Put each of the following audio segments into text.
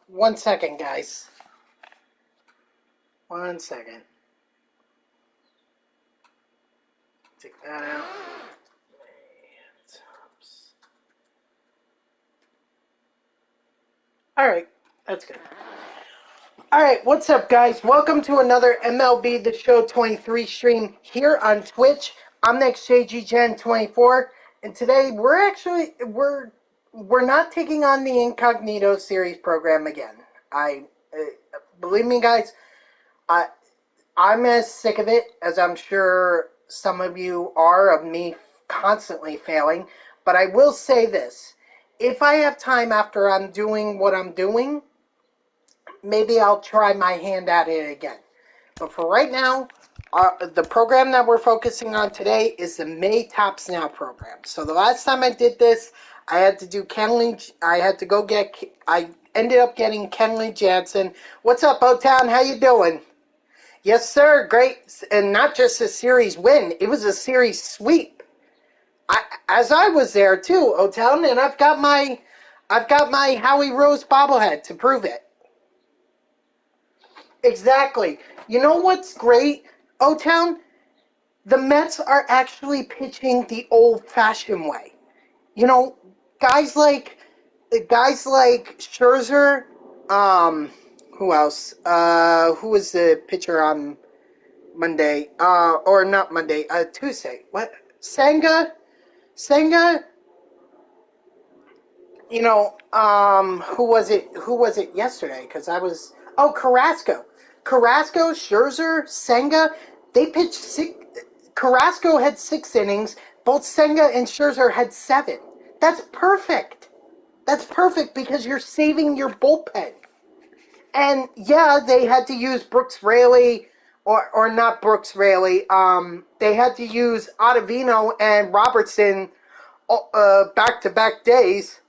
1 second, guys. 1 second. Take that out. Alright, that's good. Alright, what's up, guys? Welcome to another MLB The Show 23 stream here on Twitch. I'm NextJGGen24, and today we're not taking on the Incognito series program again. Believe me, guys, I'm as sick of it as I'm sure some of you are of me constantly failing. But I will say this. If I have time after I'm doing what I'm doing, maybe I'll try my hand at it again. But for right now, the program that we're focusing on today is the May Tops Now program. So the last time I did this, I had to do Kenley. I ended up getting Kenley Jansen. What's up, O-Town? How you doing? Yes, sir. Great. And not just a series win. It was a series sweep. As I was there too, O-Town, and I've got my Howie Rose bobblehead to prove it. Exactly. You know what's great, O-Town? The Mets are actually pitching the old-fashioned way. You know, guys like Scherzer. Who else? Who was the pitcher on Monday? Or not Monday? Tuesday. What? Senga. You know, who was it yesterday? Because I was... Oh, Carrasco, Scherzer, Senga, they pitched Carrasco had 6 innings. Both Senga and Scherzer had 7. That's perfect. That's perfect because you're saving your bullpen. And, yeah, they had to use Brooks Raley, or not Brooks Raley. They had to use Ottavino and Robertson back-to-back days.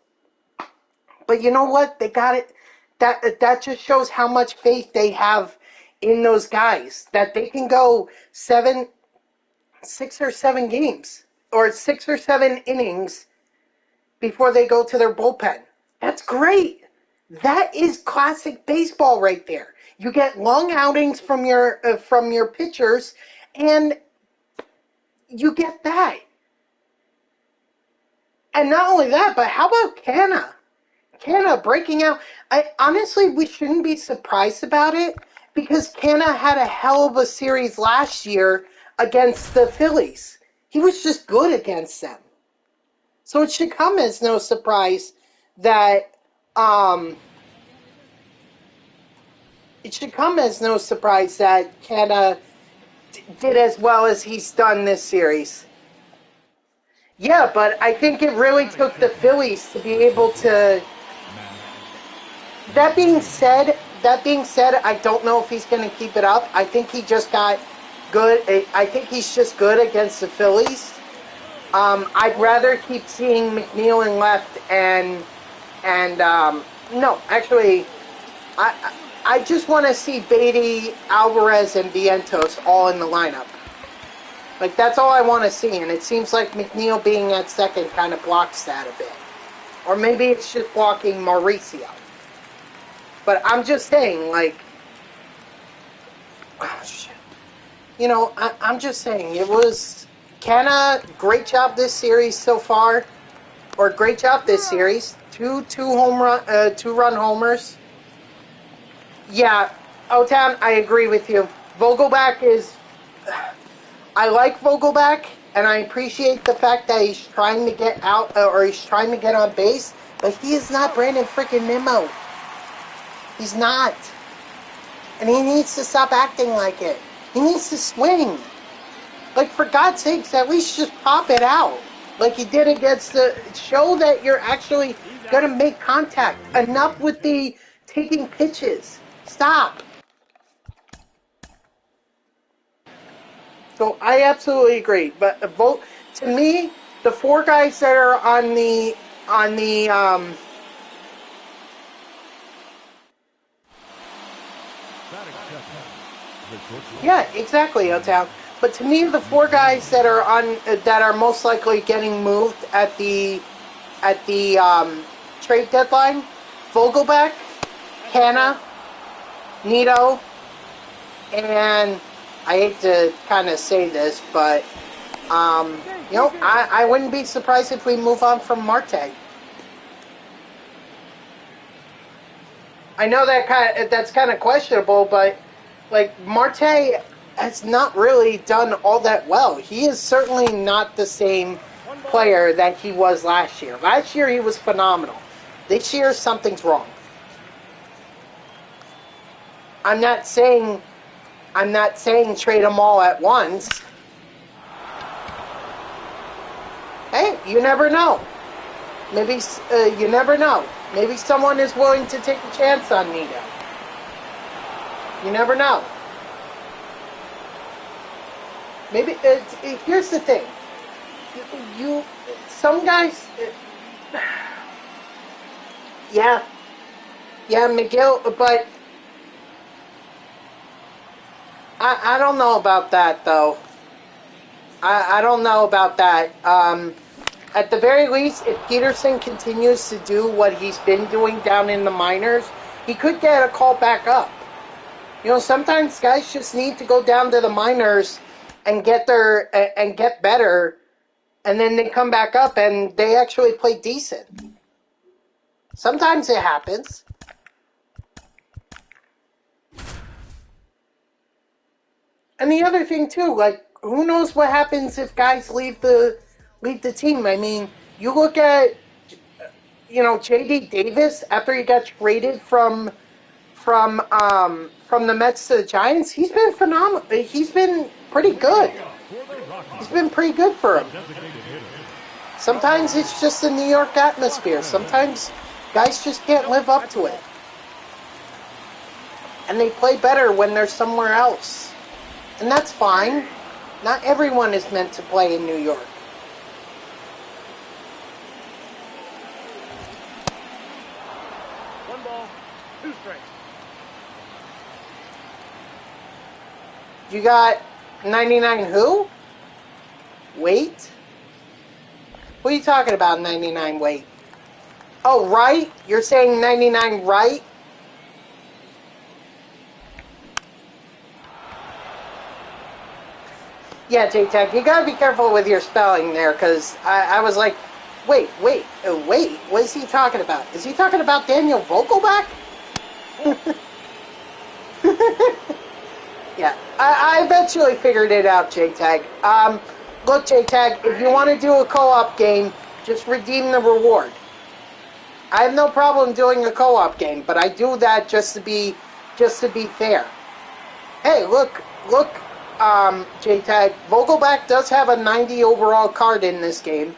But you know what? They got it. That just shows how much faith they have in those guys. That they can go 6 or 7 games or 6 or 7 innings before they go to their bullpen. That's great. That is classic baseball right there. You get long outings from your pitchers, and you get that. And not only that, but how about Canna breaking out? Honestly, we shouldn't be surprised about it because Canna had a hell of a series last year against the Phillies. He was just good against them. So it should come as no surprise that Canna did as well as he's done this series. Yeah, but I think it really took the Phillies to be able to... That being said, I don't know if he's going to keep it up. I think he just got good. I think he's just good against the Phillies. I'd rather keep seeing McNeil in left no, actually, I just want to see Beatty, Alvarez, and Vientos all in the lineup. Like, that's all I want to see, and it seems like McNeil being at second kind of blocks that a bit. Or maybe it's just blocking Mauricio. But I'm just saying, like... Oh, shit. You know, I'm just saying, it was... Canna, great job this series so far. Or great job this series. Two run homers. Yeah, O-Town, I agree with you. Vogelback is... I like Vogelback, and I appreciate the fact that he's trying to get out, or he's trying to get on base, but he is not Brandon freaking Nimmo. He's not. And he needs to stop acting like it. He needs to swing. Like, for God's sakes, at least just pop it out. Like he did against the... Show that you're actually going to make contact. Enough with the taking pitches. Stop. So I absolutely agree. But to me, the 4 guys that are on the yeah, exactly, O-Town. But to me, the 4 guys that are most likely getting moved at the trade deadline: Vogelback, Canna, Nito, and I hate to kind of say this, but you know, I wouldn't be surprised if we move on from Marte. I know that's kind of questionable, but like Marte has not really done all that well. He is certainly not the same player that he was last year. Last year he was phenomenal. This year something's wrong. I'm not saying trade them all at once. Hey, you never know. Maybe you never know. Maybe someone is willing to take a chance on Nito. You never know. Maybe here's the thing. Some guys. Yeah, McGill, but I don't know about that though. I don't know about that. At the very least, if Peterson continues to do what he's been doing down in the minors, he could get a call back up. You know, sometimes guys just need to go down to the minors and get better, and then they come back up and they actually play decent. Sometimes it happens. And the other thing too, like, who knows what happens if guys leave the team? I mean, you look at, you know, J.D. Davis after he got traded from the Mets to the Giants. He's been phenomenal. He's been pretty good. He's been pretty good for him. Sometimes it's just the New York atmosphere. Sometimes guys just can't live up to it, and they play better when they're somewhere else, and that's fine. Not everyone is meant to play in New York. You got 99 who? Wait? What are you talking about, 99 wait? Oh, right? You're saying 99 right? Yeah, J-Tech, you gotta be careful with your spelling there, because I was like, wait, what is he talking about? Is he talking about Daniel Vogelback? Yeah, I eventually figured it out, J-Tag. Look, J-Tag, if you want to do a co-op game, just redeem the reward. I have no problem doing a co-op game, but I do that just to be fair. Hey, look, J-Tag, Vogelback does have a 90 overall card in this game,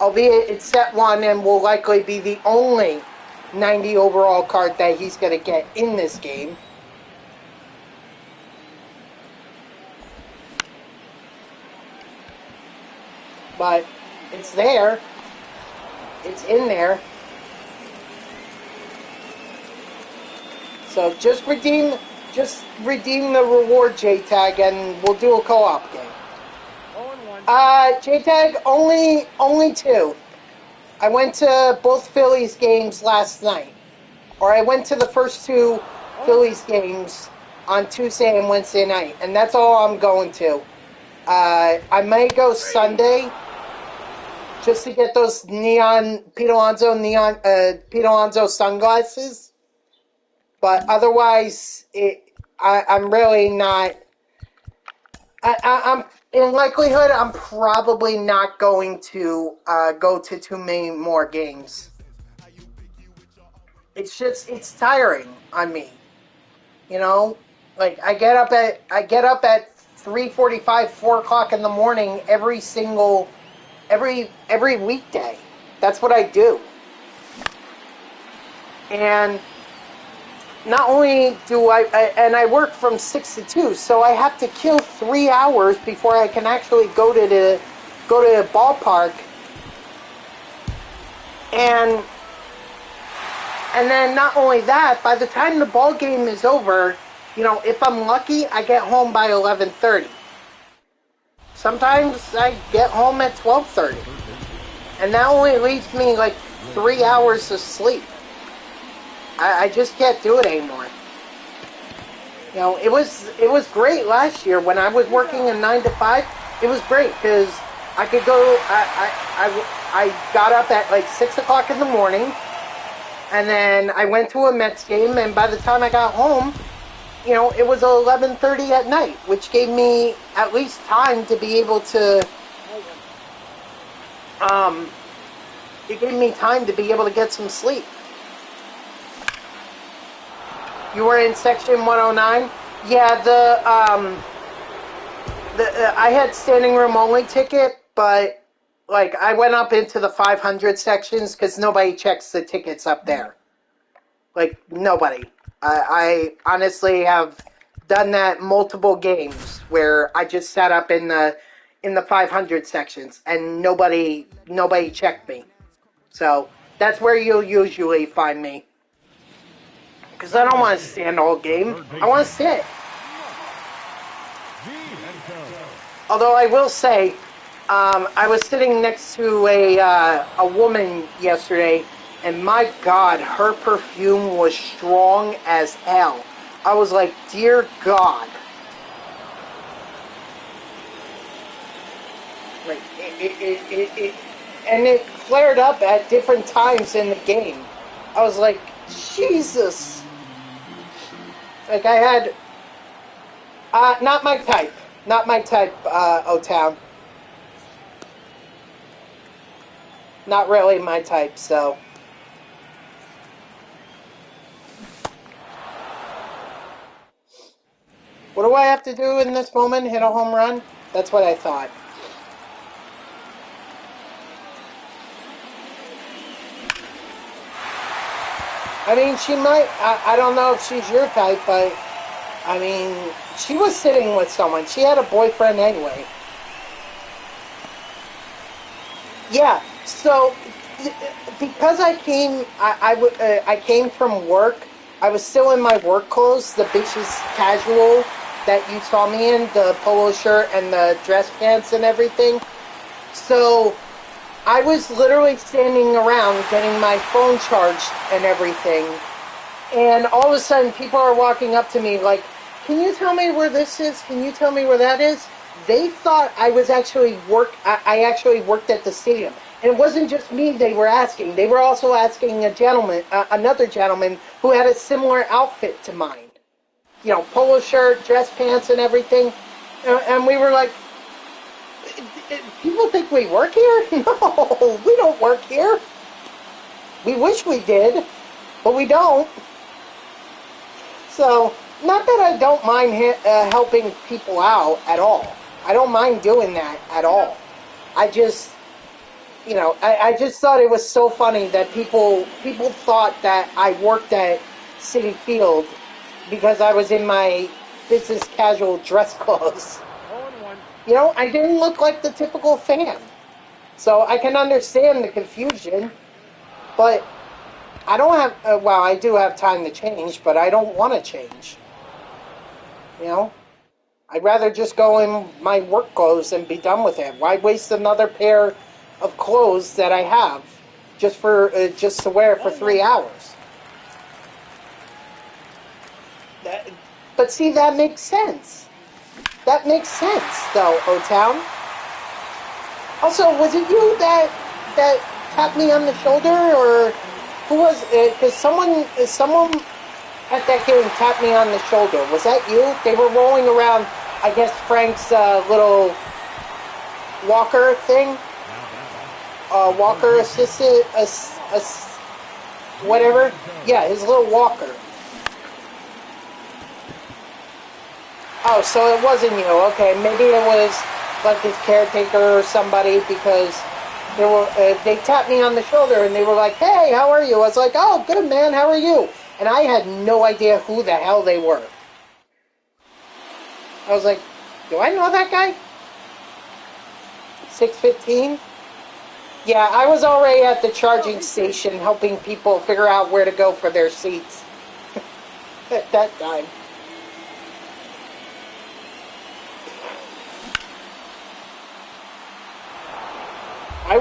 albeit it's set 1 and will likely be the only 90 overall card that he's going to get in this game. But it's there. It's in there. So just redeem the reward, J-Tag, and we'll do a co-op game. J-Tag, only 2. I went to both Phillies games last night. Or I went to the first 2 Phillies games on Tuesday and Wednesday night. And that's all I'm going to. I may go Sunday just to get those Pete Alonso sunglasses. But otherwise, I'm really not. I'm in likelihood, I'm probably not going to go to too many more games. It's tiring on me. You know, like I get up at 3:45, 4 o'clock in the morning every weekday. That's what I do. And not only do I work from 6 to 2, so I have to kill 3 hours before I can actually go to the ballpark. And then not only that, by the time the ball game is over, you know, if I'm lucky, I get home by 11:30. Sometimes I get home at 12:30. And that only leaves me like 3 hours of sleep. I just can't do it anymore. You know, it was great last year when I was working a 9 to 5. It was great because I could go. I got up at like 6 o'clock in the morning, and then I went to a Mets game. And by the time I got home, you know, it was 11:30 at night, which gave me at least time to be able to. It gave me time to be able to get some sleep. You were in section 109? Yeah, I had standing room only ticket, but like I went up into the 500 sections because nobody checks the tickets up there. Like nobody. I honestly have done that multiple games where I just sat up in the 500 sections and nobody checked me. So that's where you'll usually find me. Because I don't want to stand all game. I want to sit. Although I will say, I was sitting next to a woman yesterday, and my God, her perfume was strong as hell. I was like, dear God. Like, and it flared up at different times in the game. I was like, Jesus. Like I had, not my type. Not my type, O-Town. Not really my type, so. What do I have to do in this moment? Hit a home run? That's what I thought. I mean, she might, I don't know if she's your type, but, I mean, she was sitting with someone. She had a boyfriend anyway. Yeah, so, because I came, I came from work, I was still in my work clothes, the bitches casual that you saw me in, the polo shirt and the dress pants and everything. So, I was literally standing around getting my phone charged and everything. And all of a sudden, people are walking up to me like, can you tell me where this is? Can you tell me where that is? They thought I was actually I actually worked at the stadium. And it wasn't just me they were asking. They were also asking a gentleman, another gentleman who had a similar outfit to mine. You know, polo shirt, dress pants, and everything. And we were like, people think we work here? No, we don't work here. We wish we did, but we don't. So, not that I don't mind helping people out at all. I don't mind doing that at all. I just, you know, I just thought it was so funny that people thought that I worked at Citi Field because I was in my business casual dress clothes. You know, I didn't look like the typical fan. So I can understand the confusion, but I don't have, well, I do have time to change, but I don't want to change. You know? I'd rather just go in my work clothes and be done with it. Why waste another pair of clothes that I have just to wear for 3 hours? But see, that makes sense. That makes sense, though, O-Town. Also, was it you that tapped me on the shoulder, or who was it? Because someone at that game tapped me on the shoulder. Was that you? They were rolling around, I guess, Frank's little walker thing. Walker assisted, whatever. Yeah, his little walker. Oh, so it wasn't you. Okay, maybe it was like his caretaker or somebody, because they tapped me on the shoulder and they were like, hey, how are you? I was like, oh, good, man, how are you? And I had no idea who the hell they were. I was like, do I know that guy? 615? Yeah, I was already at the charging station helping people figure out where to go for their seats at that time. I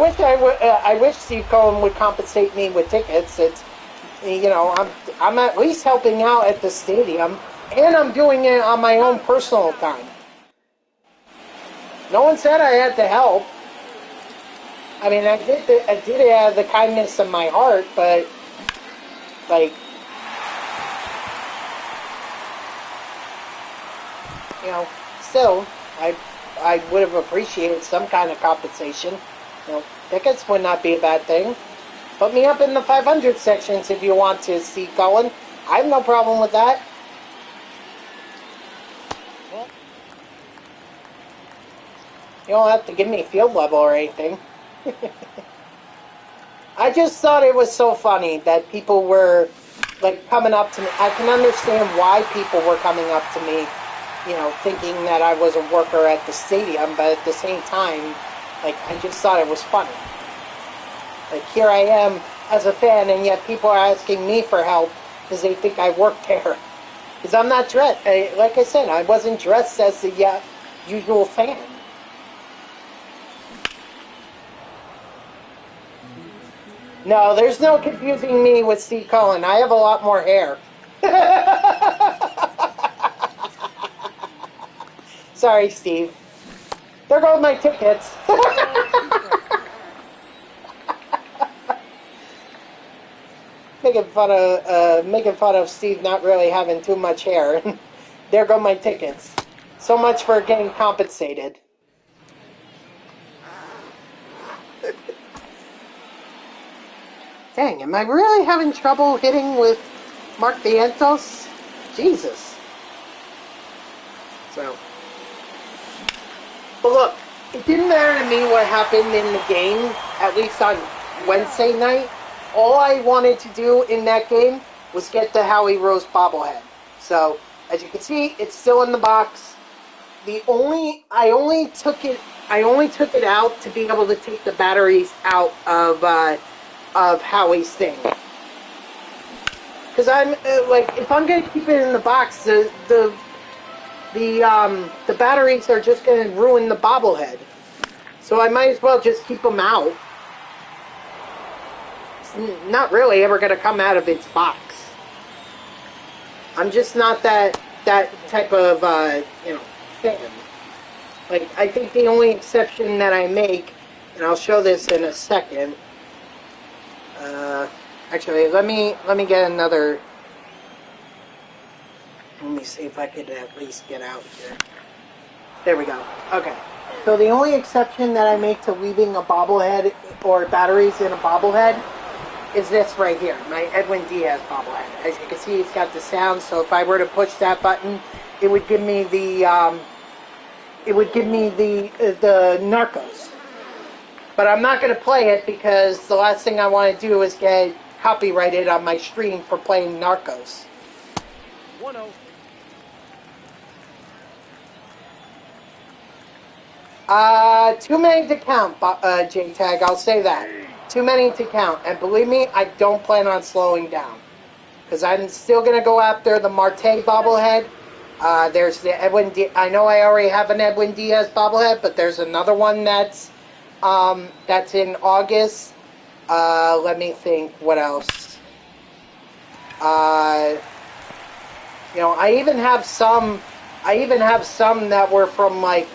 wish Steve Cohen would compensate me with tickets. You know, I'm at least helping out at the stadium, and I'm doing it on my own personal time. No one said I had to help. I mean, I did it out of the kindness of my heart, but like, you know, still, I would have appreciated some kind of compensation. You know, tickets would not be a bad thing. Put me up in the 500 sections if you want to, Steve Cullen. I have no problem with that. You don't have to give me field level or anything. I just thought it was so funny that people were, like, coming up to me. I can understand why people were coming up to me, you know, thinking that I was a worker at the stadium, but at the same time, like, I just thought it was funny. Like, here I am as a fan, and yet people are asking me for help because they think I work there. Because I'm not dressed. Like I said, I wasn't dressed as the usual fan. No, there's no confusing me with Steve Cullen. I have a lot more hair. Sorry, Steve. There go my tickets. Making fun of Steve not really having too much hair. There go my tickets. So much for getting compensated. Dang, am I really having trouble hitting with Mark Vientos? Jesus. So. But look, it didn't matter to me what happened in the game, at least on Wednesday night. All I wanted to do in that game was get the Howie Rose bobblehead. So, as you can see, it's still in the box. I only took it out to be able to take the batteries out of Howie's thing. Because I'm like, if I'm gonna keep it in the box, the batteries are just gonna ruin the bobblehead. So I might as well just keep them out. It's not really ever gonna come out of its box. I'm just not that type of fan. Like, I think the only exception that I make, and I'll show this in a second. Actually, let me get another. Let me see if I could at least get out here. There we go. Okay. So the only exception that I make to leaving a bobblehead or batteries in a bobblehead is this right here, my Edwin Diaz bobblehead. As you can see, it's got the sound. So if I were to push that button, it would give me the Narcos. But I'm not going to play it because the last thing I want to do is get copyrighted on my stream for playing Narcos. 1-0. Too many to count, J-Tag, I'll say that. Too many to count. And believe me, I don't plan on slowing down. Because I'm still going to go after the Marte bobblehead. There's the Edwin Diaz. I know I already have an Edwin Diaz bobblehead, but there's another one that's in August. Let me think. What else? I even have some that were from like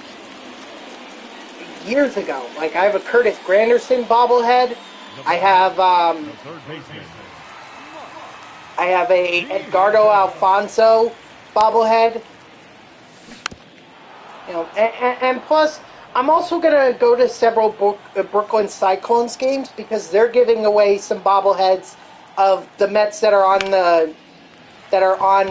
years ago. Like I have a Curtis Granderson bobblehead. I have a Edgardo Alfonso bobblehead. And plus, I'm also gonna go to several Brooklyn Cyclones games because they're giving away some bobbleheads of the Mets that are on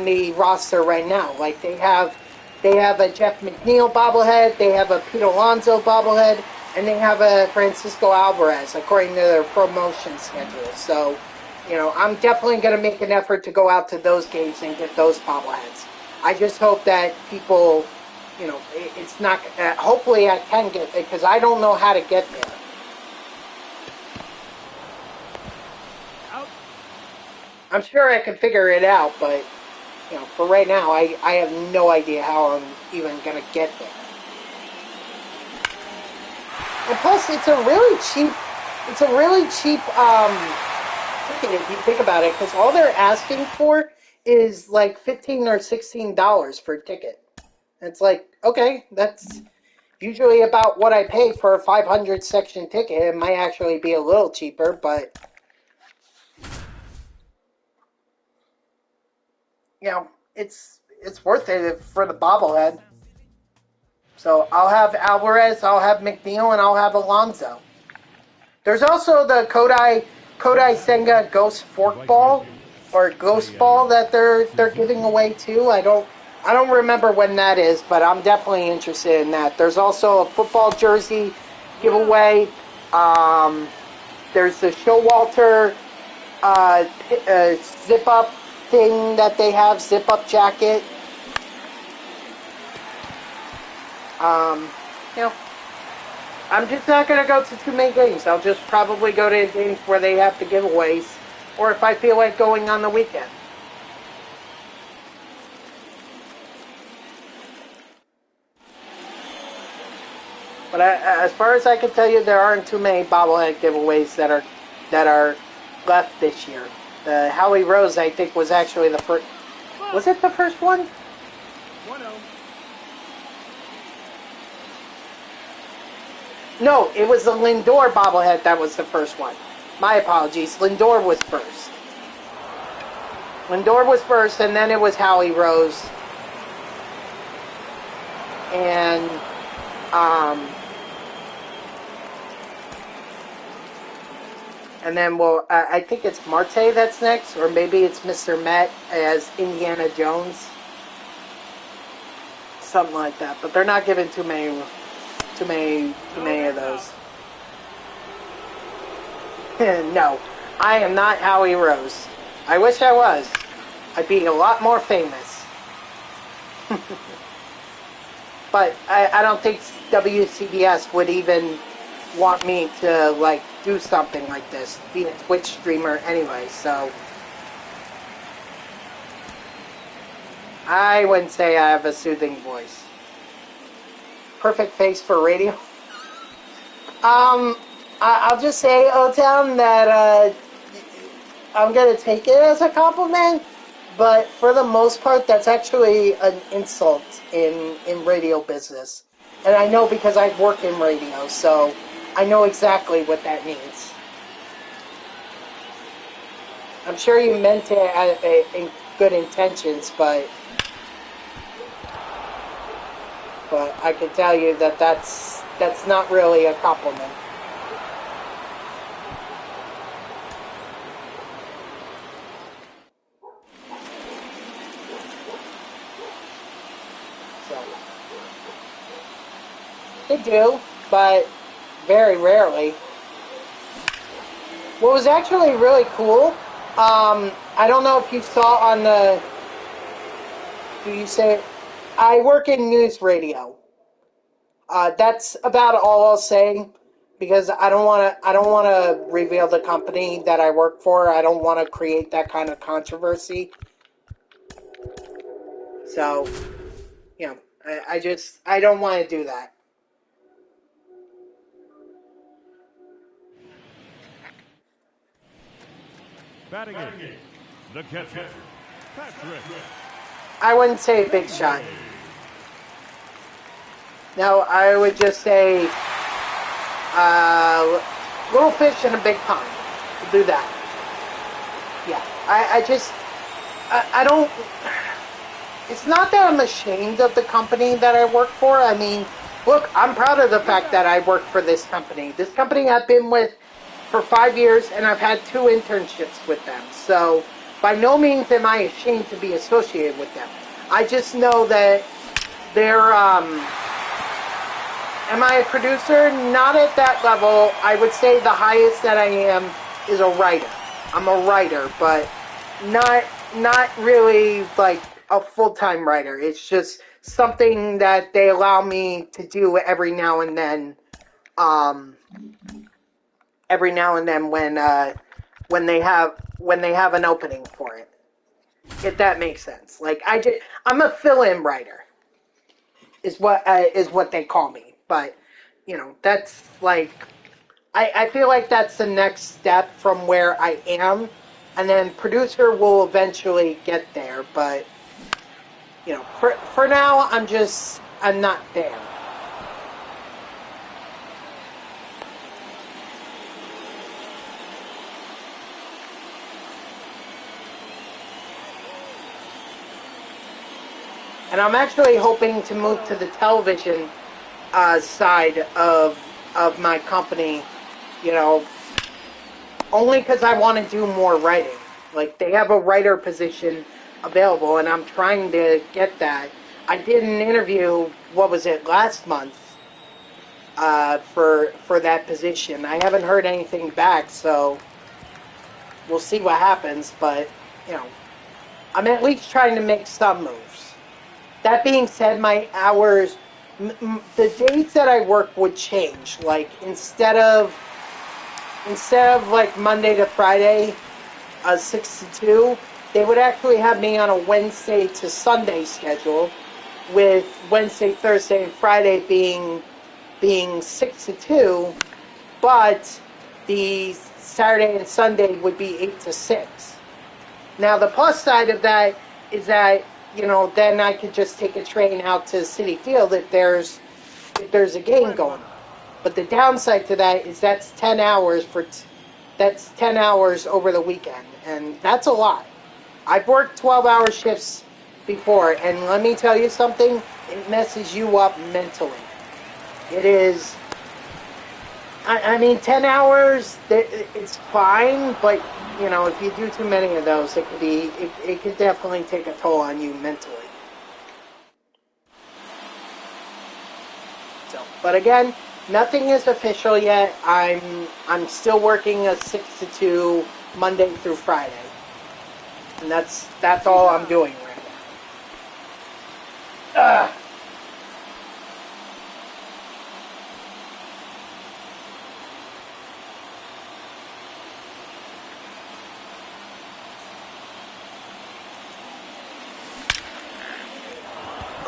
the roster right now. Like they have a Jeff McNeil bobblehead, they have a Pete Alonso bobblehead, and they have a Francisco Alvarez according to their promotion schedule. So, I'm definitely going to make an effort to go out to those games and get those bobbleheads. I just hope that people, it's not, hopefully I can get there because I don't know how to get there. I'm sure I can figure it out, but, for right now, I have no idea how I'm even going to get there. ticket if you think about it, because all they're asking for is like $15 or $16 for a ticket. And it's like, okay, that's usually about what I pay for a 500 section ticket. It might actually be a little cheaper, but you know, it's worth it for the bobblehead. So I'll have Alvarez, I'll have McNeil, and I'll have Alonso. There's also the Kodai Senga Ghost Forkball or Ghost Ball that they're giving away too. I don't remember when that is, but I'm definitely interested in that. There's also a football jersey giveaway. There's the Showalter zip up thing that they have, zip up jacket. You know, I'm just not going to go to too many games. I'll just probably go to games where they have the giveaways, or if I feel like going on the weekend. But as far as I can tell you, there aren't too many bobblehead giveaways that are left this year. The Howie Rose, I think, was actually the first. Was it the first one? 1-0. No, it was the Lindor bobblehead that was the first one. My apologies. Lindor was first. Lindor was first, and then it was Howie Rose. And, and then, well, I think it's Marte that's next, or maybe it's Mr. Met as Indiana Jones. Something like that. But they're not giving too many of those. No, I am not Howie Rose. I wish I was. I'd be a lot more famous. But I don't think WCBS would even want me to, like, do something like this, be a Twitch streamer anyway, so I wouldn't say I have a soothing voice. Perfect face for radio. I'll just say, O-Town, that I'm going to take it as a compliment, but for the most part, that's actually an insult in radio business. And I know because I work in radio, so I know exactly what that means. I'm sure you meant it in good intentions, but I can tell you that that's not really a compliment. So they do, but very rarely. What was actually really cool, I don't know if you saw on the, do you say, I work in news radio. That's about all I'll say, because I don't want to reveal the company that I work for. I don't want to create that kind of controversy. So, you know, I don't want to do that. Batting in, the catcher, Patrick. I wouldn't say big shot. No, I would just say little fish in a big pond. We'll do that. Yeah, I don't. It's not that I'm ashamed of the company that I work for. I mean, look, I'm proud of the fact that I work for this company. This company I've been with for 5 years, and I've had 2 internships with them. So, by no means am I ashamed to be associated with them. I just know that they're, am I a producer? Not at that level. I would say the highest that I am is a writer. I'm a writer, but not really like a full-time writer. It's just something that they allow me to do every now and then. Every now and then when they have an opening for it. If that makes sense. Like I'm a fill-in writer. Is what they call me. But you know, that's like I feel like that's the next step from where I am. and then producer will eventually get there. But for now, I'm not there. And I'm actually hoping to move to the television side of my company, you know, only because I want to do more writing. Like, they have a writer position available, and I'm trying to get that. I did an interview, what was it, last month, for that position. I haven't heard anything back, so we'll see what happens, but, I'm at least trying to make some moves. That being said, my hours, the days that I work would change. Like, instead of like Monday to Friday, 6 to 2, they would actually have me on a Wednesday to Sunday schedule, with Wednesday, Thursday, and Friday being 6 to 2, but the Saturday and Sunday would be 8 to 6. Now, the plus side of that is that, then I could just take a train out to Citi Field if there's a game going on. But the downside to that is that's 10 hours over the weekend, and that's a lot. I've worked 12-hour shifts before, and let me tell you something, it messes you up mentally. It is, I mean, 10 hours, it's fine, but, if you do too many of those, it could definitely take a toll on you mentally. So, but again, nothing is official yet. I'm still working a 6 to 2 Monday through Friday. And that's all I'm doing right now.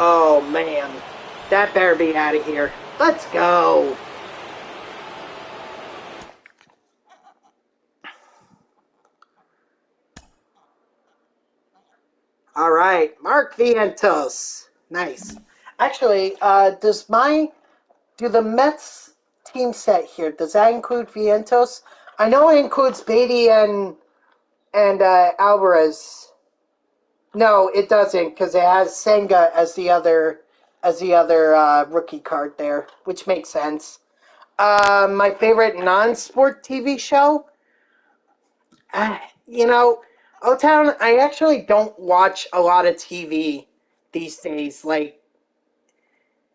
Oh man, that better be out of here. Let's go. All right, Mark Vientos. Nice. Actually, do the Mets team set here, does that include Vientos? I know it includes Beatty and Alvarez. No, it doesn't, because it has Senga as the other rookie card there, which makes sense. My favorite non-sport TV show? Uh, you know, O-Town, I actually don't watch a lot of TV these days. Like,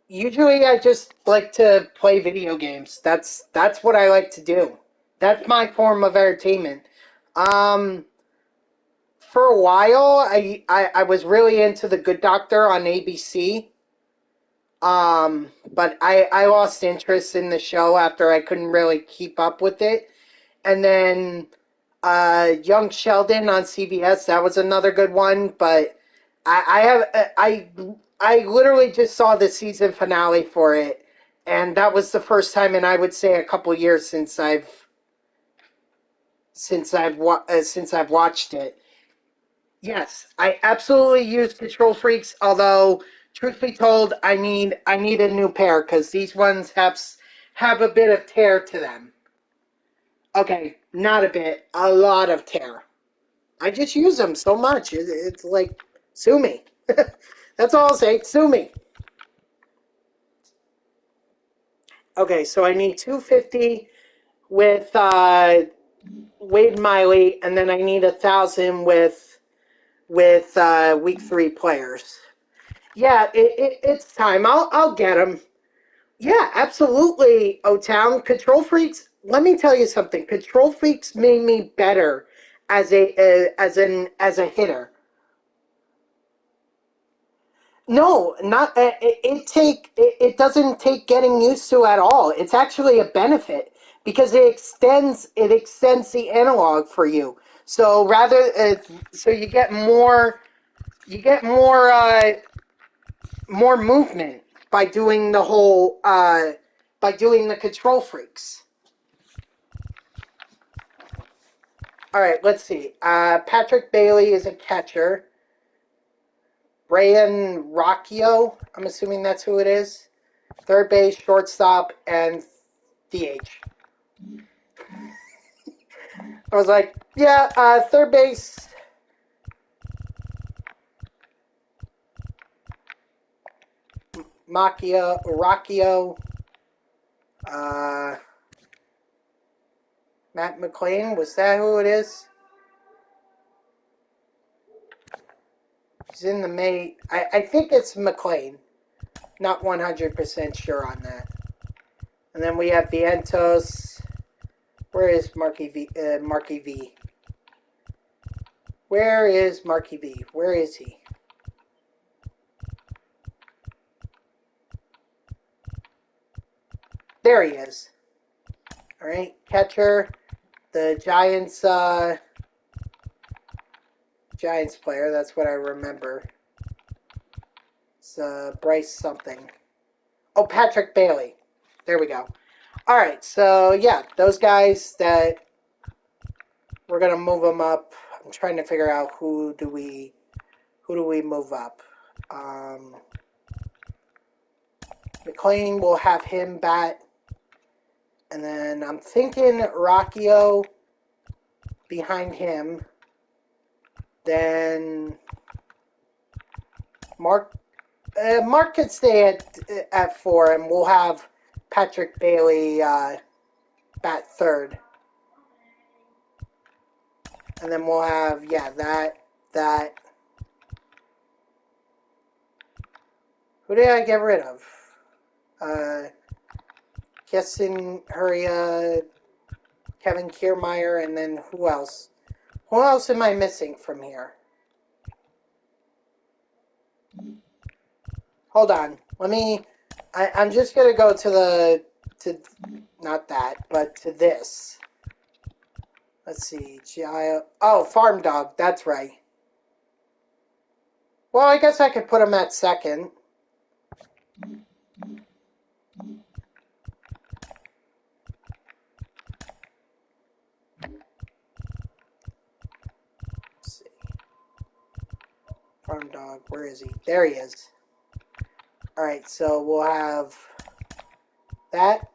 usually I just like to play video games. That's what I like to do. That's my form of entertainment. Um, for a while, I was really into The Good Doctor on ABC. But I lost interest in the show after I couldn't really keep up with it. And then Young Sheldon on CBS, that was another good one. But I literally just saw the season finale for it, and that was the first time in, I would say, a couple years since I've watched it. Yes, I absolutely use Control Freaks. Although, truth be told, I need a new pair because these ones have a bit of tear to them. Okay, not a bit, a lot of tear. I just use them so much. It's like, sue me. That's all I'll say. Sue me. Okay, so I need 250 with Wade Miley, and then I need 1,000 with week 3 players. Yeah, it's time. I'll get them. Yeah, absolutely, O-Town. Control Freaks, let me tell you something. Control Freaks made me better as a hitter. No, not it doesn't take getting used to at all. It's actually a benefit because it extends the analog for you. So so you get more movement by doing the Control Freaks. All right, let's see. Patrick Bailey is a catcher. Brian Rocchio, I'm assuming that's who it is. Third base, shortstop, and DH. I was like, yeah, third base. Rocchio, uh, Matt McLean, was that who it is? He's in the May. I think it's McLean. Not 100% sure on that. And then we have Vientos. Where is Marky V? Marky V. Where is Marky V? Where is he? There he is. All right, catcher. The Giants. Giants player. That's what I remember. It's Bryce something. Oh, Patrick Bailey. There we go. All right, so yeah, those guys that we're gonna move them up. I'm trying to figure out who do we move up. McLean will have him bat, and then I'm thinking Rocchio behind him. Then Mark could stay at 4, and we'll have Patrick Bailey bat third. And then we'll have, yeah, that. Who did I get rid of? Keston Huria, Kevin Kiermaier, and then who else? Who else am I missing from here? Hold on. Let me... I'm just going to go to not that, but to this. Let's see. Oh, Farm Dog. That's right. Well, I guess I could put him at second. Let's see. Farm Dog. Where is he? There he is. Alright, so we'll have that.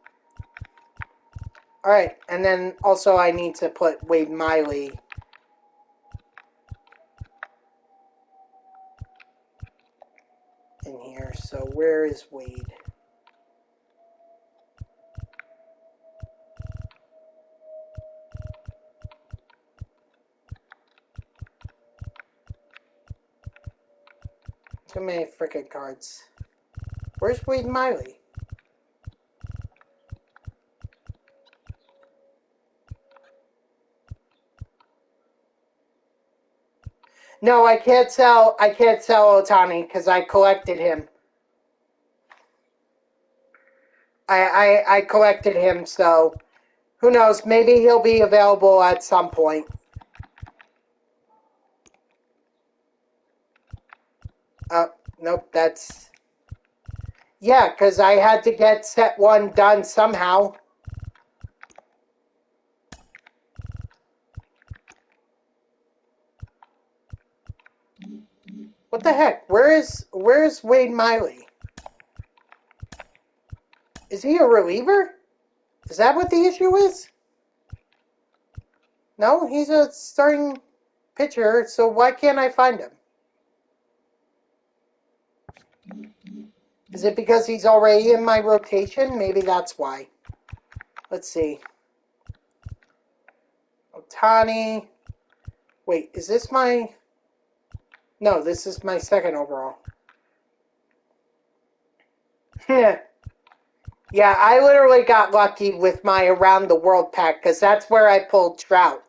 Alright, and then also I need to put Wade Miley in here. So where is Wade? Too many frickin' cards. Where's Wade Miley? No, I can't sell Otani because I collected him. I collected him, so who knows? Maybe he'll be available at some point. Nope, that's... Yeah, because I had to get set 1 done somehow. What the heck? Where's Wade Miley? Is he a reliever? Is that what the issue is? No, he's a starting pitcher, so why can't I find him? Is it because he's already in my rotation? Maybe that's why. Let's see. Otani. Wait, is this my... No, this is my second overall. Yeah, I literally got lucky with my Around the World pack, because that's where I pulled Trout.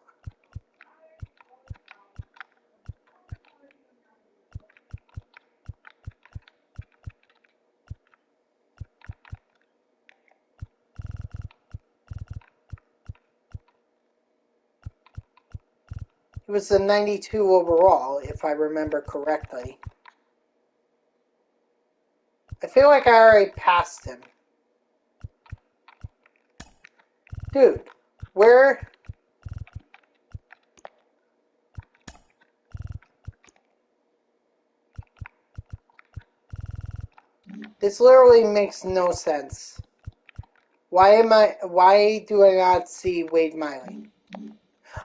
He was the 92 overall, if I remember correctly. I feel like I already passed him. Dude, where... This literally makes no sense. Why do I not see Wade Miley?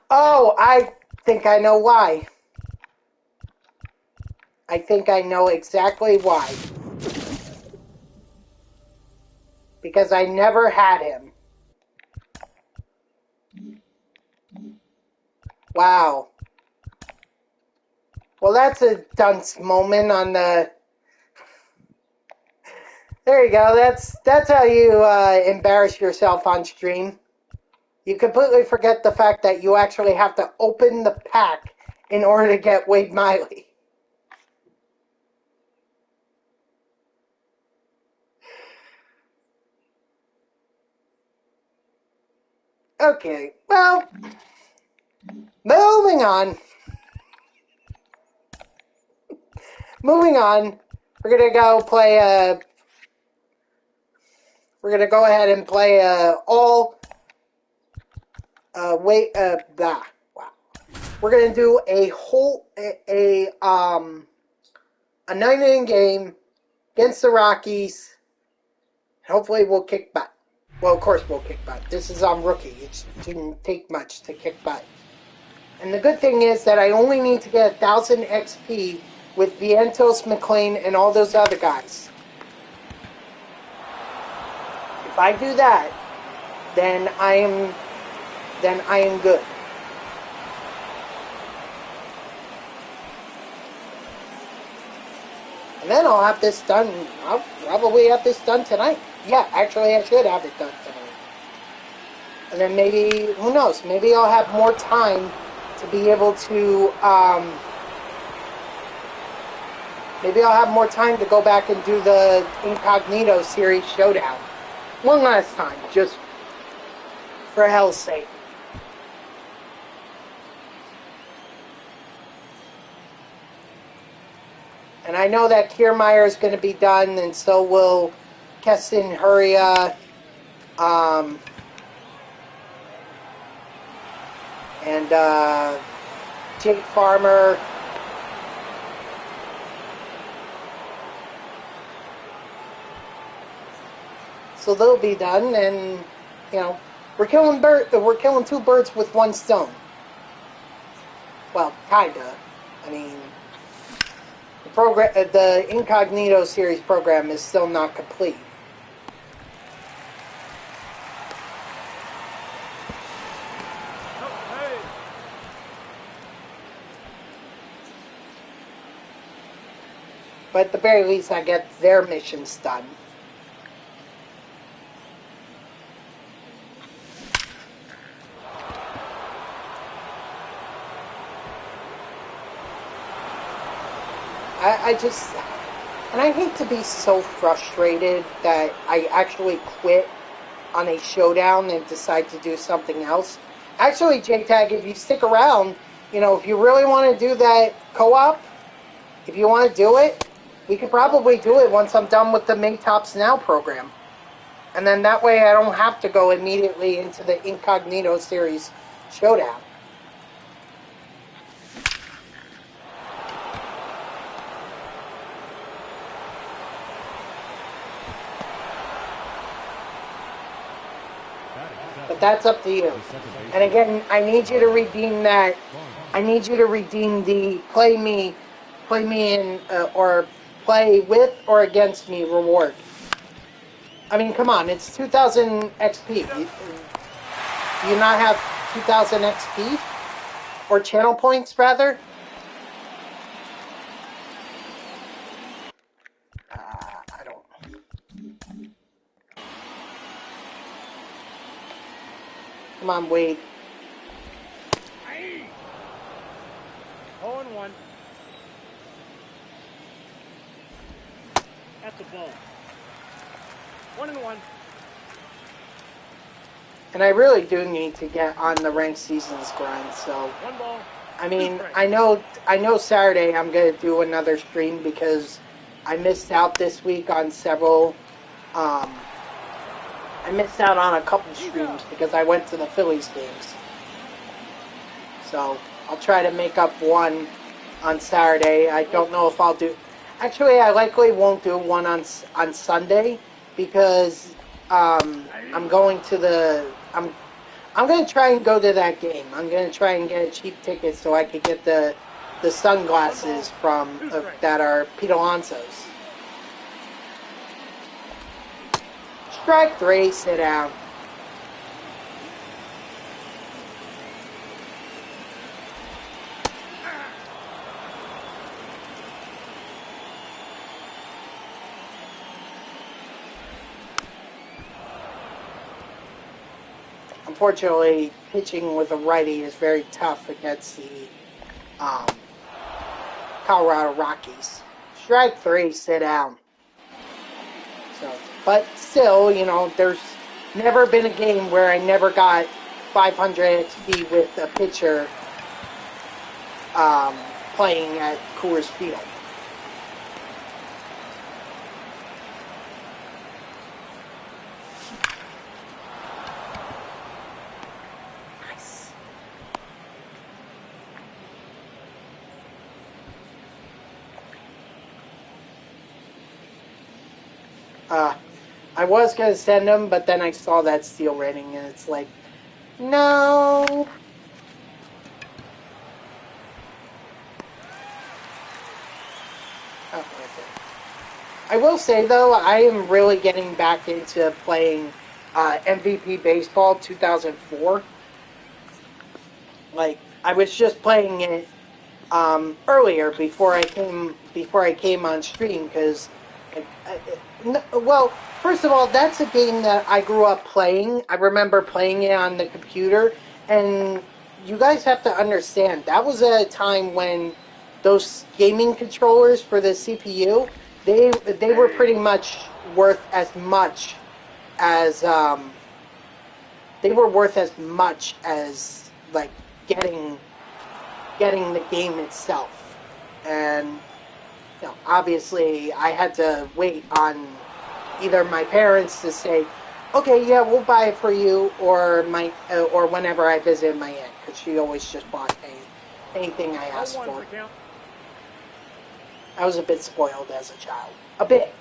Oh, I think I know why. I think I know exactly why. Because I never had him. Wow. Well, that's a dunce moment on the... There you go. That's how you embarrass yourself on stream. You completely forget the fact that you actually have to open the pack in order to get Wade Miley. Okay, well, moving on. Moving on. We're gonna go play we're gonna go ahead and play blah. Wow. We're gonna do a 9-inning game against the Rockies. Hopefully we'll kick butt. Well, of course we'll kick butt. This is on rookie. It didn't take much to kick butt. And the good thing is that I only need to get 1,000 XP with Vientos, McLean, and all those other guys. If I do that, then I am good. And then I'll have this done. I'll probably have this done tonight. Yeah, actually I should have it done tonight. And then maybe, who knows, maybe I'll have more time to be able to, maybe I'll have more time to go back and do the Incognito Series Showdown. One last time, just for hell's sake. And I know that Kiermaier is going to be done, and so will Keston Huria, and Jake Farmer. So they'll be done, and you know, we're killing two birds with one stone. Well, kinda. I mean, the Incognito Series program is still not complete. But at the very least, I get their missions done. And I hate to be so frustrated that I actually quit on a showdown and decide to do something else. Actually, JTAG, if you stick around, you know, if you really want to do that co-op, if you want to do it, we could probably do it once I'm done with the Make Tops Now program. And then that way I don't have to go immediately into the Incognito Series showdown. But that's up to you. And again, I need you to redeem that. I need you to redeem the play me in, or play with or against me reward. I mean, come on, it's 2,000 XP. You not have 2,000 XP? Or channel points, rather? I don't know. Come on, Wade. 0-1. At the ball. 1-1. And I really do need to get on the ranked seasons grind, so... One ball. I mean, I know Saturday I'm going to do another stream because I missed out this week on several... I missed out on a couple streams because I went to the Phillies games. So, I'll try to make up one on Saturday. I don't know if I'll do... Actually, I likely won't do one on Sunday because I'm going to I'm going to try and go to that game. I'm going to try and get a cheap ticket so I could get the sunglasses from that are Pete Alonso's. Strike 3, sit down. Unfortunately, pitching with a righty is very tough against the um, Colorado Rockies. Strike 3, sit down. So, but still, you know, there's never been a game where I never got 500 XP with a pitcher playing at Coors Field. Nice. I was going to send them, but then I saw that steal rating, and it's like, no. Oh, I will say, though, I am really getting back into playing MVP Baseball 2004. Like, I was just playing it earlier before I came on stream because, well, first of all, that's a game that I grew up playing. I remember playing it on the computer, and you guys have to understand that was a time when those gaming controllers for the CPU they were pretty much worth as much as they were worth as much as like getting the game itself. And you know, obviously I had to wait on either my parents to say, okay, yeah, we'll buy it for you, or or whenever I visited my aunt, because she always just bought anything I asked for. I was a bit spoiled as a child. A bit.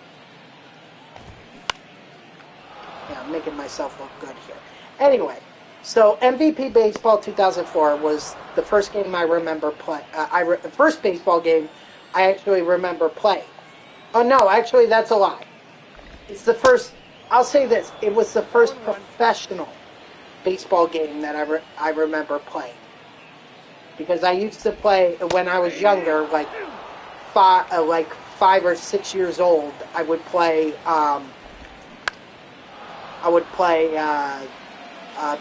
Yeah, I'm making myself look good here. Anyway, so MVP Baseball 2004 was the first game I remember playing. The first baseball game I actually remember playing. Oh no, actually that's a lie. It's the first. I'll say this: it was the first professional baseball game that I remember playing. Because I used to play when I was younger, like 5 or 6 years old. I would play.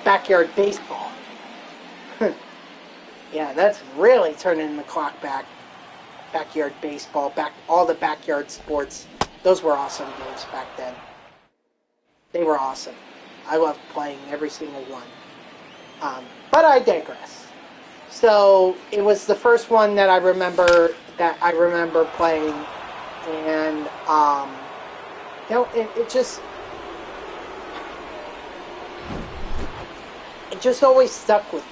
Backyard baseball. Yeah, that's really turning the clock back. Backyard baseball, all the backyard sports. Those were awesome games back then. They were awesome. I loved playing every single one. But I digress. So it was the first one that I remember playing, and you know, it just always stuck with me.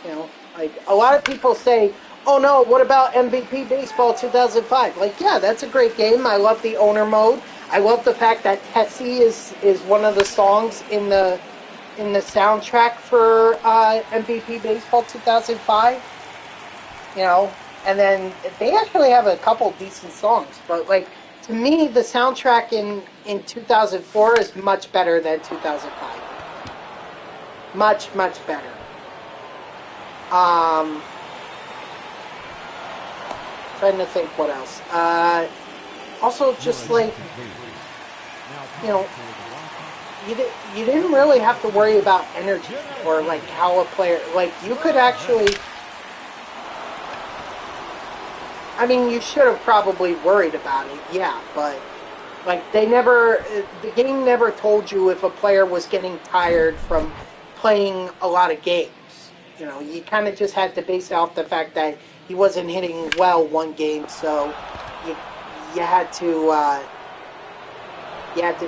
You know, like a lot of people say, "Oh no, what about MVP Baseball 2005?" Like, yeah, that's a great game. I love the owner mode. I love the fact that Tessie is one of the songs in the soundtrack for MVP Baseball 2005. You know, and then they actually have a couple decent songs, but like to me, the soundtrack in 2004 is much better than 2005. Much better. Trying to think what else. Also, just like, you know, you didn't really have to worry about energy or like how a player, like you could actually, I mean, you should have probably worried about it, yeah, but like the game never told you if a player was getting tired from playing a lot of games. You know, you kind of just had to base it off the fact that he wasn't hitting well one game, so you had to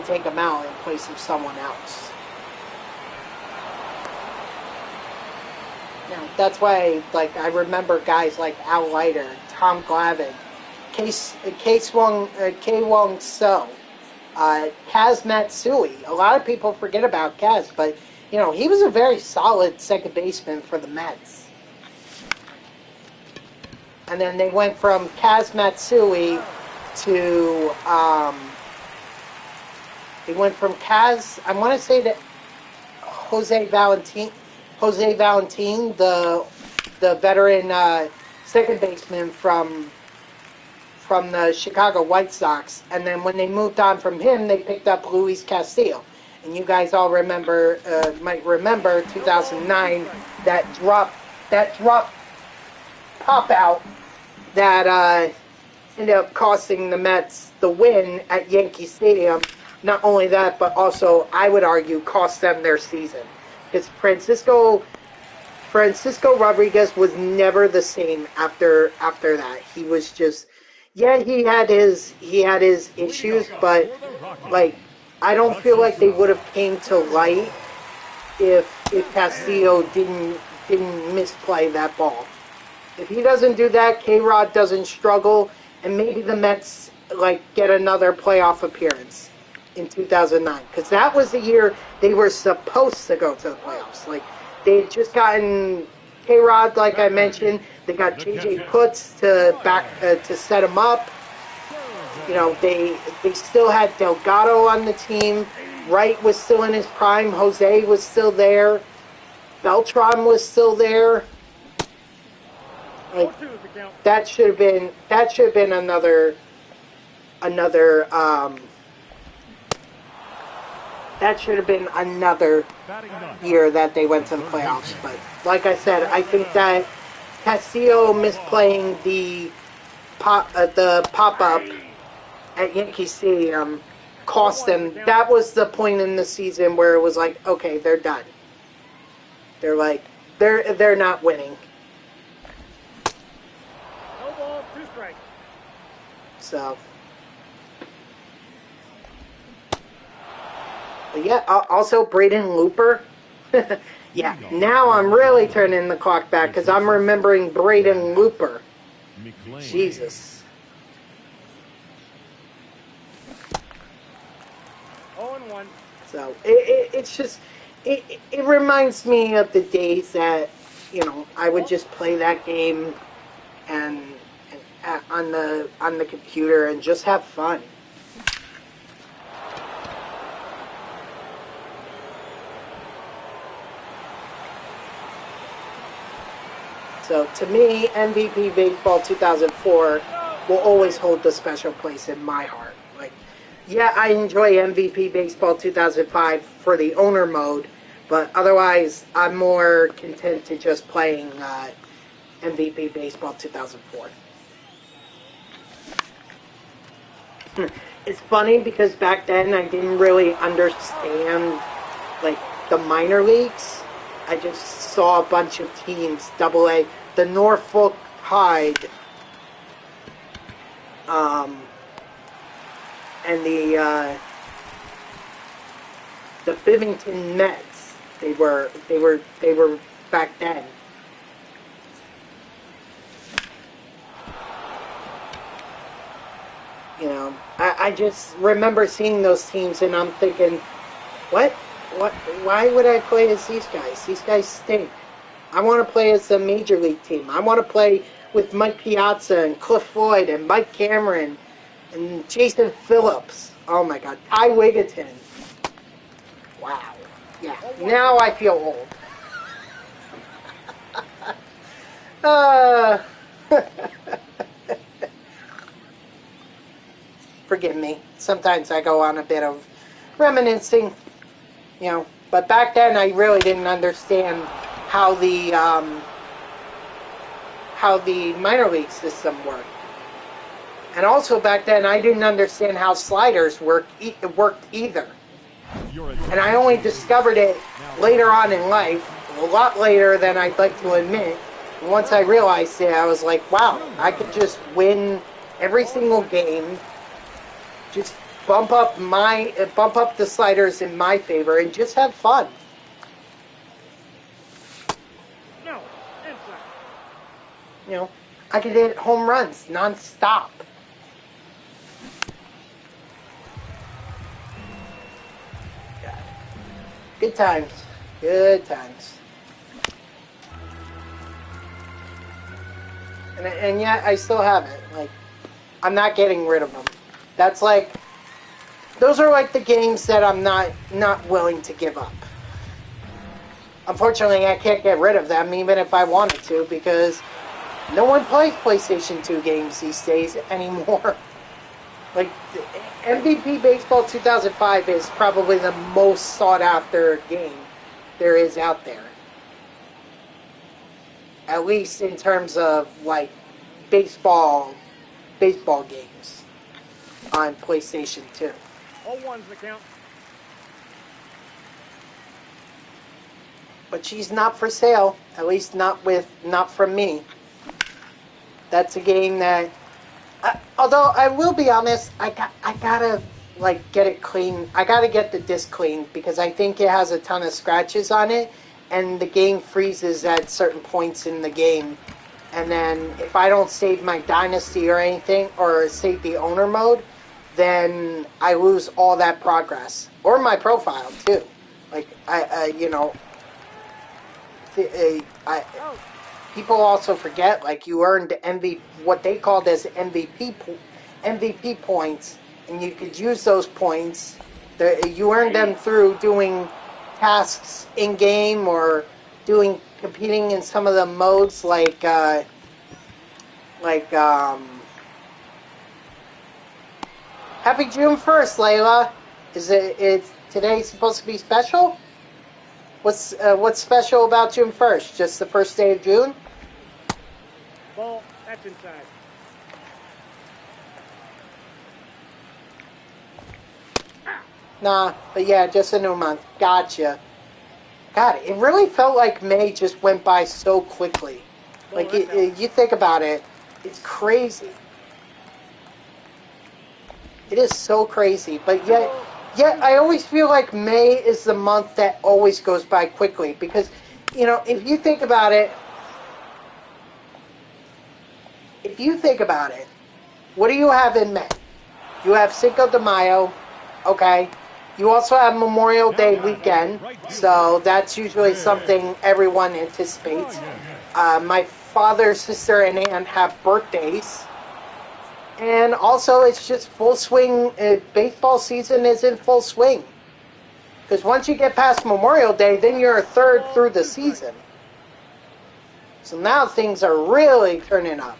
take him out in place of someone else. You know, that's why, like, I remember guys like Al Leiter, Tom Glavine, K. Wong So, Kaz Matsui. A lot of people forget about Kaz, but he was a very solid second baseman for the Mets. And then they went from Kaz Matsui to they went from Kaz. I want to say that Jose Valentin, the veteran second baseman from the Chicago White Sox, and then when they moved on from him, they picked up Luis Castillo. And you guys all might remember 2009, that drop pop out that ended up costing the Mets the win at Yankee Stadium. Not only that, but also, I would argue, cost them their season. Because Francisco Rodriguez was never the same after that. He was just, he had his issues, but I don't feel like they would have came to light if Castillo didn't misplay that ball. If he doesn't do that, K-Rod doesn't struggle, and maybe the Mets get another playoff appearance in 2009, because that was the year they were supposed to go to the playoffs. They had just gotten K-Rod, like I mentioned. They got JJ Putz to set him up. They still had Delgado on the team. Wright was still in his prime. Jose was still there. Beltran was still there. That should have been another year that they went to the playoffs. But like I said, I think that Castillo misplaying the pop-up at Yankee Stadium cost them. That was the point in the season where it was like, okay, they're done. They're not winning. No ball, 2 strikes. So, but yeah, also Braden Looper. Yeah, now I'm really turning the clock back because I'm remembering Braden Looper. Jesus. 0-1. So it's just it reminds me of the days that I would just play that game and on the computer and just have fun. So to me, MVP Baseball 2004 will always hold a special place in my heart. I enjoy MVP Baseball 2005 for the owner mode, but otherwise I'm more content to just playing MVP Baseball 2004. It's funny because back then I didn't really understand the minor leagues. I just saw a bunch of teams, AA, the Norfolk Tide, and the Bivington Mets. They were back then. I just remember seeing those teams and I'm thinking, why would I play as these guys? These guys stink. I want to play as a major league team. I want to play with Mike Piazza and Cliff Floyd and Mike Cameron and Jason Phillips. Oh my God, Ty Wigginton. Wow. Yeah. Now I feel old. Forgive me. Sometimes I go on a bit of reminiscing, But back then I really didn't understand how the minor league system worked. And also back then I didn't understand how sliders worked either. And I only discovered it later on in life, a lot later than I'd like to admit. And once I realized it, I was like, wow, I could just win every single game, just bump up the sliders in my favor and just have fun. No, inside. I could hit home runs nonstop. Good times. Good times. And yet I still have it. Like, I'm not getting rid of them. That's like, those are like the games that I'm not willing to give up. Unfortunately, I can't get rid of them even if I wanted to, because no one plays PlayStation 2 games these days anymore. Like, MVP Baseball 2005 is probably the most sought after game there is out there. At least in terms of, like, baseball games on PlayStation 2. 0-1's the count. But she's not for sale. At least not from me. That's a game that, although I will be honest, I gotta like get it clean. I gotta get the disc clean because I think it has a ton of scratches on it, and the game freezes at certain points in the game. And then if I don't save my Dynasty or anything, or save the owner mode, then I lose all that progress. Or my profile, too. Like, people also forget, like, you earned what they called as MVP points, and you could use those points. You earned them through doing tasks in-game or competing in some of the modes like Happy June 1st, Layla. Is today supposed to be special? What's special about June 1st? Just the first day of June? Ball, that's inside. Nah, but yeah, just a new month. Gotcha. God, it really felt like May just went by so quickly. Like, you think about it, it's crazy. It is so crazy, but yet I always feel like May is the month that always goes by quickly because, if you think about it, what do you have in May? You have Cinco de Mayo, okay? You also have Memorial Day weekend, so that's usually something everyone anticipates. My father, sister, and aunt have birthdays. And also, it's just full swing. Baseball season is in full swing. Because once you get past Memorial Day, then you're a third through the season. So now things are really turning up.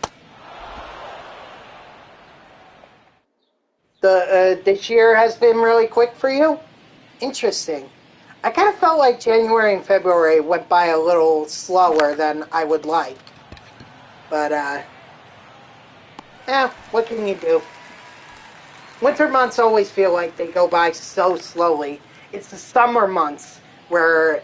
This year has been really quick for you? Interesting. I kind of felt like January and February went by a little slower than I would like. But, what can you do? Winter months always feel like they go by so slowly. It's the summer months where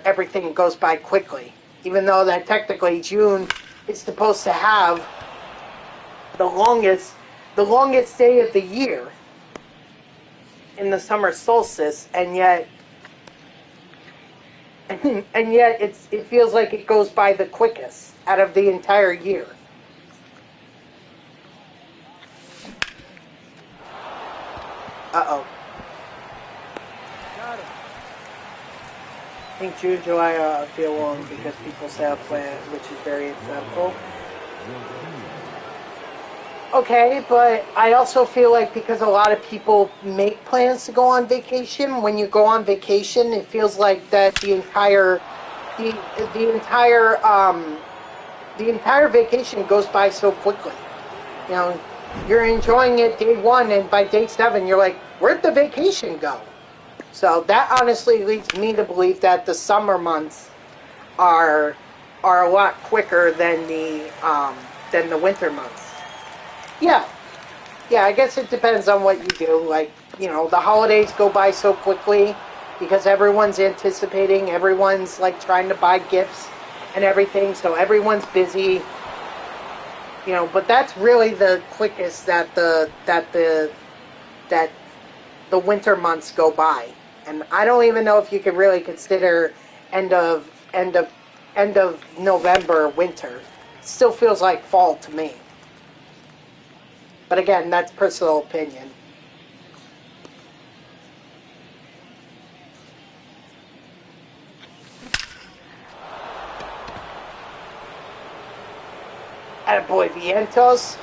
everything goes by quickly. Even though that technically June is supposed to have the longest day of the year in the summer solstice, and yet it feels like it goes by the quickest out of the entire year. Uh-oh. Got it. I think June, July feel long because people say I'll plan, which is very acceptable. Okay, but I also feel like because a lot of people make plans to go on vacation, when you go on vacation, it feels like that the entire vacation goes by so quickly. You're enjoying it day one, and by day 7, you're like, where'd the vacation go? So that honestly leads me to believe that the summer months are a lot quicker than the winter months. Yeah, I guess it depends on what you do. Like, the holidays go by so quickly because everyone's anticipating, everyone's like trying to buy gifts and everything, so everyone's busy. But that's really the quickest that the winter months go by, and I don't even know if you could really consider end of November winter, still feels like fall to me. But again, that's personal opinion. Attaboy Vientos.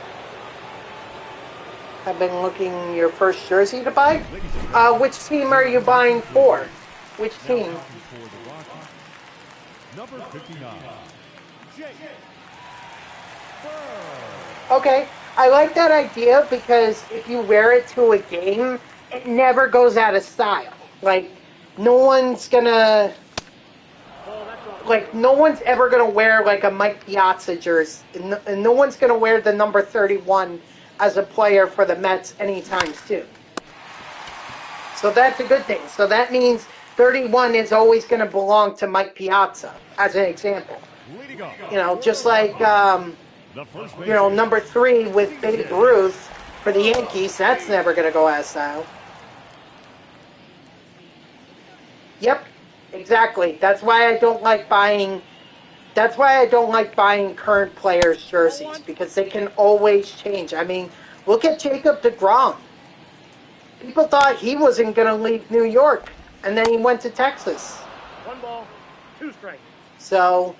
I've been looking your first jersey to buy. Which team are you buying for? Which team? Number 59. Okay, I like that idea because if you wear it to a game, it never goes out of style. Like, no one's gonna... Like, no one's ever gonna wear, like, a Mike Piazza jersey. And no one's gonna wear the number 31 as a player for the Mets anytime soon. So that's a good thing. So that means 31 is always gonna belong to Mike Piazza, as an example. You know, just like... you know, number 3 with Babe Ruth for the Yankees, that's never going to go out of style. Yep, exactly. That's why I don't like buying. That's why I don't like buying current players' jerseys, because they can always change. I mean, look at Jacob deGrom. People thought he wasn't going to leave New York, and then he went to Texas. 1 ball, 2 strikes. So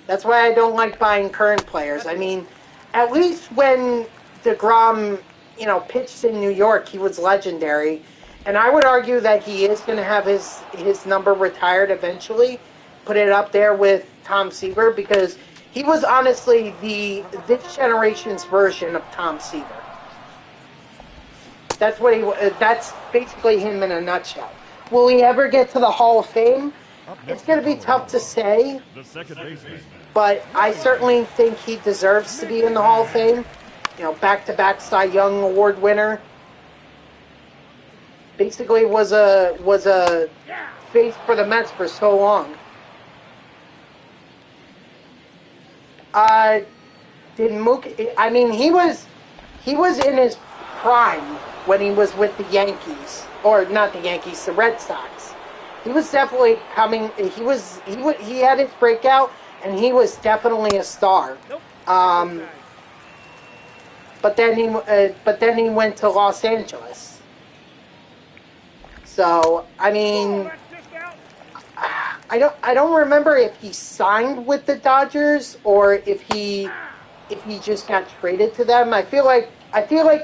that's why I don't like buying current players. I mean, at least when deGrom, you know, pitched in New York, he was legendary. And I would argue that he is going to have his number retired eventually, put it up there with Tom Seaver, because he was honestly this generation's version of Tom Seaver. That's what that's basically him in a nutshell. Will he ever get to the Hall of Fame? It's going to be tough to say, but I certainly think he deserves to be in the Hall of Fame. You know, back-to-back Cy Young Award winner. Basically was a face for the Mets for so long. Did Mookie? I mean, he was in his prime when he was with the Yankees, or not the Yankees, the Red Sox. He was definitely coming. He had his breakout, and he was definitely a star. But then he went to Los Angeles. So I mean, I don't remember if he signed with the Dodgers or if he just got traded to them. I feel like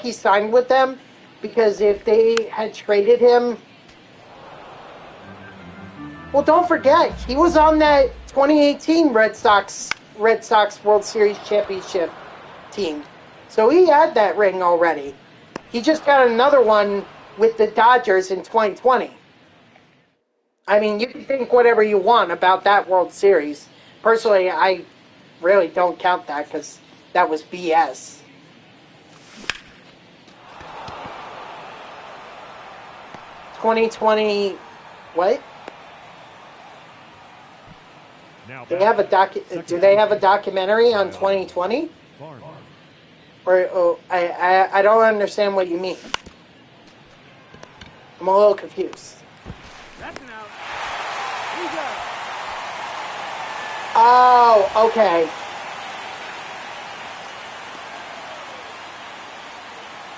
he signed with them, because if they had traded him, well, don't forget, he was on that 2018 Red Sox World Series championship team. So he had that ring already. He just got another one with the Dodgers in 2020. I mean, you can think whatever you want about that World Series. Personally, I really don't count that because that was BS. (2020) what? Do they have a documentary on 2020? Or I don't understand what you mean. I'm a little confused. That's an out. He's out. Oh, okay.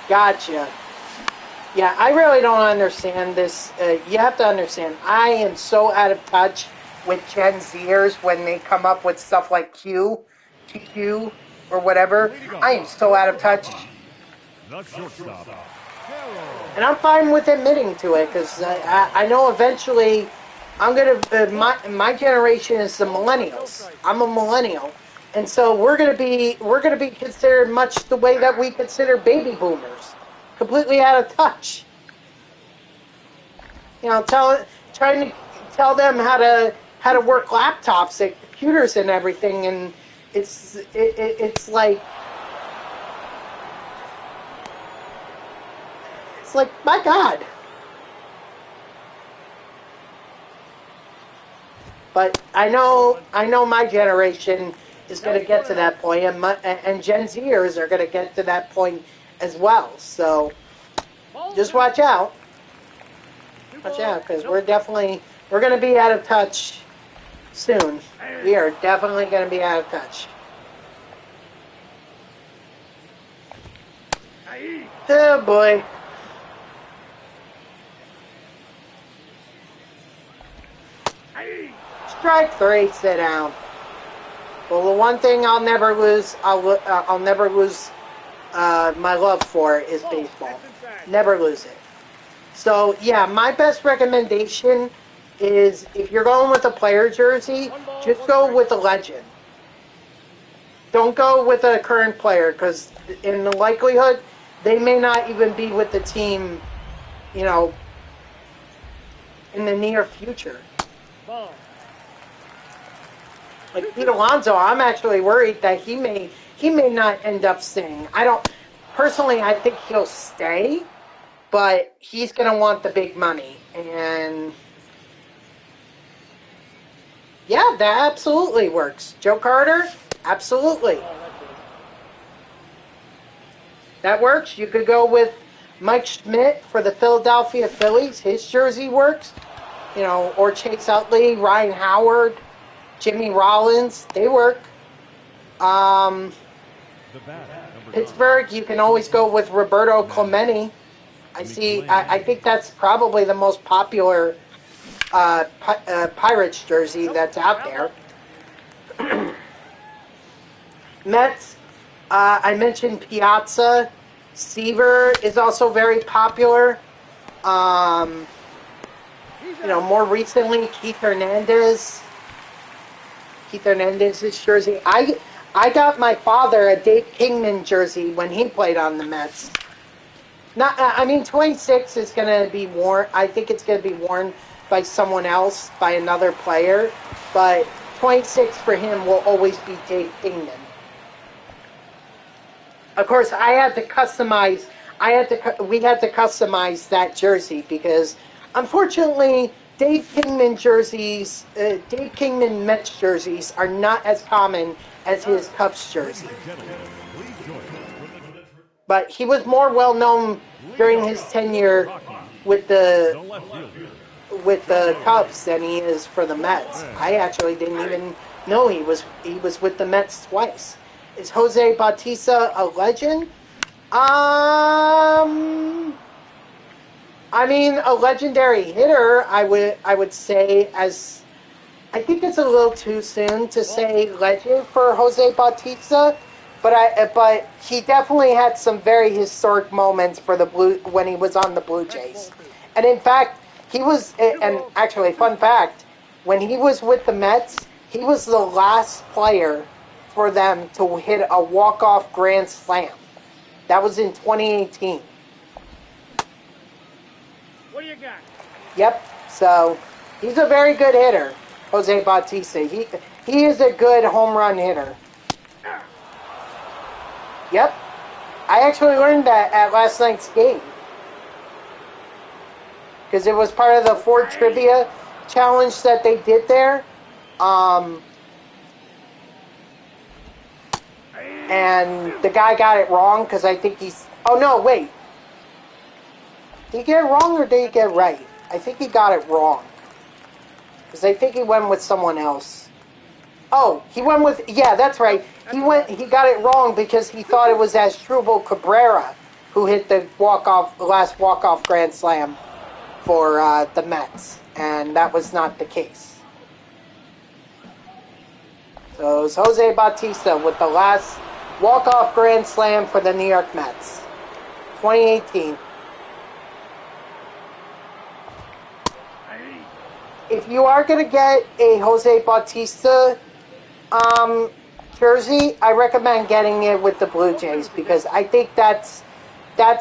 Gotcha. Yeah, I really don't understand this. You have to understand, I am so out of touch with Gen Zers when they come up with stuff like QQ, or whatever. I am so out of touch. And I'm fine with admitting to it, because I know eventually I'm going to... my generation is the millennials. I'm a millennial. And so we're going to be considered much the way that we consider baby boomers. Completely out of touch. You know, trying to tell them how to work laptops and computers and everything, and it's like my God. But I know my generation is going to get to that point, and Gen Zers are going to get to that point as well. So just watch out. Watch out, because we're going to be out of touch soon. We are definitely going to be out of touch. Oh boy. Strike 3, sit down. Well, the one thing I'll never lose, I'll never lose my love for is baseball. Never lose it. So yeah, my best recommendation is if you're going with a player jersey, just go with a legend. Don't go with a current player because in the likelihood they may not even be with the team, you know, in the near future. Ball. Like Pete Alonso, I'm actually worried that he may not end up staying. I don't personally. I think he'll stay, but he's gonna want the big money, and yeah, that absolutely works. Joe Carter, absolutely, that works. You could go with Mike Schmidt for the Philadelphia Phillies. His jersey works, you know, or Chase Utley, Ryan Howard. Jimmy Rollins, they work. Pittsburgh, you can always go with Roberto Clemente. I think that's probably the most popular Pirates jersey that's out there. Mets, I mentioned Piazza. Seaver is also very popular. You know, more recently, Keith Hernandez's jersey. I got my father a Dave Kingman jersey when he played on the Mets. 26 is going to be worn. I think it's going to be worn by someone else, by another player. But 26 for him will always be Dave Kingman. Of course, we had to customize that jersey because, unfortunately, Dave Kingman Mets jerseys are not as common as his Cubs jersey. But he was more well known during his tenure with the Cubs than he is for the Mets. I actually didn't even know he was with the Mets twice. Is Jose Bautista a legend? I mean, a legendary hitter, I would say, as I think it's a little too soon to say legend for Jose Bautista, but he definitely had some very historic moments for the when he was on the Blue Jays. And in fact, and actually, fun fact, when he was with the Mets, he was the last player for them to hit a walk-off grand slam. That was in 2018. What do you got? Yep. So he's a very good hitter, Jose Bautista. He is a good home run hitter. Yep. I actually learned that at last night's game because it was part of the Ford Trivia Challenge that they did there. And the guy got it wrong because I think he's... Oh, no, wait. Did he get it wrong or did he get it right? I think he got it wrong. Because I think he went with someone else. Oh, he went with... Yeah, that's right. He got it wrong because he thought it was Asdrubal Cabrera who hit the last walk-off grand slam for the Mets. And that was not the case. So it was Jose Bautista with the last walk-off grand slam for the New York Mets. 2018. If you are going to get a Jose Bautista jersey, I recommend getting it with the Blue Jays because I think that's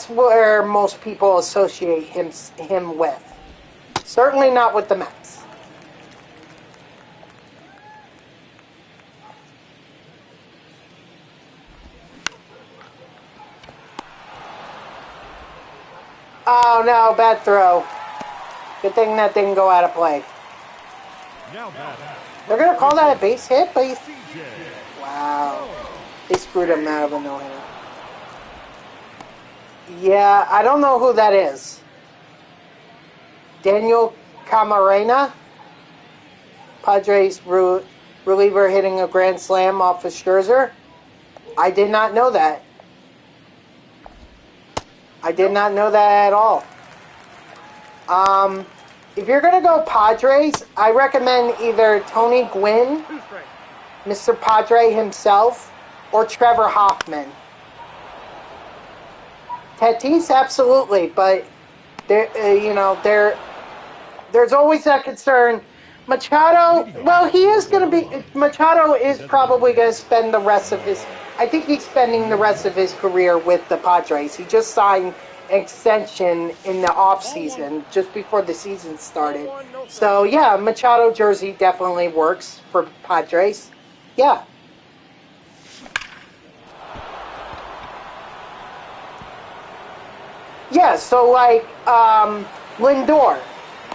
where most people associate him with. Certainly not with the Mets. Oh no, bad throw. Good thing that didn't go out of play. They're going to call that a base hit, but wow. They screwed him out of a no-hitter. Yeah, I don't know who that is. Daniel Camarena? Padres reliever hitting a grand slam off of Scherzer? I did not know that. I did not know that at all. If you're going to go Padres, I recommend either Tony Gwynn, 2 strikes. Mr. Padre himself, or Trevor Hoffman. Tatis, absolutely, but there, there's always that concern. Machado, well, he is going to be. Machado is probably going to spend the rest of his. I think he's spending the rest of his career with the Padres. He just signed an extension in the off season, just before the season started. So yeah, Machado jersey definitely works for Padres. Yeah. Yeah, so like Lindor.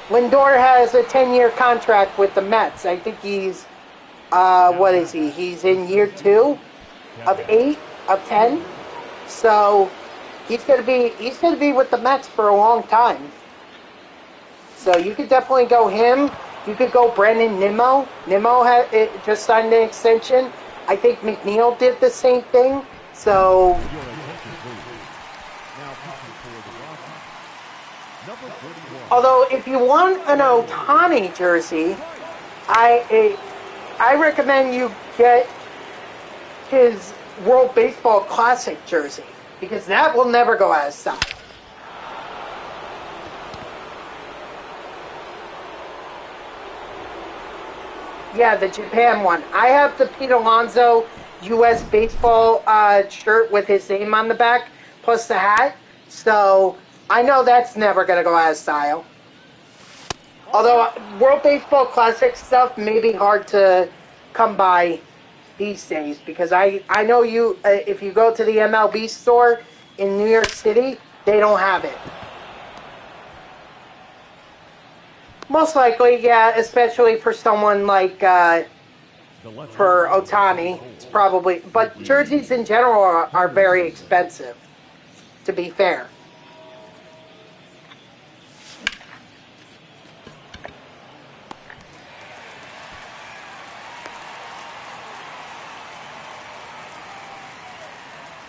Lindor has a 10-year contract with the Mets. I think he's, what is he? He's in year 2 of 8 of 10. So he's gonna be with the Mets for a long time. So you could definitely go him. You could go Brandon Nimmo. Nimmo just signed an extension. I think McNeil did the same thing. So. Although, if you want an Ohtani jersey, I recommend you get his World Baseball Classic jersey, because that will never go out of style. Yeah, the Japan one. I have the Pete Alonso U.S. Baseball shirt with his name on the back, plus the hat. So I know that's never going to go out of style. Although World Baseball Classic stuff may be hard to come by these days, because I know you, if you go to the MLB store in New York City, they don't have it. Most likely, yeah, especially for someone like, for Ohtani, it's probably, but jerseys in general are very expensive, to be fair.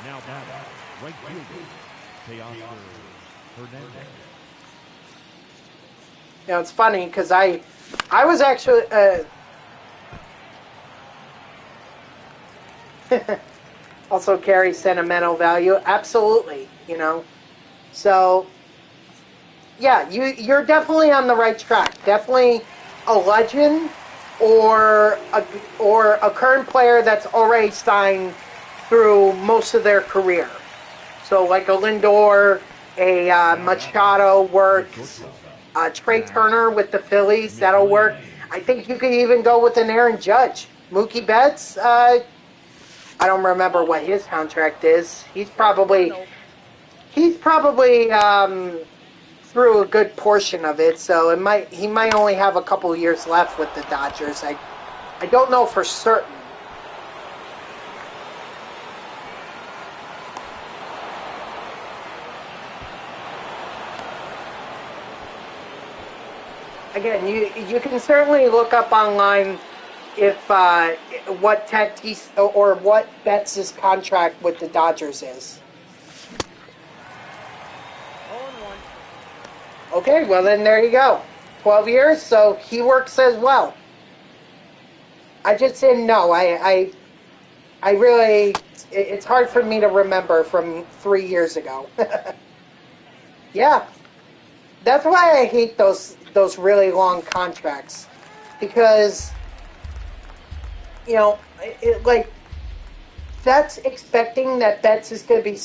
Now batting, right fielder, Teoscar Hernandez. You know, it's funny because I was actually also carries sentimental value. Absolutely, you know. So yeah, you're definitely on the right track. Definitely a legend or a current player that's already signed through most of their career. So like a Lindor, a Machado works. Trey Turner with the Phillies, that'll work. I think you could even go with an Aaron Judge. Mookie Betts, I don't remember what his contract is. He's probably through a good portion of it, so he might only have a couple years left with the Dodgers. I don't know for certain. Again, you can certainly look up online if what Tatis or what Betts' contract with the Dodgers is. 0-1. Okay, well then there you go. 12 years, so he works as well. I just didn't know. I really, it's hard for me to remember from 3 years ago. Yeah, that's why I hate those really long contracts, because you know, like, that's expecting that Betts is going to be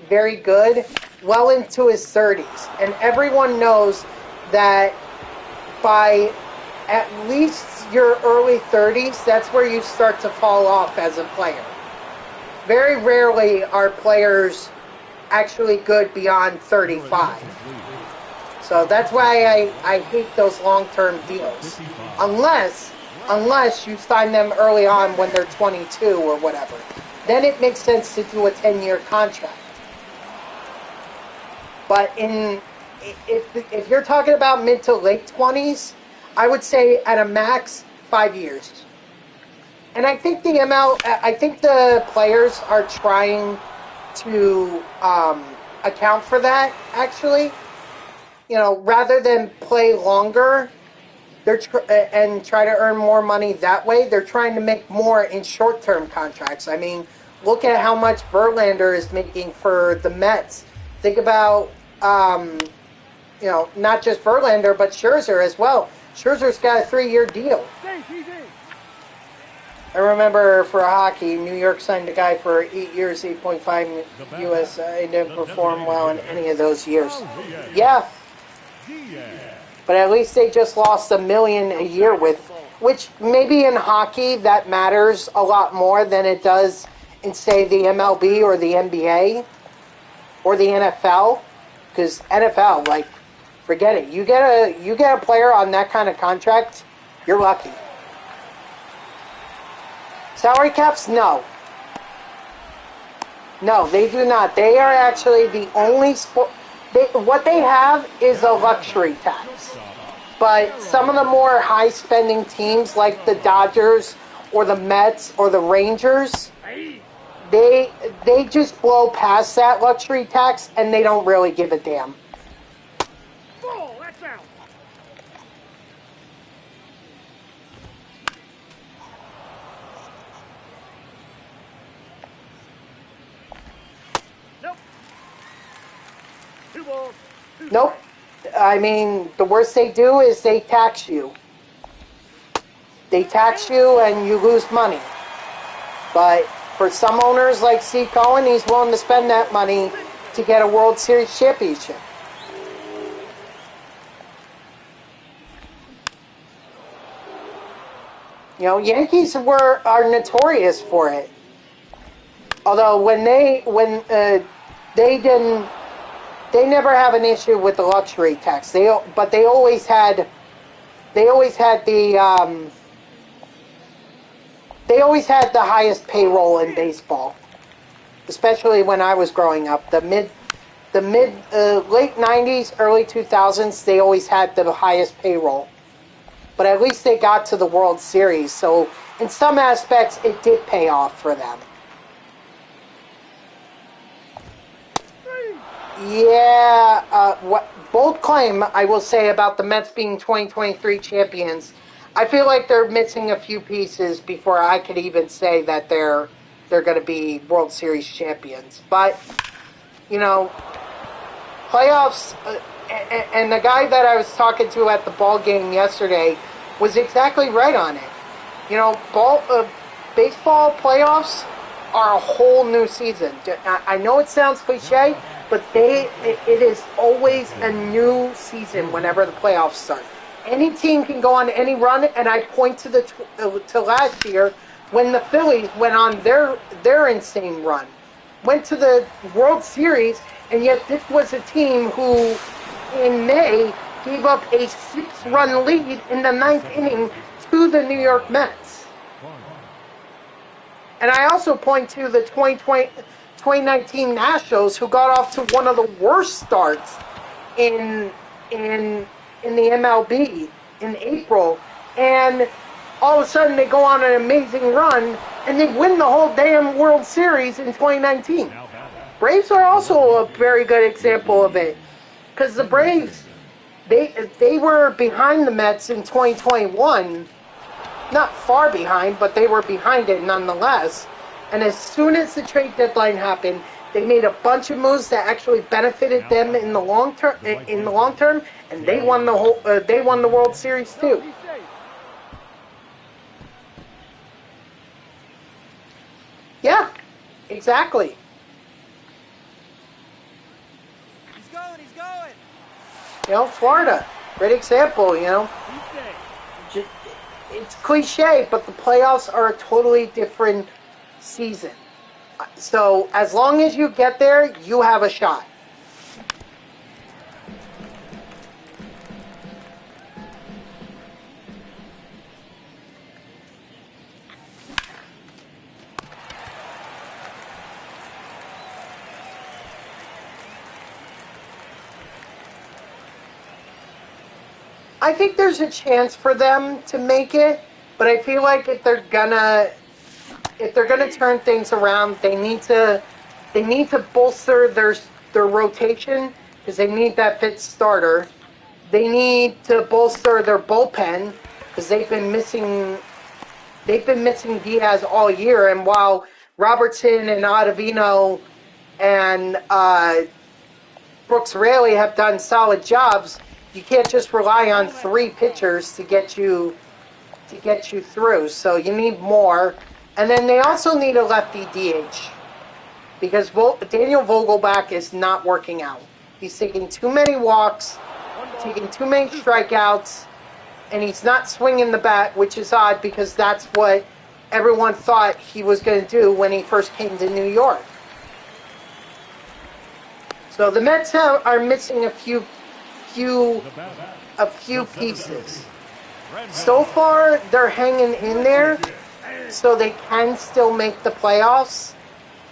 very good well into his 30s, and everyone knows that by at least your early 30s, that's where you start to fall off as a player. Very rarely are players actually good beyond 35. So that's why I hate those long-term deals. Unless you sign them early on when they're 22 or whatever. Then it makes sense to do a 10-year contract. But if you're talking about mid to late 20s, I would say at a max 5 years. And I think the players are trying to account for that, actually. Rather than play longer, and try to earn more money that way. They're trying to make more in short-term contracts. I mean, look at how much Verlander is making for the Mets. Think about, not just Verlander, but Scherzer as well. Scherzer's got a 3-year deal. I remember for hockey, New York signed a guy for 8 years, 8.5 US. He didn't perform well in any of those years. Yeah. But at least they just lost $1 million a year which maybe in hockey that matters a lot more than it does in, say, the MLB or the NBA or the NFL. Because NFL, like, forget it. You get a player on that kind of contract, you're lucky. Salary caps? No. No, they do not. They are actually the only sport. What they have is a luxury tax. But some of the more high-spending teams, like the Dodgers or the Mets or the Rangers, they just blow past that luxury tax, and they don't really give a damn. Oh, that's out. Nope. 2 balls. Nope. I mean, the worst they do is they tax you. They tax you and you lose money. But for some owners like C. Cohen, he's willing to spend that money to get a World Series championship. Yankees are notorious for it. Although they never have an issue with the luxury tax. They always had the highest payroll in baseball, especially when I was growing up. The late '90s, early 2000s, they always had the highest payroll. But at least they got to the World Series, so in some aspects, it did pay off for them. Yeah, bold claim, I will say, about the Mets being 2023 champions. I feel like they're missing a few pieces before I could even say that they're going to be World Series champions. But, playoffs, and the guy that I was talking to at the ball game yesterday was exactly right on it. Baseball playoffs are a whole new season. I know it sounds cliche, but it is always a new season whenever the playoffs start. Any team can go on any run, and I point to last year when the Phillies went on their insane run, went to the World Series, and yet this was a team who, in May, gave up a 6-run lead in the 9th inning to the New York Mets. And I also point to the 2019 Nationals, who got off to one of the worst starts in the MLB in April, and all of a sudden they go on an amazing run and they win the whole damn World Series in 2019. Braves are also a very good example of it, because the Braves, they were behind the Mets in 2021, not far behind, but they were behind it nonetheless. And as soon as the trade deadline happened, they made a bunch of moves that actually benefited them in the long term. And they won the World Series too. Yeah, exactly. He's going. Florida, great example. It's cliche, but the playoffs are a totally different season. So as long as you get there, you have a shot. I think there's a chance for them to make it, but I feel like if they're gonna turn things around, they need to bolster their rotation because they need that fifth starter. They need to bolster their bullpen because they've been missing Diaz all year. And while Robertson and Ottavino and Brooks Raley have done solid jobs, you can't just rely on 3 pitchers to get you through. So you need more. And then they also need a lefty DH because Daniel Vogelbach is not working out. He's taking too many walks, taking too many strikeouts, and he's not swinging the bat, which is odd because that's what everyone thought he was going to do when he first came to New York. So the Mets are missing a few pieces. So far, they're hanging in there, so they can still make the playoffs.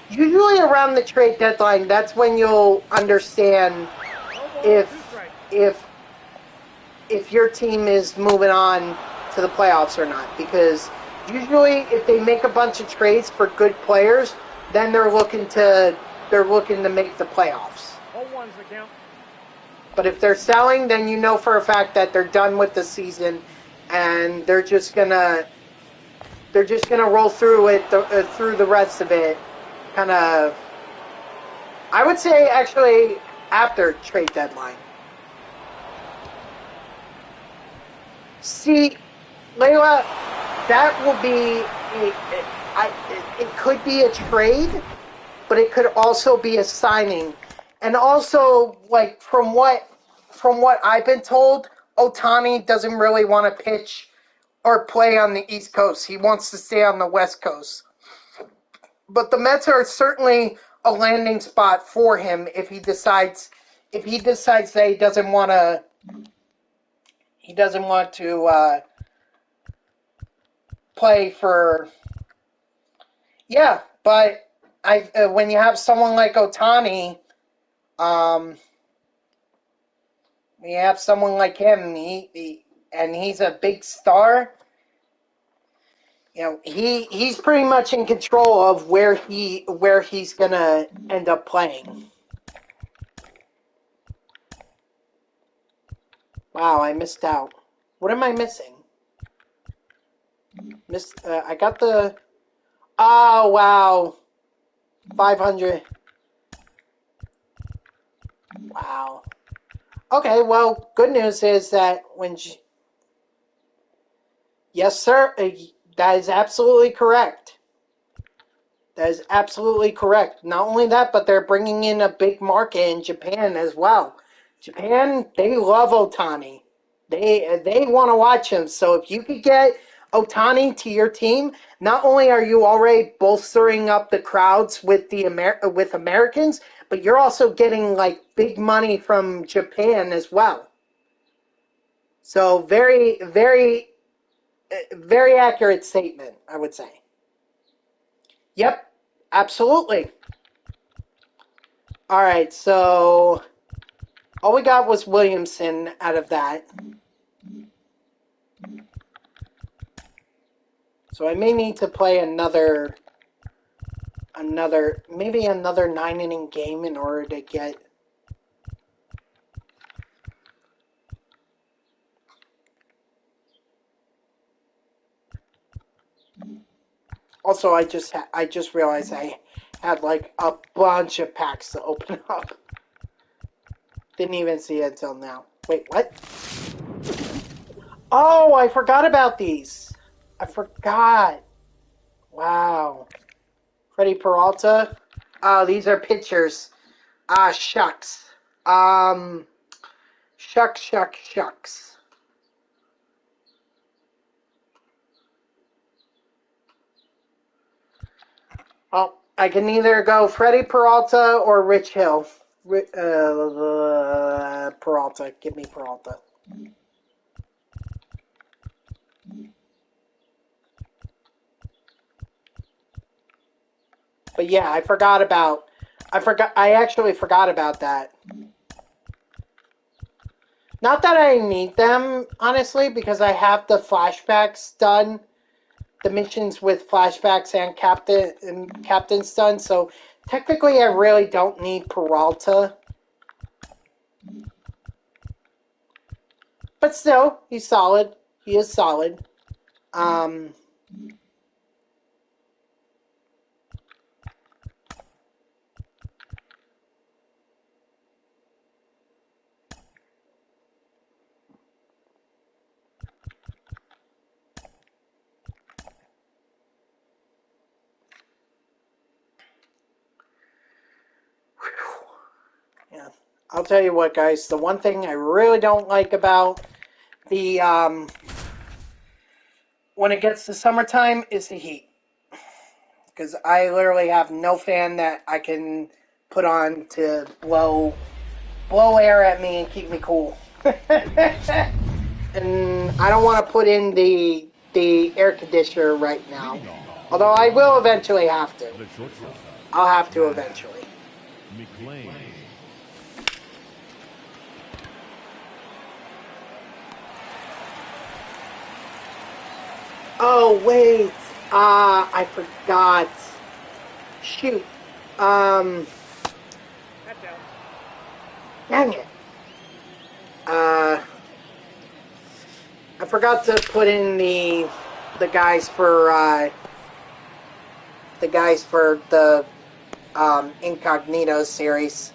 Usually around the trade deadline, that's when you'll understand if your team is moving on to the playoffs or not. Because usually, if they make a bunch of trades for good players, then they're looking to make the playoffs. But if they're selling, then you know for a fact that they're done with the season, and they're just gonna roll through it through the rest of it. Kind of, I would say actually after trade deadline. See, Layla, that will be it could be a trade, but it could also be a signing. And also, like from what I've been told, Ohtani doesn't really want to pitch or play on the East Coast. He wants to stay on the West Coast. But the Mets are certainly a landing spot for him if he decides that he doesn't want to play for. Yeah, but when you have someone like Ohtani, you have someone like him, and he's a big star. You know, he's pretty much in control of where he's gonna end up playing. Wow, I missed out. What am I missing? I got the. Oh wow, 500. Wow. Okay, well, good news is that yes, sir, that is absolutely correct. That is absolutely correct. Not only that, but they're bringing in a big market in Japan as well. Japan, they love Ohtani. They want to watch him. So if you could get Ohtani to your team, not only are you already bolstering up the crowds with with Americans, but you're also getting like big money from Japan as well. So very, very, very accurate statement, I would say. Yep, absolutely. All right, so all we got was Williamson out of that. So I may need to play maybe another 9-inning game in order to get. Also, I just realized I had like a bunch of packs to open up. Didn't even see it until now. Wait, what? Oh, I forgot about these. I forgot. Wow. Freddie Peralta. Oh, these are pictures. Ah, shucks. Shucks. Oh, I can either go Freddie Peralta or Rich Hill. Peralta. Give me Peralta. But yeah, I actually forgot about that. Not that I need them, honestly, because I have the flashbacks done, the missions with flashbacks and captains done, so Technically, I really don't need Peralta. But still, he's solid. He is solid. Yeah. I'll tell you what, guys. The one thing I really don't like about the when it gets to summertime is the heat. Because I literally have no fan that I can put on to blow air at me and keep me cool. And I don't want to put in the air conditioner right now. Although I will eventually have to. The shortstop, I'll have to eventually. McLean. Oh, wait. I forgot. Shoot. That's out. Dang it. I forgot to put in the guys for the Incognito series.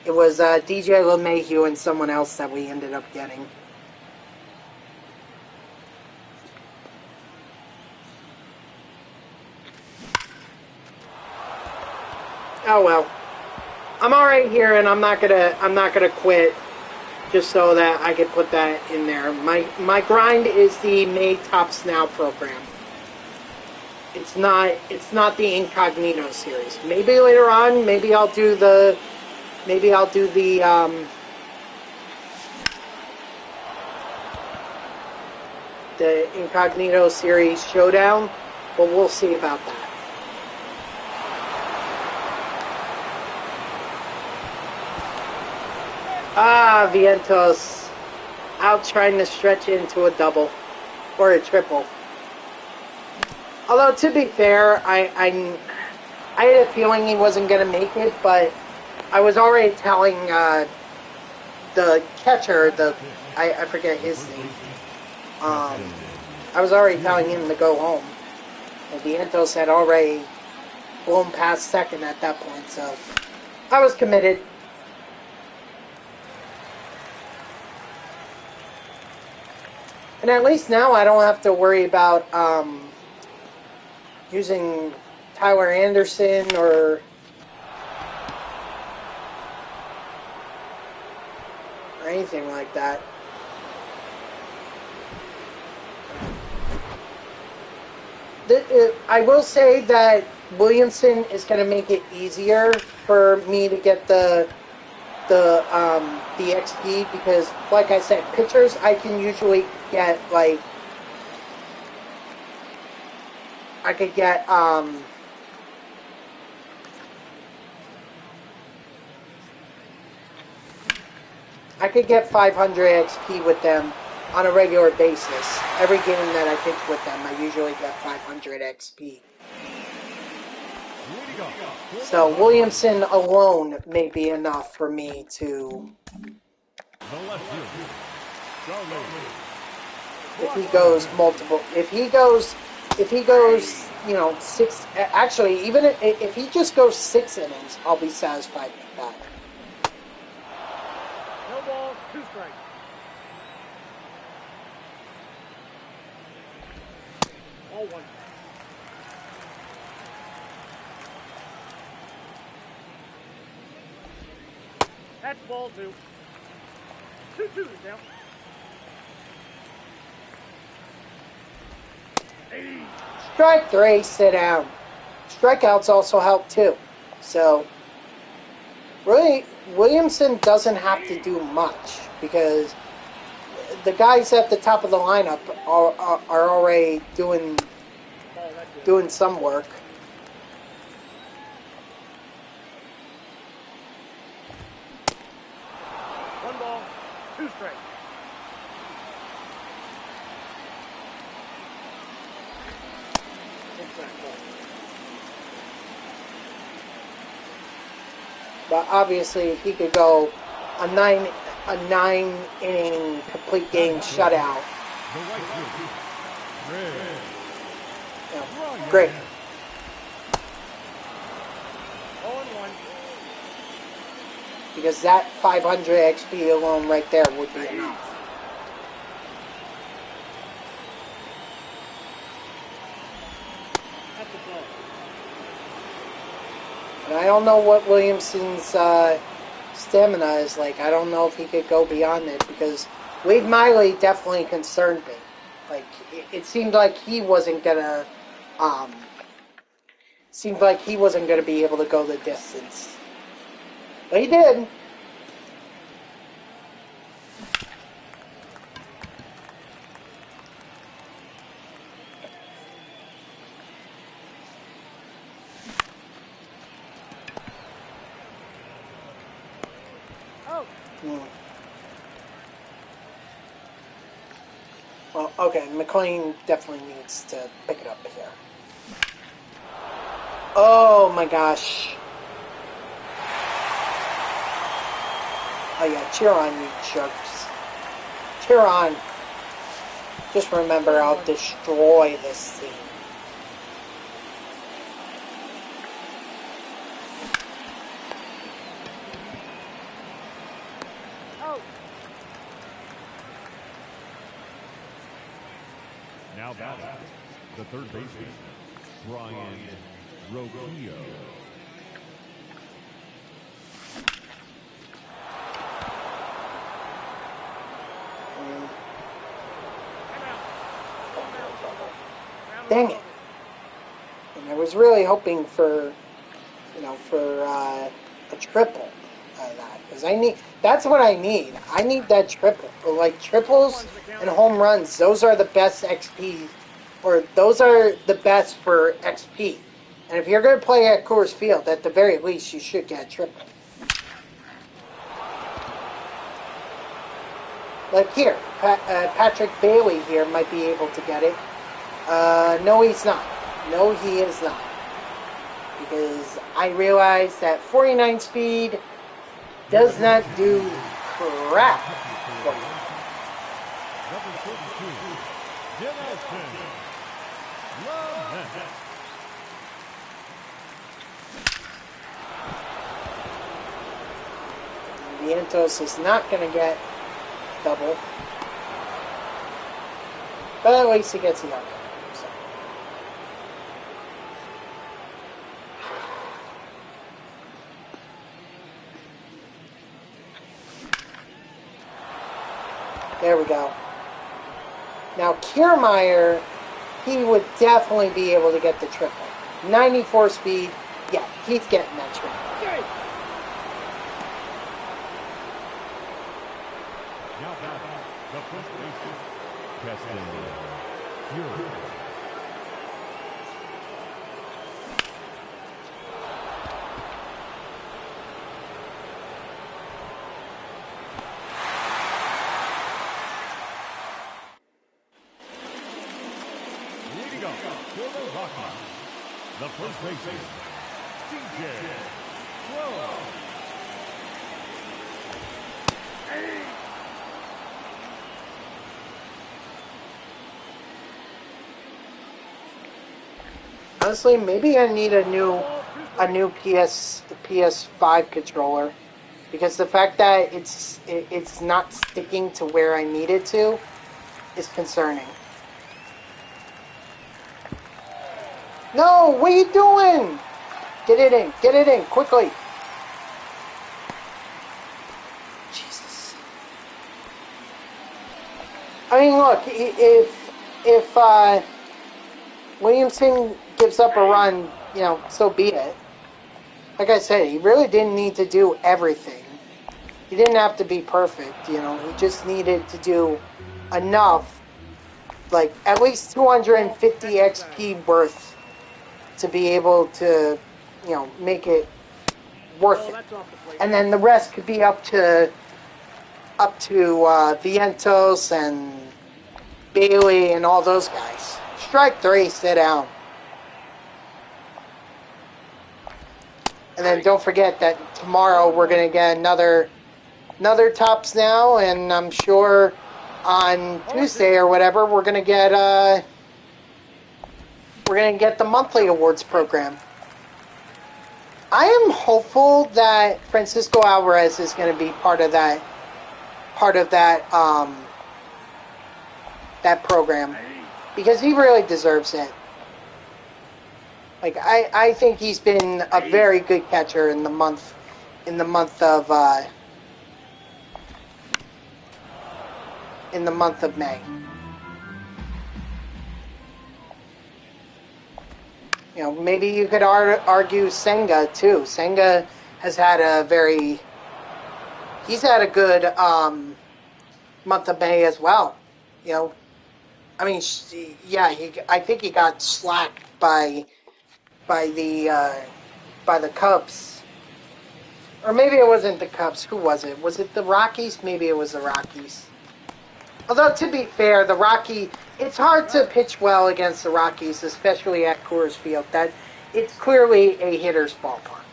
It was DJ LeMahieu and someone else that we ended up getting. Oh well. I'm alright here, and I'm not gonna quit just so that I can put that in there. My grind is the Made Tops Now program. It's not the Incognito series. Maybe later on, maybe I'll do the Incognito series showdown, but we'll see about that. Vientos out trying to stretch into a double or a triple. Although, to be fair, I had a feeling he wasn't going to make it, but I was already telling the catcher, I forget his name, I was already telling him to go home. And Vientos had already blown past second at that point, so I was committed. And at least now I don't have to worry about using Tyler Anderson or anything like that. I will say that Williamson is going to make it easier for me to get the XP because, like I said, pitchers I can usually get I could get I could get 500 XP with them on a regular basis. Every game that I pitch with them, I usually get 500 XP. So Williamson alone may be enough for me to. If he goes multiple, if he goes, you know, six. Actually, even if he just goes 6 innings, I'll be satisfied with that. No balls, 2 strikes. All 1. That's ball 2. 2-2 now. 80. Strike 3, sit down. Strikeouts also help too. So, really, Williamson doesn't have to do much because the guys at the top of the lineup are already doing some work. One ball, 2 strikes. But obviously, he could go a nine inning complete game shutout. The right fielder, Red. Yeah, great. 0-1. Because that 500 XP alone right there would be enough. That's a ball. And I don't know what Williamson's stamina is like. I don't know if he could go beyond it because Wade Miley definitely concerned me. Like it seemed like he wasn't gonna be able to go the distance. But he did. Oh. Well, okay, McLean definitely needs to pick it up here. Oh my gosh. Oh yeah, cheer on, you jerks. Cheer on. Just remember, I'll destroy this team. Oh. Now batting, the third baseman, Brian Roquillo. Dang it. And I was really hoping for, a triple out of that. Because that's what I need. I need that triple. Like, triples and home runs, those are the best XP, or those are the best for XP. And if you're going to play at Coors Field, at the very least, you should get a triple. Like here, Patrick Bailey here might be able to get it. No, he's not. No, he is not. Because I realize that 49 speed does not do crap. Number 42, Dynasty. Love. Vientos is not going to get double. But at least he gets the other. So. There we go. Now Kiermaier, he would definitely be able to get the triple. 94 speed, yeah, he's getting that triple. Now batting, the first baseman, Keston Fury. Leading up for the Rockies, the first baseman, DJ Crow. Honestly, maybe I need a new PS5 controller, because the fact that it's not sticking to where I need it to is concerning. No, what are you doing? Get it in, quickly. Jesus. I mean, look, if Williamson gives up a run, so be it. Like I said, he really didn't need to do everything. He didn't have to be perfect, He just needed to do enough, like at least 250 XP worth to be able to, make it worth it. And then the rest could be up to Vientos and Bailey and all those guys. Strike 3, sit down. And then don't forget that tomorrow we're going to get another Tops Now, and I'm sure on Tuesday or whatever we're going to get the monthly awards program. I am hopeful that Francisco Alvarez is going to be part of that program, because he really deserves it. Like I think he's been a very good catcher in the month of May. You know, maybe you could argue Senga too. Senga has had a good month of May as well. You know, I mean, yeah, I think he got slacked by the Cubs, or maybe it wasn't the Cubs. Who was it? Was it the Rockies? Maybe it was the Rockies. Although, to be fair, it's hard to pitch well against the Rockies, especially at Coors Field. That it's clearly a hitter's ballpark.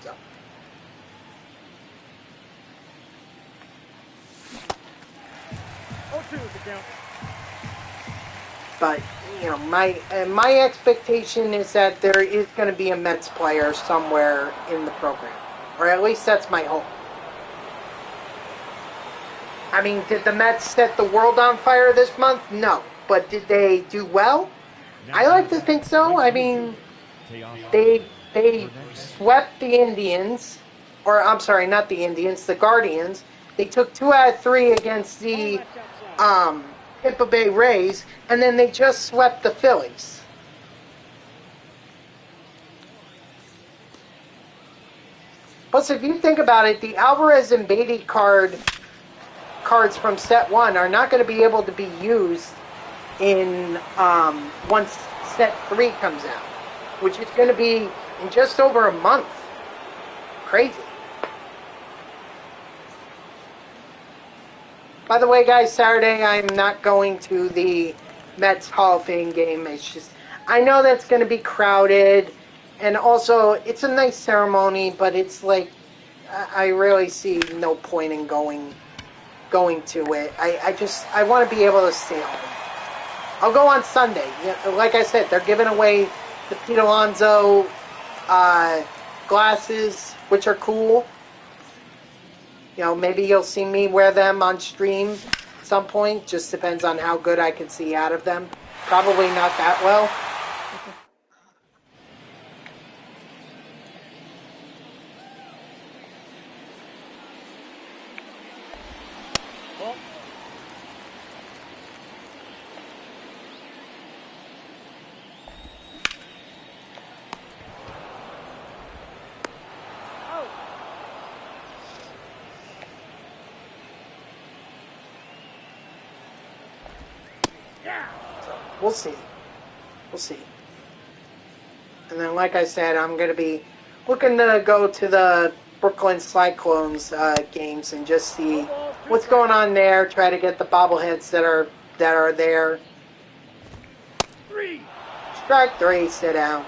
So. But you know, my expectation is that there is going to be a Mets player somewhere in the program, or at least that's my hope. I mean, did the Mets set the world on fire this month? No, but did they do well? I like to think so. I mean, they swept the Indians, or I'm sorry, not the Indians, the Guardians. They took 2 out of 3 against the Tampa Bay Rays, and then they just swept the Phillies. Plus, if you think about it, the Alvarez and Beatty cards from set 1 are not going to be able to be used in once set 3 comes out, which is going to be in just over a month. Crazy. By the way, guys, Saturday I'm not going to the Mets Hall of Fame game. It's just, I know that's going to be crowded, and also it's a nice ceremony, but it's like I really see no point in going to it. I want to be able to stay home. I'll go on Sunday. Like I said, they're giving away the Pete Alonso glasses, which are cool. You know, maybe you'll see me wear them on stream at some point. Just depends on how good I can see out of them. Probably not that well. We'll see. We'll see. And then, like I said, I'm going to be looking to go to the Brooklyn Cyclones games and just see what's going on there. Try to get the bobbleheads that are there. Strike 3, sit down.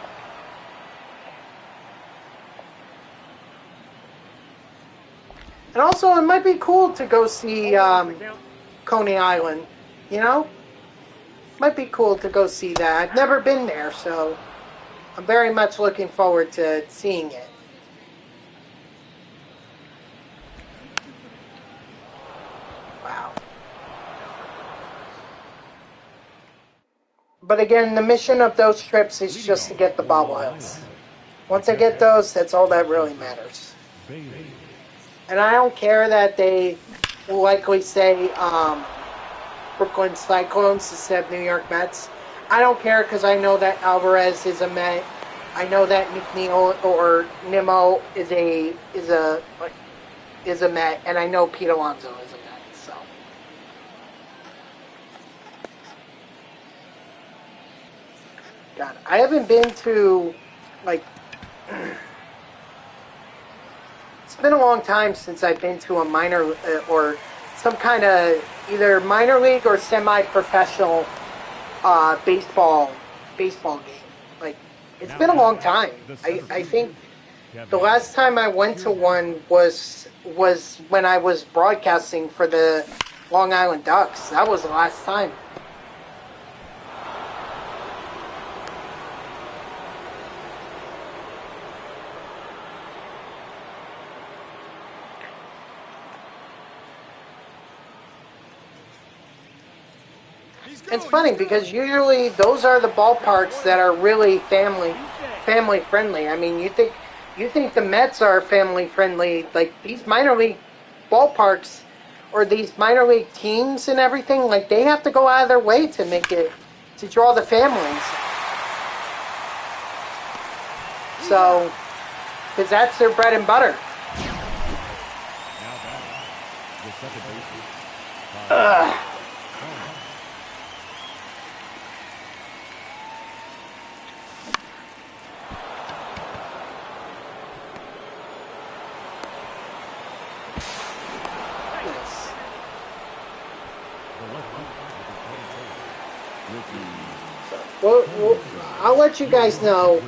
And also, it might be cool to go see Coney Island. You know? Might be cool to go see that. I've never been there, so I'm very much looking forward to seeing it. Wow. But again, the mission of those trips is just to get the bobbleheads. Once I get those, that's all that really matters. And I don't care that they will likely say Brooklyn Cyclones instead of New York Mets. I don't care because I know that Alvarez is a Met. I know that McNeil or Nimmo is a Met, and I know Pete Alonso is a Met. So, God, I haven't been to it's been a long time since I've been to a minor or some kind of either minor league or semi-professional baseball game. Like, it's been a long time. I think the last time I went to one was when I was broadcasting for the Long Island Ducks. That was the last time. It's funny because usually those are the ballparks that are really family friendly. I mean, you think the Mets are family friendly, like these minor league ballparks or these minor league teams and everything, like they have to go out of their way to make it to draw the families. So, because that's their bread and butter. Now batting, the second baseman. Ugh. Well, I'll let you guys know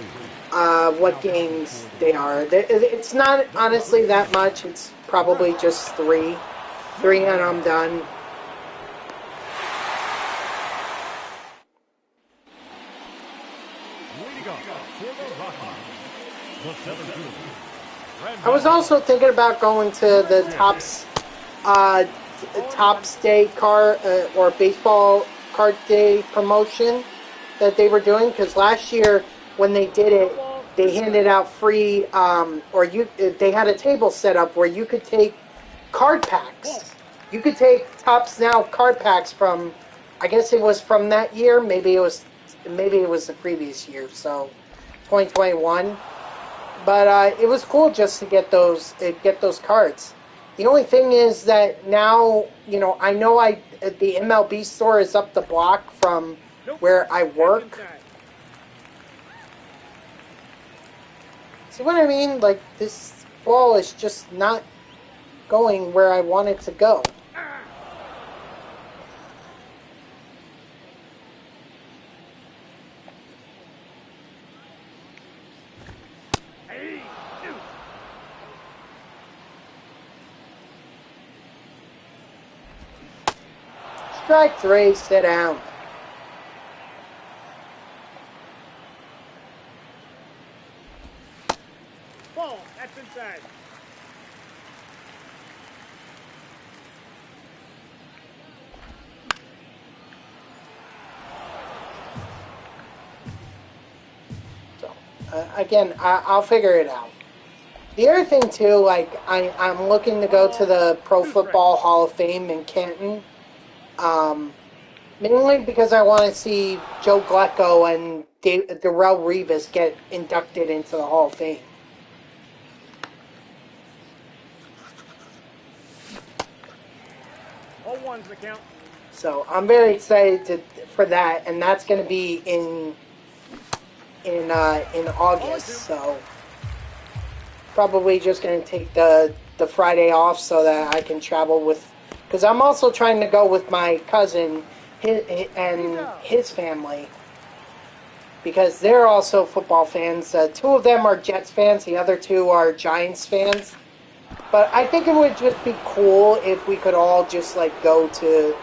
what games they are. It's not honestly that much. It's probably just three and I'm done. I was also thinking about going to the Topps Day car or baseball card day promotion that they were doing, because last year when they did it, they handed out free they had a table set up where you could take card packs. You could take Topps Now card packs from, I guess it was from that year, maybe it was the previous year, so 2021. But it was cool just to get those cards. The only thing is that now, I know the MLB store is up the block from where I work. See what I mean? Like, this ball is just not going where I want it to go. Strike three, sit down. Ball, that's inside. So, again, I'll figure it out. The other thing, too, like, I'm looking to go to the Pro Football Hall of Fame in Canton. Mainly because I want to see Joe Glecko and Darrelle Revis get inducted into the Hall of Fame. All one's the count. So I'm very excited for that, and that's going to be in August. So probably just going to take the Friday off so that I can travel with, because I'm also trying to go with my cousin and his family, because they're also football fans. Two of them are Jets fans, the other two are Giants fans. But I think it would just be cool if we could all just like go to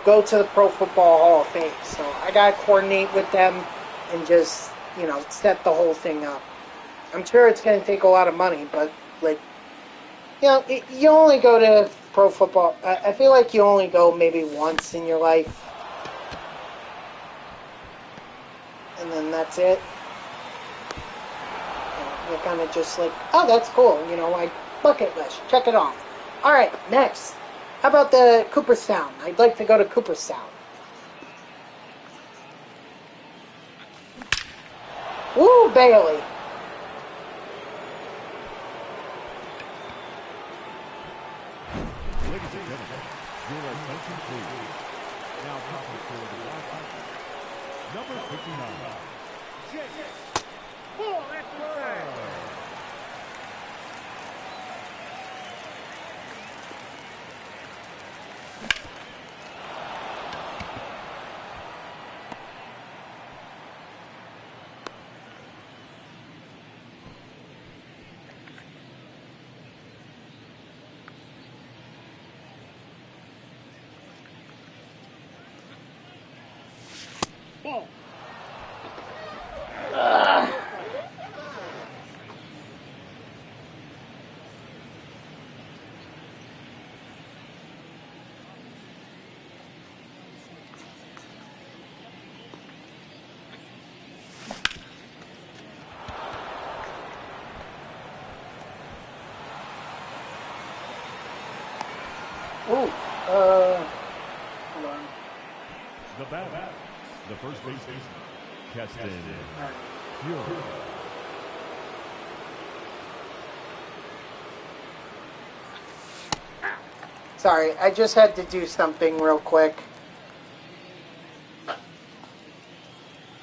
the Pro Football Hall of Fame. So I gotta coordinate with them and just set the whole thing up. I'm sure it's gonna take a lot of money, but like you only go to pro football. I feel like you only go maybe once in your life. And then that's it. You're kind of just like, oh, that's cool. Like bucket list. Check it off. All right, next. How about the Cooperstown? I'd like to go to Cooperstown. Woo, Bailey. Ladies and gentlemen, your attention please. Now coming for the last number 59. Ball, that's inside. Ooh, hold on. The batter, the first baseman, Keston Fury. Sorry, I just had to do something real quick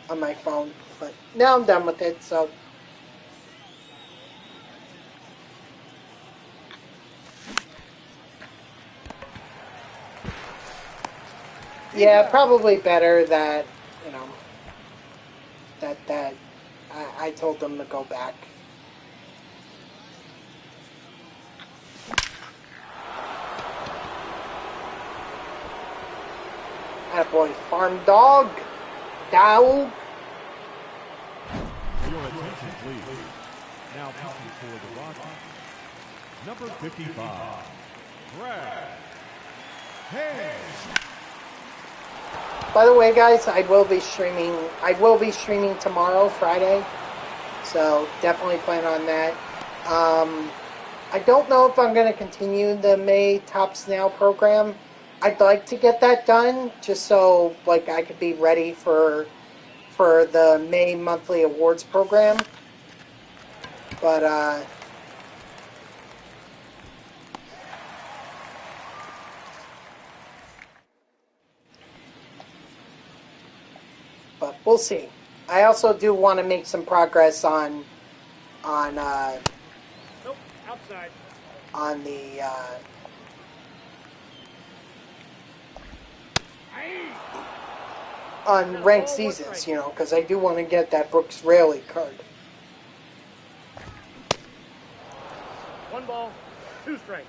on my phone, but now I'm done with it, so. Yeah, probably better that, you know, that I told them to go back. Attaboy, farm dog. Dog. Your attention, please. Now pitching for the Rockies, number 55, Brad Hayes. By the way, guys, I will be streaming. Tomorrow, Friday. So definitely plan on that. I don't know if I'm going to continue the May Tops Now program. I'd like to get that done just so like I could be ready for the May monthly awards program. But we'll see. I also do want to make some progress on Nope, outside. on the on ranked seasons, you know, because I do want to get that Brooks Raley card. 1 ball, 2 strikes.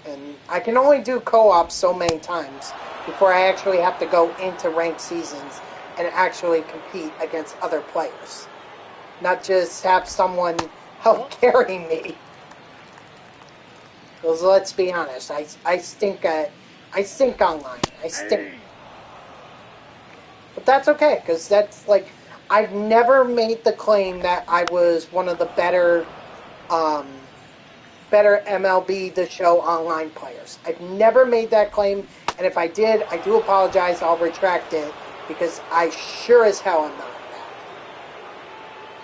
And I can only do co-op so many times before I actually have to go into ranked seasons and actually compete against other players. Not just have someone help carry me. Because let's be honest, I stink online. I stink. But that's okay, because that's like, I've never made the claim that I was one of the better MLB The Show online players. I've never made that claim, and if I did, I do apologize. I'll retract it, because I sure as hell am not that.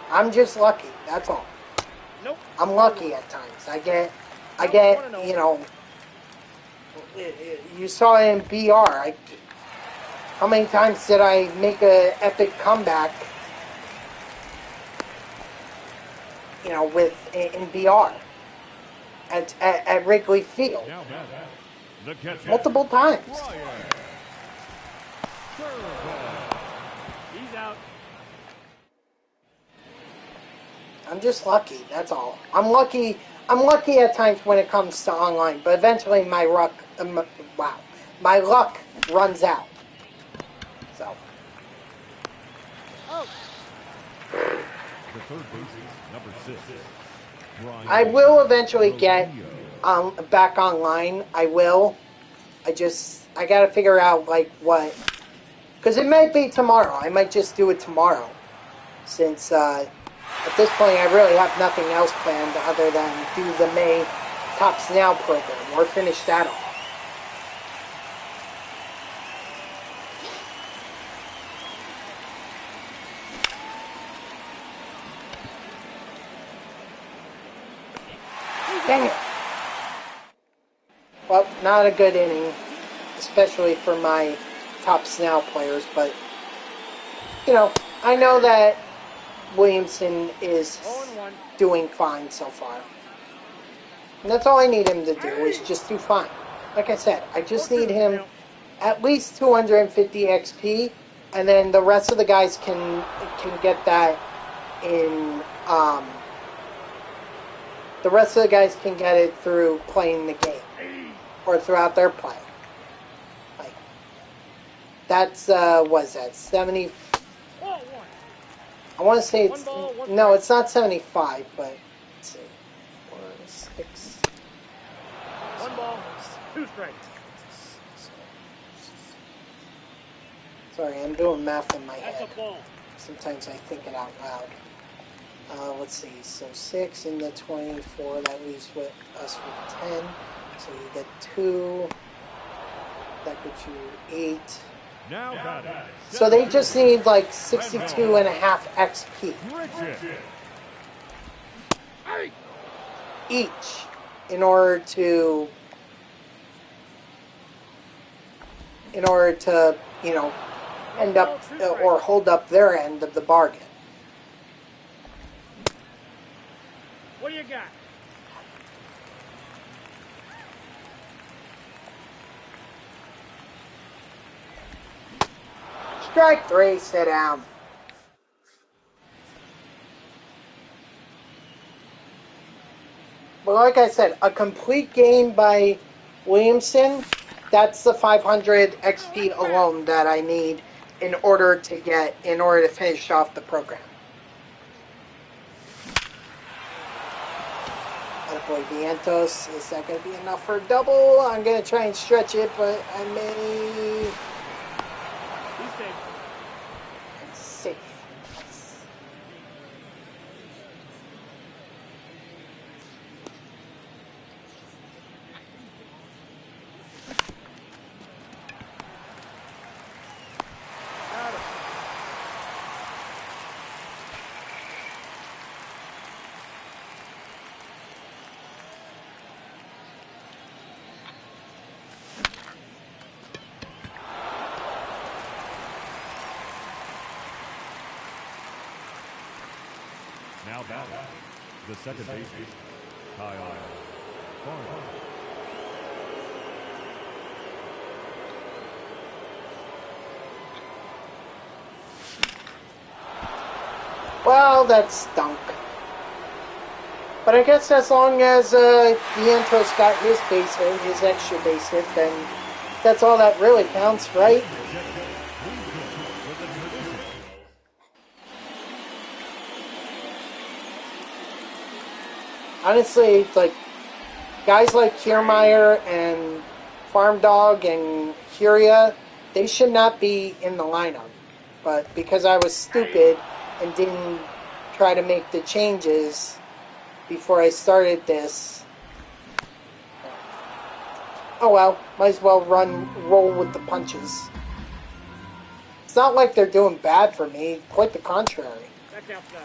I'm just lucky, that's all. Nope. I'm lucky at times. I get, you know, you saw it in BR. How many times did I make an epic comeback, you know, in BR at Wrigley Field? Now the catcher, Multiple times. Brian He's out. I'm just lucky, that's all. I'm lucky at times when it comes to online, but eventually my luck runs out. So. Oh. The third baseman, number 6, Brian. I will eventually get back online. I will. I gotta figure out like what, because it might be tomorrow. I might just do it tomorrow, since at this point I really have nothing else planned other than do the May Tops Now program or finish that off. Dang it. Well, not a good inning, especially for my Tops Now players, but, you know, I know that Williamson is 0-1. doing fine so far. And that's all I need him to do, is just do fine. Like I said, I just need him at least 250 XP, and then the rest of the guys can get that in, the rest of the guys can get it through playing the game, or throughout their play. Like, that's, what is that, 70... I want to say it's... No, it's not 75, but... Let's see. 4, 6... 1 ball, 2 strikes. Sorry, I'm doing math in my That's head. a ball. Sometimes I think it out loud. Let's see. So 6 in the 24, that leaves us with 10. So you get 2. That gets you 8. Now batting. So they just need like 62 and a half XP each in order to, you know, end up or hold up their end of the bargain. What do you got? Strike 3, sit down. But like I said, a complete game by Williamson, that's the 500 XP alone that I need in order to finish off the program. Attaboy Vientos, is that going to be enough for a double? I'm going to try and stretch it, but I may... He's safe. I'm safe. Got it. Now batting. The second baseman, Kyle Farmer. Well, that stunk. But I guess as long as Vientos got his base hit, his extra base hit, then that's all that really counts, right? Honestly, like, guys like Kiermaier and Farm Dog and Curia, they should not be in the lineup. But because I was stupid and didn't try to make the changes before I started this, oh well, might as well roll with the punches. It's not like they're doing bad for me, quite the contrary. Back outside.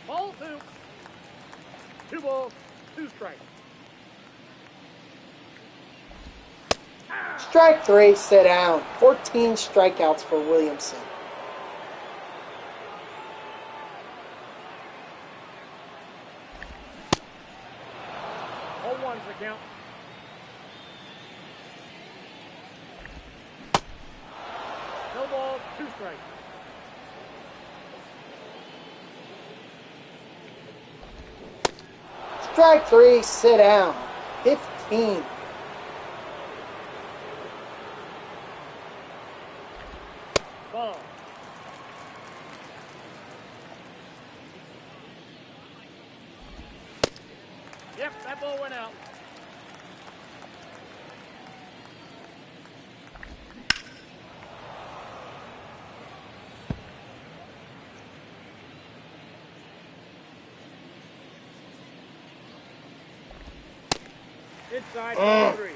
Ball 2. 2 balls, 2 strikes. Strike 3, sit down. 14 strikeouts for Williamson. All one's the count. No balls, 2 strikes. Strike 3, sit down. 15. Ball. Yep, that ball went out. Inside, ball 3.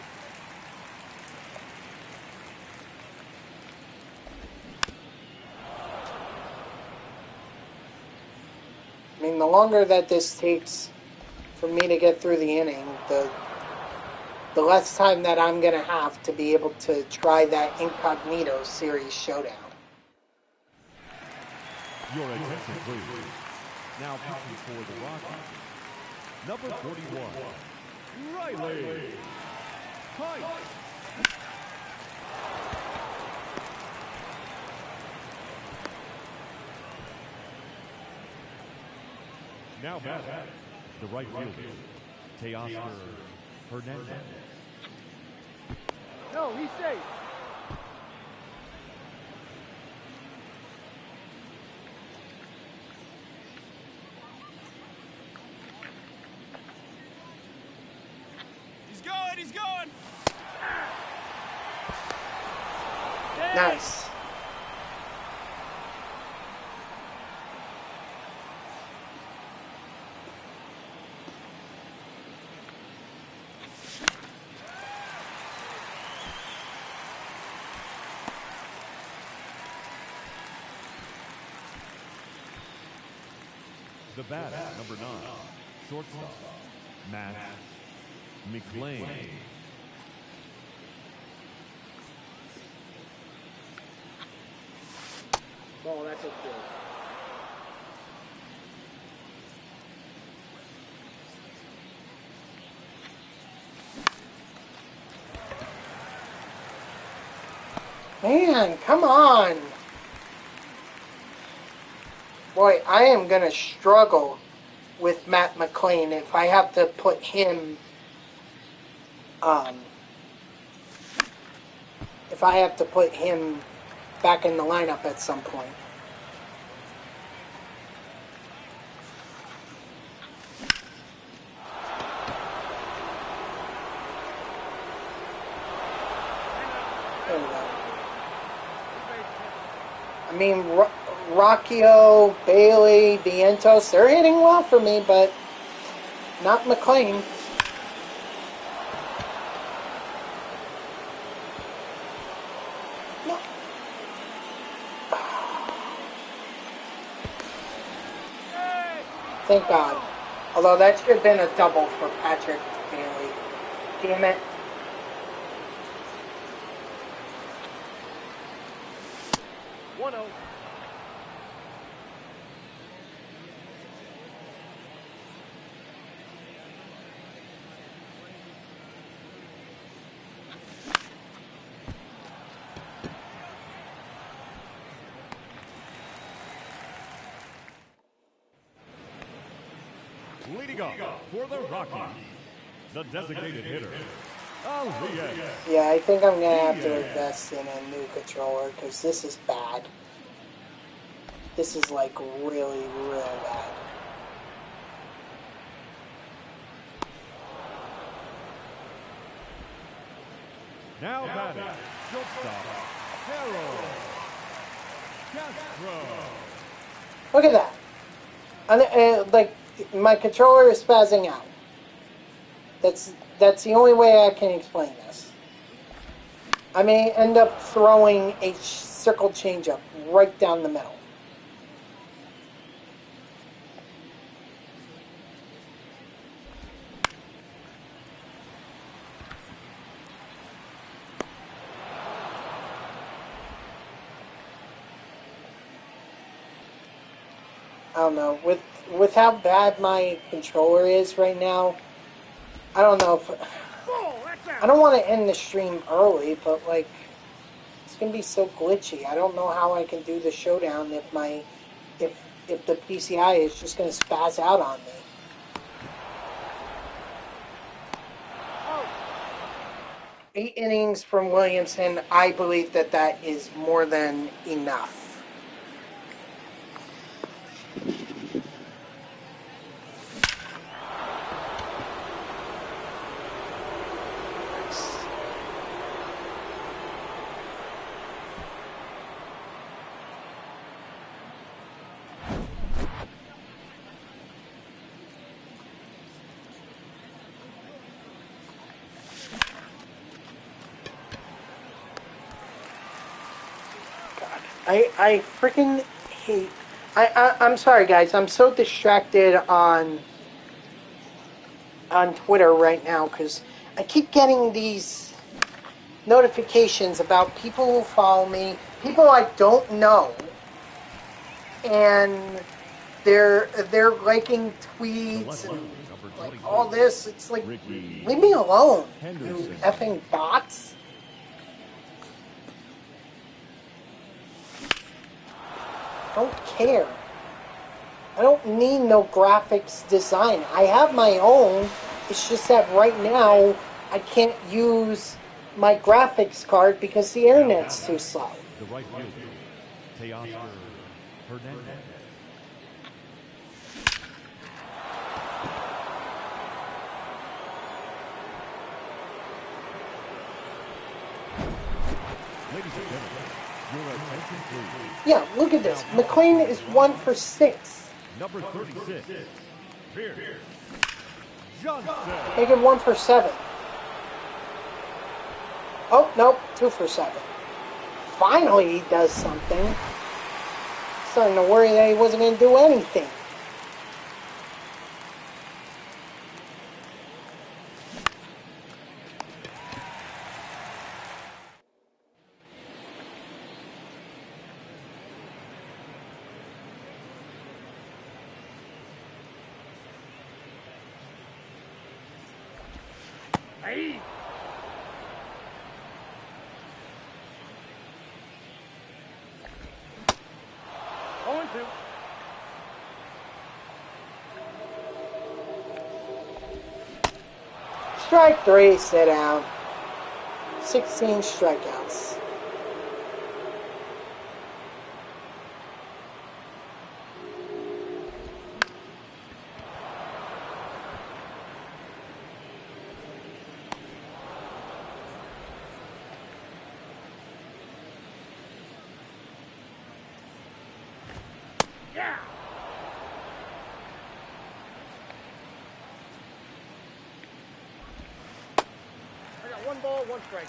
I mean, the longer that this takes for me to get through the inning, the less time that I'm going to have to be able to try that Incognito Series showdown. Your attention, please. Now pitching for the Rockies, number 41, Riley Height. Now batting, the right fielder, Teoscar Hernandez. No, he's safe. He's going, he's going. Nice. The batter, number 9, shortstop, Matt McLean. Ball, that's a good. Man, come on. Boy, I am going to struggle with Matt McLean if I have to put him, back in the lineup at some point. There we go. I mean, Rocchio, Bailey, Vientos, they're hitting well for me, but not McLean. No. Thank God. Although that should have been a double for Patrick Bailey. Damn it. Leading off for the Rockies, the designated hitter, Alias. Yeah, I think I'm going to have to invest in a new controller because this is bad. This is like really, really bad. Now batting, shortstop, Harold Castro. Look at that. Like, my controller is spazzing out. That's the only way I can explain this. I may end up throwing a circle changeup right down the middle. I don't know. With how bad my controller is right now, I don't know if I don't want to end the stream early, but like it's gonna be so glitchy. I don't know how I can do the showdown if the PCI is just gonna spaz out on me. Oh. 8 innings from Williamson. I believe that is more than enough. I freaking hate. I'm sorry, guys. I'm so distracted on Twitter right now because I keep getting these notifications about people who follow me, people I don't know, and they're liking tweets and like all this. It's like, leave me alone, you effing bots. I don't care. I don't need no graphics design. I have my own. It's just that right now I can't use my graphics card because the internet's too slow. The right fielder, Teoscar Hernandez. Ladies and gentlemen, your attention please. Yeah, look at this. McLean is 1 for 6. Number 36, Pierce Johnson. Make it 1 for 7. Oh, nope, 2 for 7. Finally he does something. Starting to worry that he wasn't going to do anything. Hey. 0-2. Strike 3, sit down. 16 strikeouts. Yeah. I got 1 ball, 1 strike.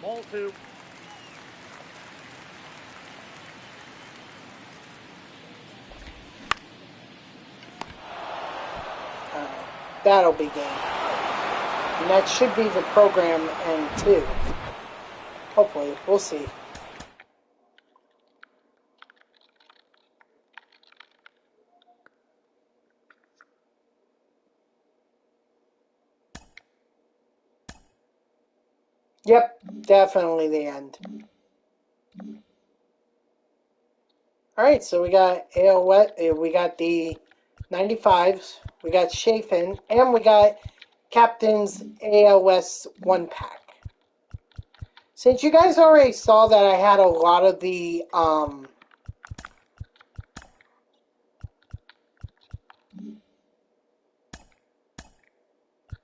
Ball 2. That'll be game. And that should be the program end too. Hopefully, we'll see. Yep, definitely the end. Alright, so we got AL West, we got the 95s, we got Chafin, and we got Captain's AL West 1-pack. Since you guys already saw that I had a lot of the, a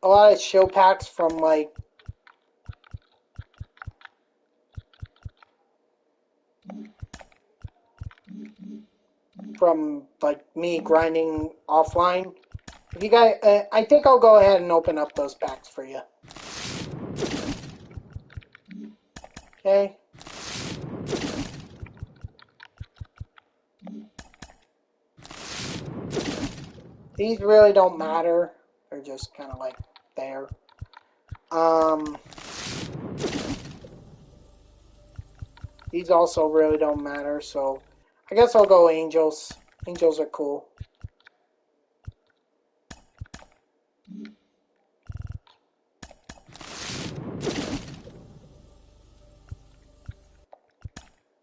lot of show packs from like me grinding offline. If you guys, I think I'll go ahead and open up those packs for you. Okay. These really don't matter. They're just kind of like there. These also really don't matter, so I guess I'll go Angels. Angels are cool.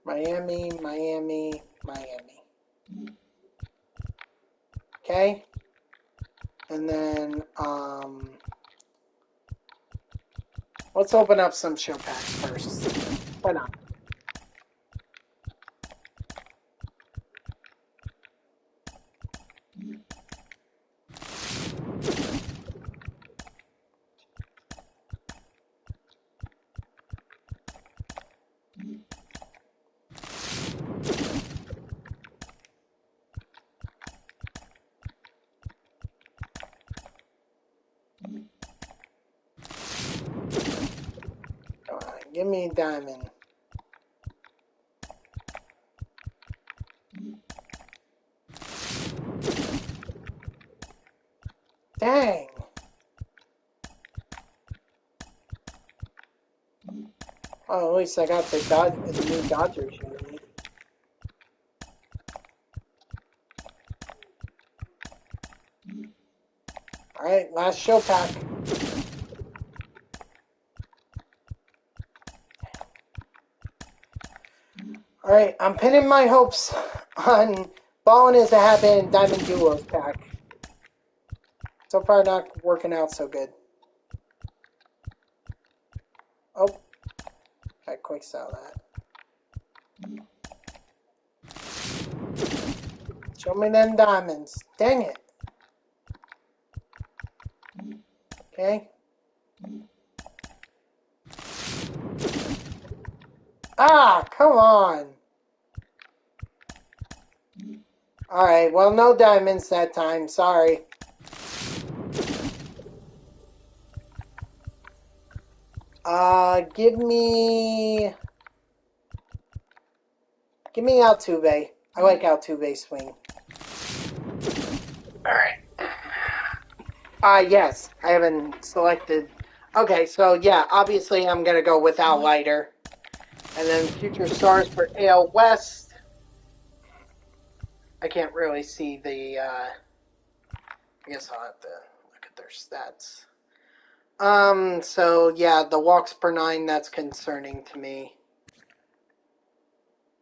Miami, Miami, Miami. Okay. And then, let's open up some show packs first. Why not? Come on, give me a diamond. Dang. Oh, at least I got the new Dodgers jersey. Alright, last show pack. Alright, I'm pinning my hopes on Ballin' is a Habit and Diamond Duos pack. So far, not working out so good. Oh, I quick sell that. Show me them diamonds. Dang it. Okay. Ah, come on. Alright, well, no diamonds that time. Sorry. Give me Altuve. I like Altuve swing. Alright. Yes, I haven't selected. Okay, so yeah, obviously I'm gonna go without lighter. And then future stars for AL West. I can't really see the, I guess I'll have to look at their stats. So yeah, the walks per 9, that's concerning to me.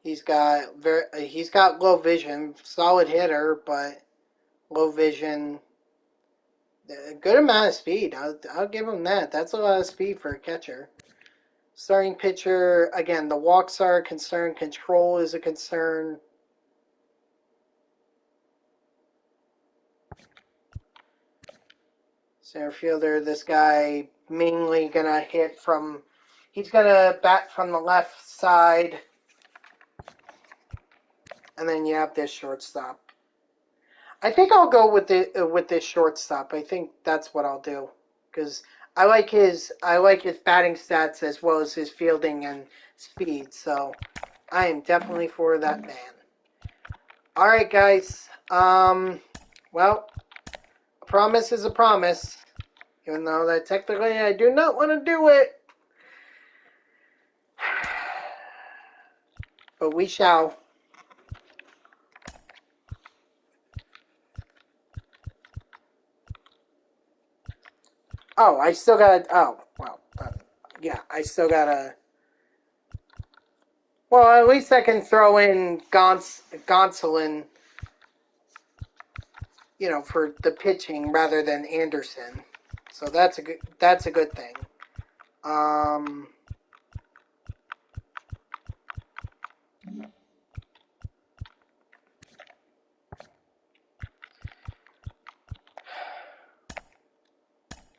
He's got low vision, solid hitter, but low vision. A good amount of speed. I'll give him that. That's a lot of speed for a catcher. Starting pitcher, again, the walks are a concern. Control is a concern. Center fielder, this guy mainly gonna he's gonna bat from the left side. And then you have this shortstop. I think I'll go with this shortstop. I think that's what I'll do, because I like his batting stats as well as his fielding and speed. So I am definitely for that man. All right, guys. Well, a promise is a promise, even though that technically I do not want to do it, but we shall. Oh, I still got. Oh, well, yeah, I still gotta. Well, at least I can throw in Gonsolin, for the pitching rather than Anderson. So that's a good thing.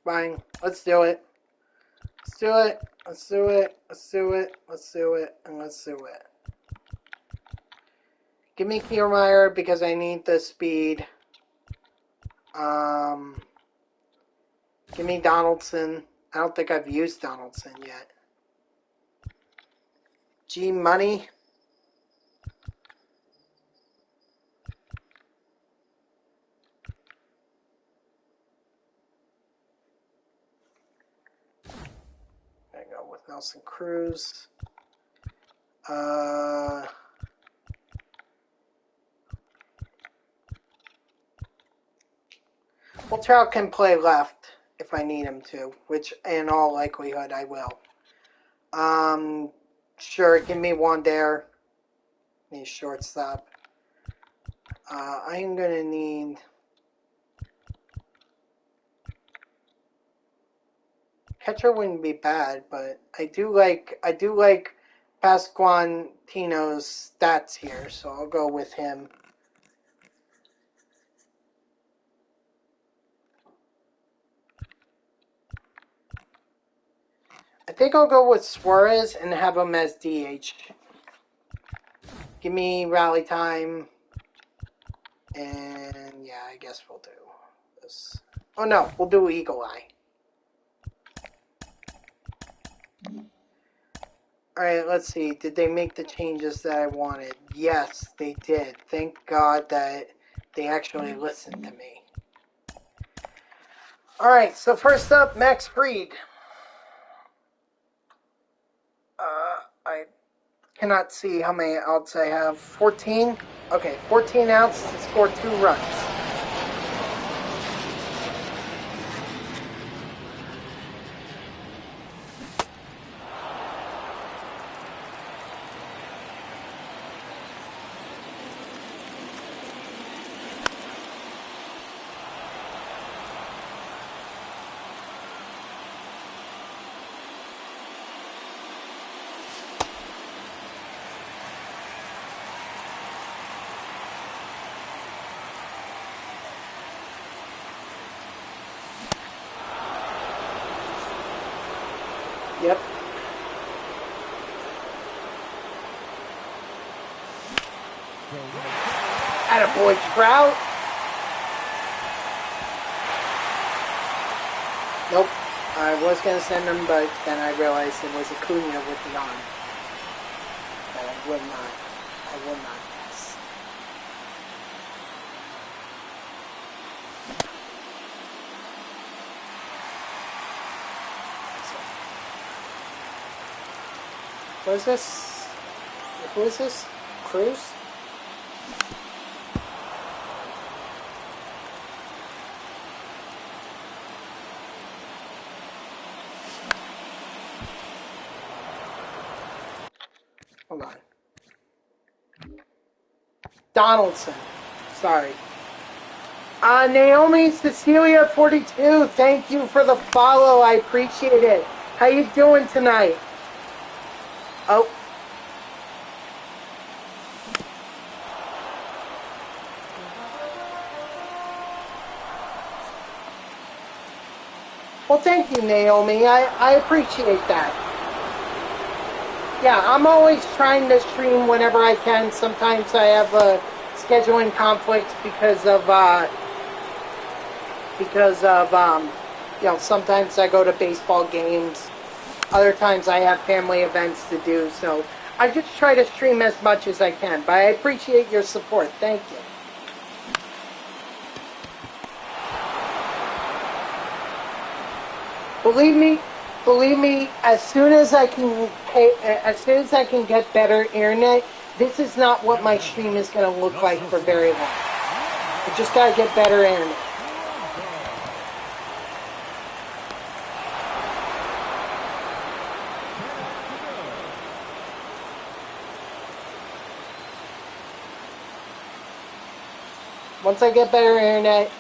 Fine, let's do it. Let's do it. Let's do it. Let's do it. Let's do it. And let's do it. Give me Kiermaier because I need the speed. Give me Donaldson. I don't think I've used Donaldson yet. G Money. I go with Nelson Cruz. Well, Trout can play left if I need him to, which in all likelihood I will. Sure, give me Wander. Need shortstop. I'm gonna need. Catcher wouldn't be bad, but I do like Pasquantino's stats here, so I'll go with him. I think I'll go with Suarez and have him as DH. Give me rally time. And yeah, I guess we'll do this. Oh no, we'll do Eagle Eye. Alright, let's see. Did they make the changes that I wanted? Yes, they did. Thank God that they actually listened to me. Alright, so first up, Max Fried. I cannot see how many outs I have. 14? Okay, 14 outs to score 2 runs. Yep. Attaboy, Trout. Nope. I was going to send him, but then I realized it was Acuna with the arm. But I will not pass. What is this? Who is this? Cruz? Hold on. Donaldson. Sorry. Naomi Cecilia 42. Thank you for the follow. I appreciate it. How you doing tonight? Oh. Well, thank you, Naomi. I appreciate that. Yeah, I'm always trying to stream whenever I can. Sometimes I have scheduling conflicts because of sometimes I go to baseball games. Other times I have family events to do. So I just try to stream as much as I can. But I appreciate your support. Thank you. Believe me, as soon as I can get better internet, this is not what my stream is going to look like for very long. I just got to get better internet. Once I get better internet,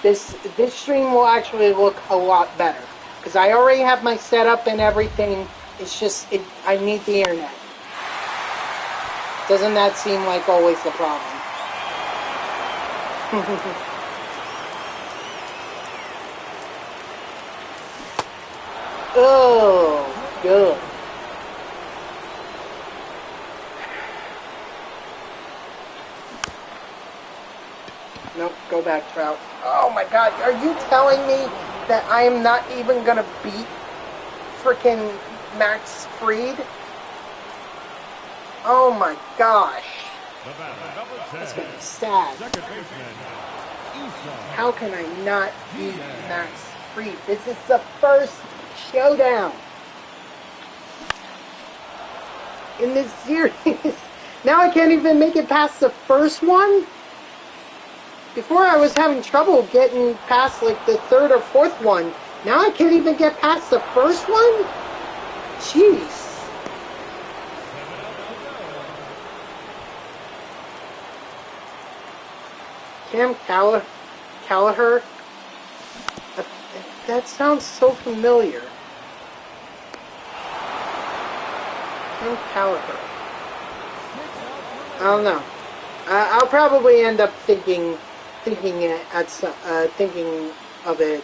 this stream will actually look a lot better. Because I already have my setup and everything. It's just, I need the internet. Doesn't that seem like always the problem? Oh, good. Nope, go back, Trout. Oh my God, are you telling me that I am not even going to beat freaking Max Fried? Oh my gosh. That's going to be sad. How can I not beat Max Fried? This is the first showdown in this series. Now I can't even make it past the first one? Before I was having trouble getting past like the third or fourth one. Now I can't even get past the first one? Jeez. Cam Callagher? That sounds so familiar. Cam Callagher. I don't know. I'll probably end up thinking of it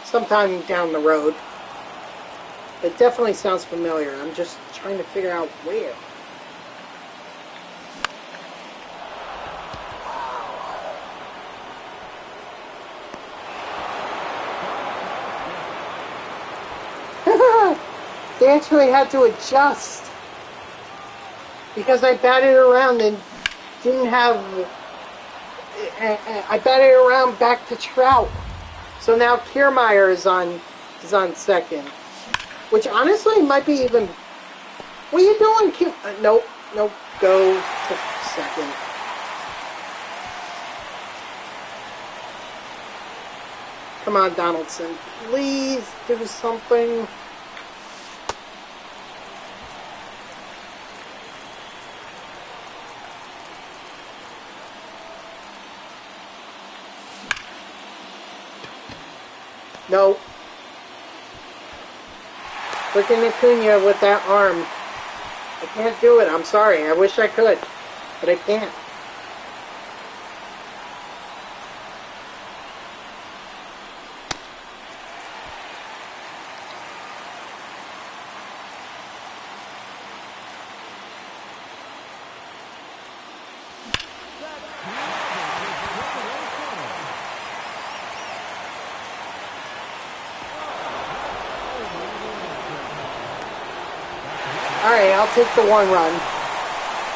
sometime down the road. It definitely sounds familiar. I'm just trying to figure out where. They actually had to adjust because I batted around and didn't have. I batted around back to Trout, so now Kiermaier is on second, which honestly might be even. What are you doing, nope, go to second. Come on, Donaldson, please do something. No. Freaking Acuna with that arm. I can't do it. I'm sorry. I wish I could. But I can't. Alright, I'll take the 1 run.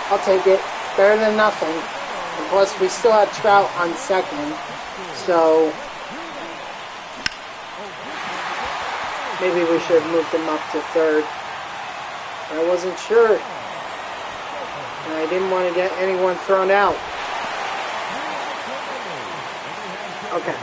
I'll take it. Better than nothing. And plus, we still have Trout on second. So, maybe we should have moved him up to third. I wasn't sure. And I didn't want to get anyone thrown out. Okay.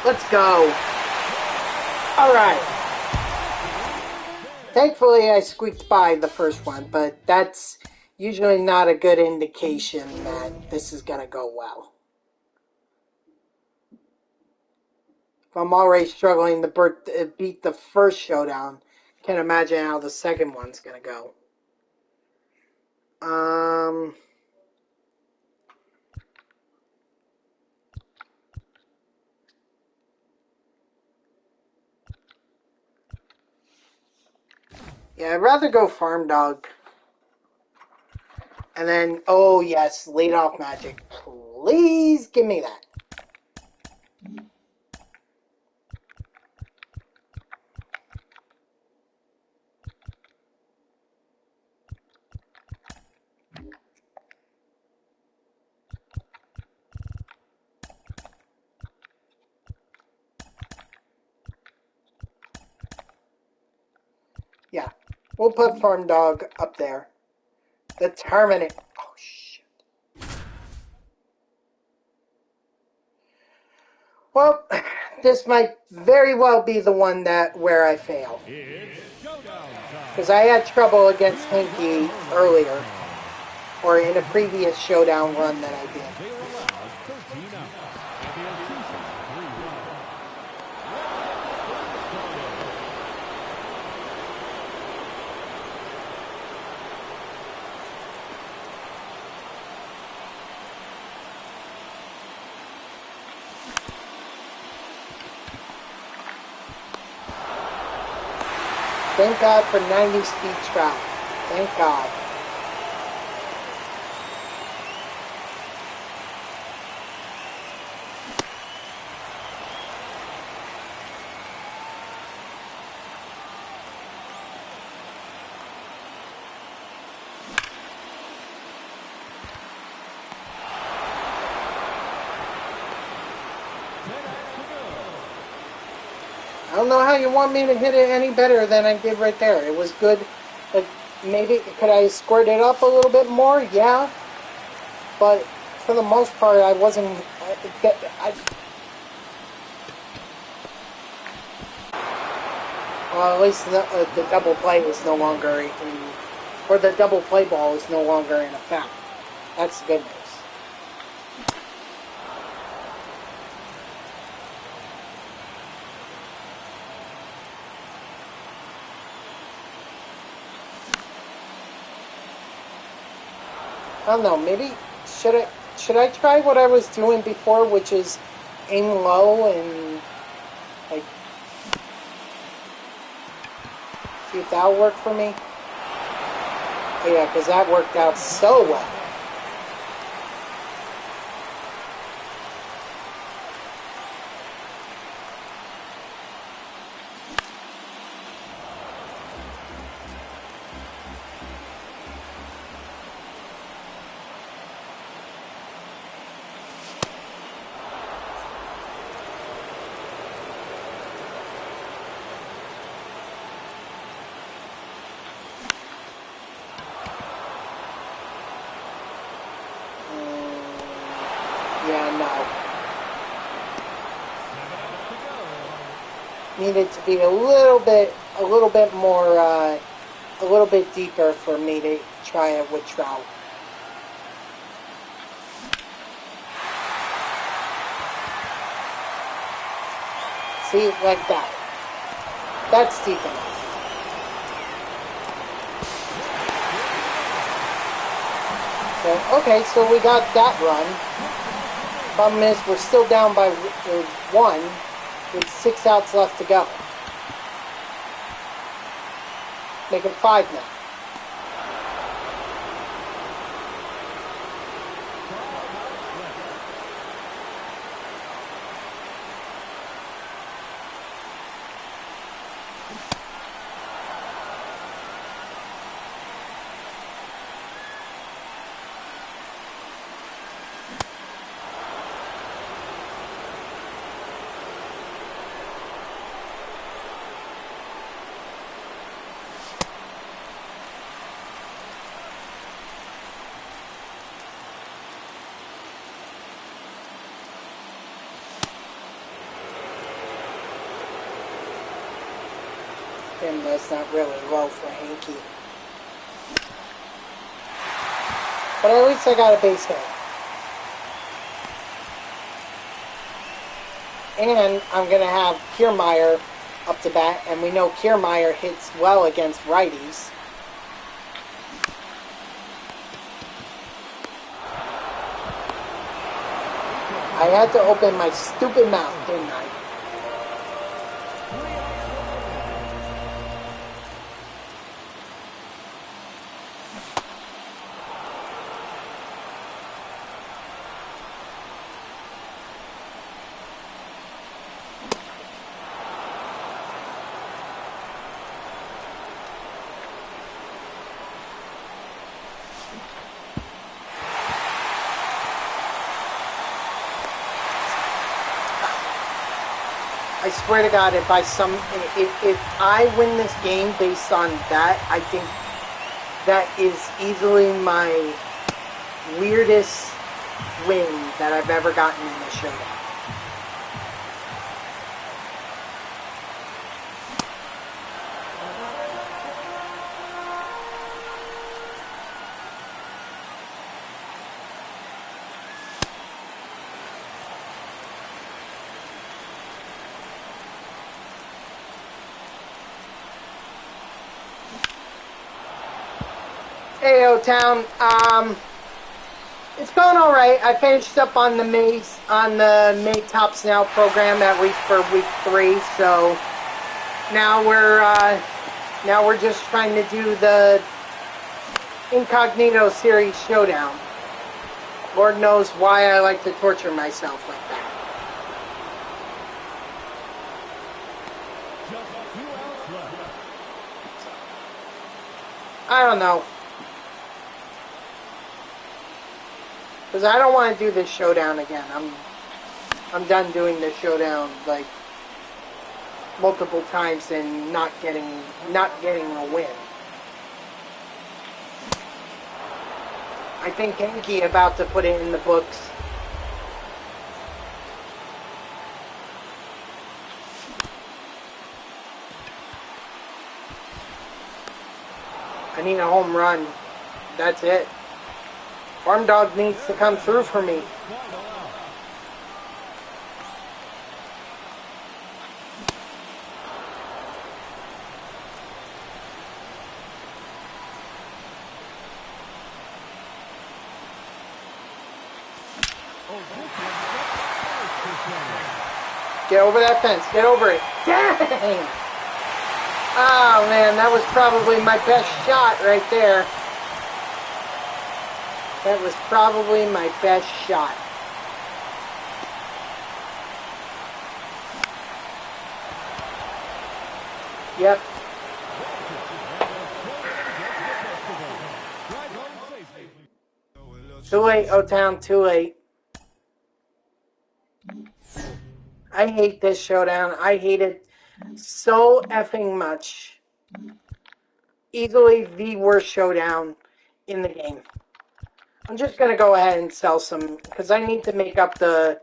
Let's go. All right. Thankfully, I squeaked by the first one, but that's usually not a good indication that this is going to go well. If I'm already struggling to beat the first showdown, I can't imagine how the second one's going to go. Yeah, I'd rather go Farm Dog. And then, oh yes, leadoff magic. Please give me that. Yeah, we'll put Farm Dog up there. The Terminate. Oh, shit. Well, this might very well be the one where I fail. Because I had trouble against Hinky earlier. Or in a previous showdown run that I did. Thank God for 90 speed trout. Thank God. I don't know how you want me to hit it any better than I did right there. It was good. Like, maybe, could I squirt it up a little bit more? Yeah. But for the most part, I wasn't... well, at least the double play is no longer in... Or the double play ball is no longer in effect. That's the good news. I don't know, maybe should I try what I was doing before, which is aim low and like see if that'll work for me? Oh yeah, because that worked out so well. Yeah, no. Needed to be a little bit more, a little bit deeper for me to try it with trout. See, like that. That's deep enough. So, okay, so we got that run. Problem is, we're still down by 1 with 6 outs left to go. Make it 5 now. him. That's not really low for Hanky. But at least I got a base hit. And I'm going to have Kiermaier up to bat. And we know Kiermaier hits well against righties. I had to open my stupid mouth, didn't I? I swear to God, if I win this game based on that, I think that is easily my weirdest win that I've ever gotten in the showdown. Hey, O-Town. It's going all right. I finished up on the May Tops Now program for week 3. So now we're just trying to do the Incognito Series Showdown. Lord knows why I like to torture myself like that. Just 2 outs left. I don't know. Because I don't want to do this showdown again. I'm done doing this showdown like multiple times and not getting a win. I think Yankee about to put it in the books. I need a home run. That's it. Farm Dog needs to come through for me. Get over that fence. Get over it. Dang! Oh, man, that was probably my best shot right there. That was probably my best shot. Yep. Too late, O-Town, too late. I hate this showdown. I hate it so effing much. Easily the worst showdown in the game. I'm just going to go ahead and sell some, because I need to make up the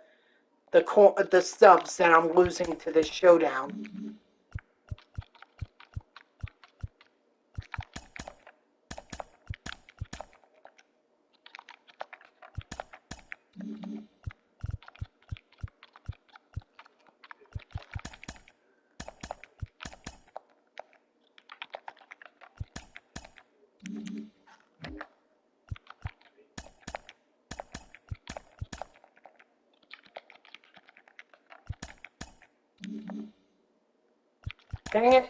stubs that I'm losing to this showdown. Dang it.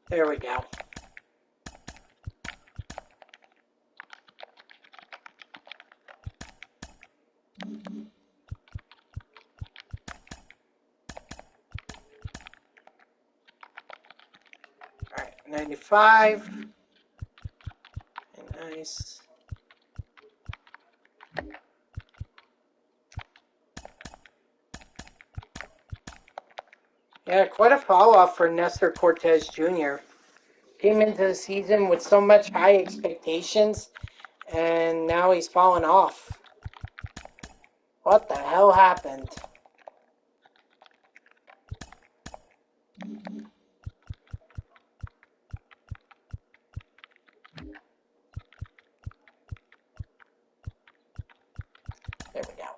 There we go. All right, 95. Nice. Yeah, quite a fall off for Nestor Cortez Jr. came into the season with so much high expectations, and now he's fallen off. What the hell happened? There we go.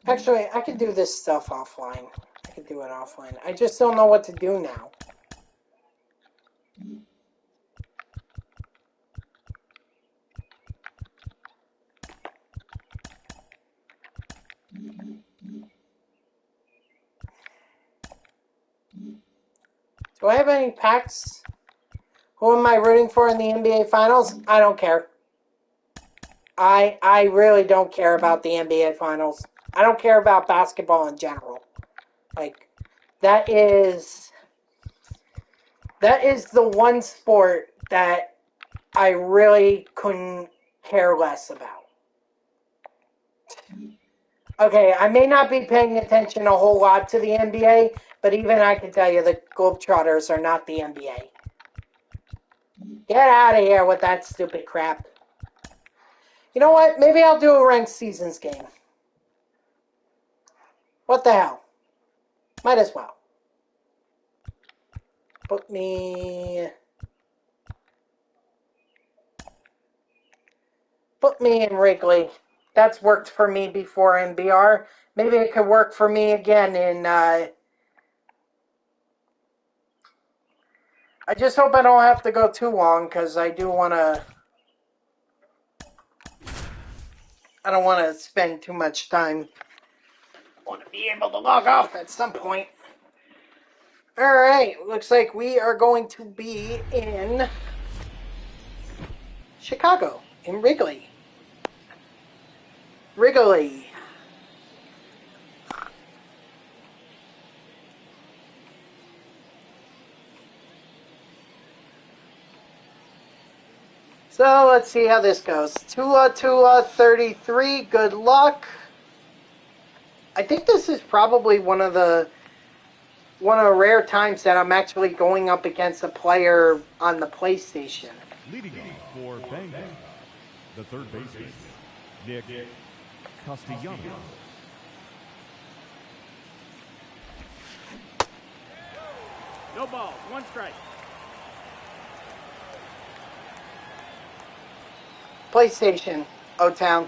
Actually, I can do this stuff offline. I can do it offline. I just don't know what to do now. Do I have any packs? Who am I rooting for in the NBA Finals? I don't care. I really don't care about the NBA Finals. I don't care about basketball in general. Like, that is the one sport that I really couldn't care less about. Okay, I may not be paying attention a whole lot to the NBA, but even I can tell you the Globetrotters are not the NBA. Get out of here with that stupid crap. You know what? Maybe I'll do a ranked seasons game. What the hell? Might as well. Put me in Wrigley. That's worked for me before in BR. Maybe it could work for me again in... I just hope I don't have to go too long, because I do want to... I don't want to spend too much time. I want to be able to log off at some point. Alright, looks like we are going to be in Chicago, in Wrigley. Wrigley. So let's see how this goes. Tula 33, good luck. I think this is probably one of the rare times that I'm actually going up against a player on the PlayStation. Leading off for Bangor, the third baseman, Nick Castellanos. No balls, one strike. PlayStation, O-Town.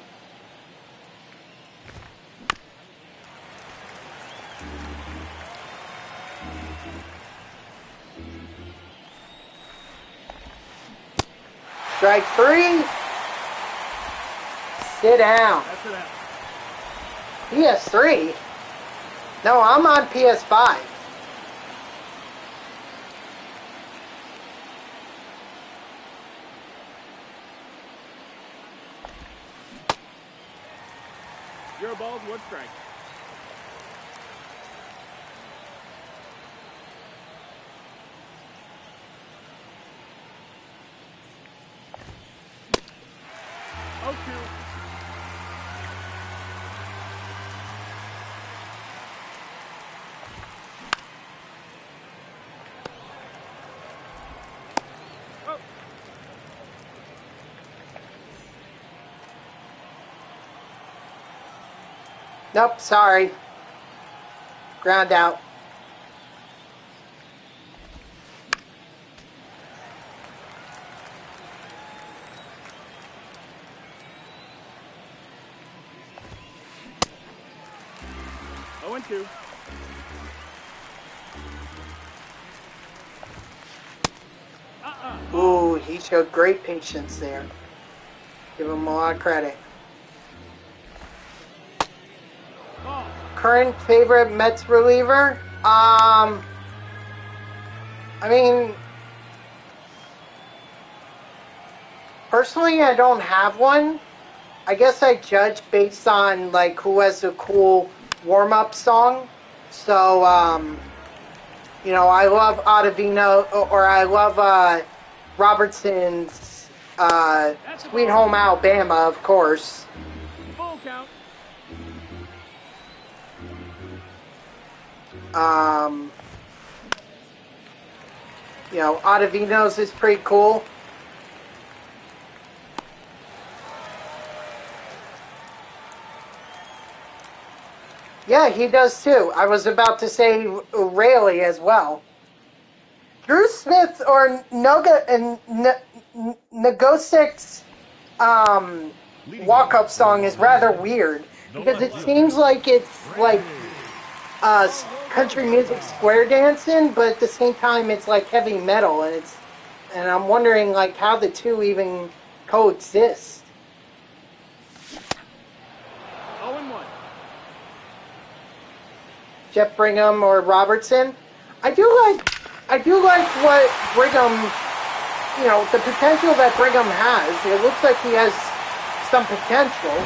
Strike 3. Sit down. That's it out. PS3? No, I'm on PS5. Zero balls, one strike. Oh, two. Oh. Nope, sorry. Ground out. Oh, and two. Ooh, he showed great patience there. Give him a lot of credit. Ball. Current favorite Mets reliever? I mean, personally, I don't have one. I guess I judge based on, like, who has a cool warm-up song. So, you know, I love Ottavino, or I love Robertson's Sweet Home Alabama, of course. Full count. You know, Ottavino's is pretty cool. Yeah, he does too. I was about to say Rayleigh as well. Drew Smith or Noga and Nagosik's walk-up song is rather weird because it seems like it's like country music square dancing, but at the same time it's like heavy metal, and I'm wondering like how the two even coexist. 0-1. Jeff Brigham or Robertson. I do like what Brigham, you know, the potential that Brigham has. It looks like he has some potential.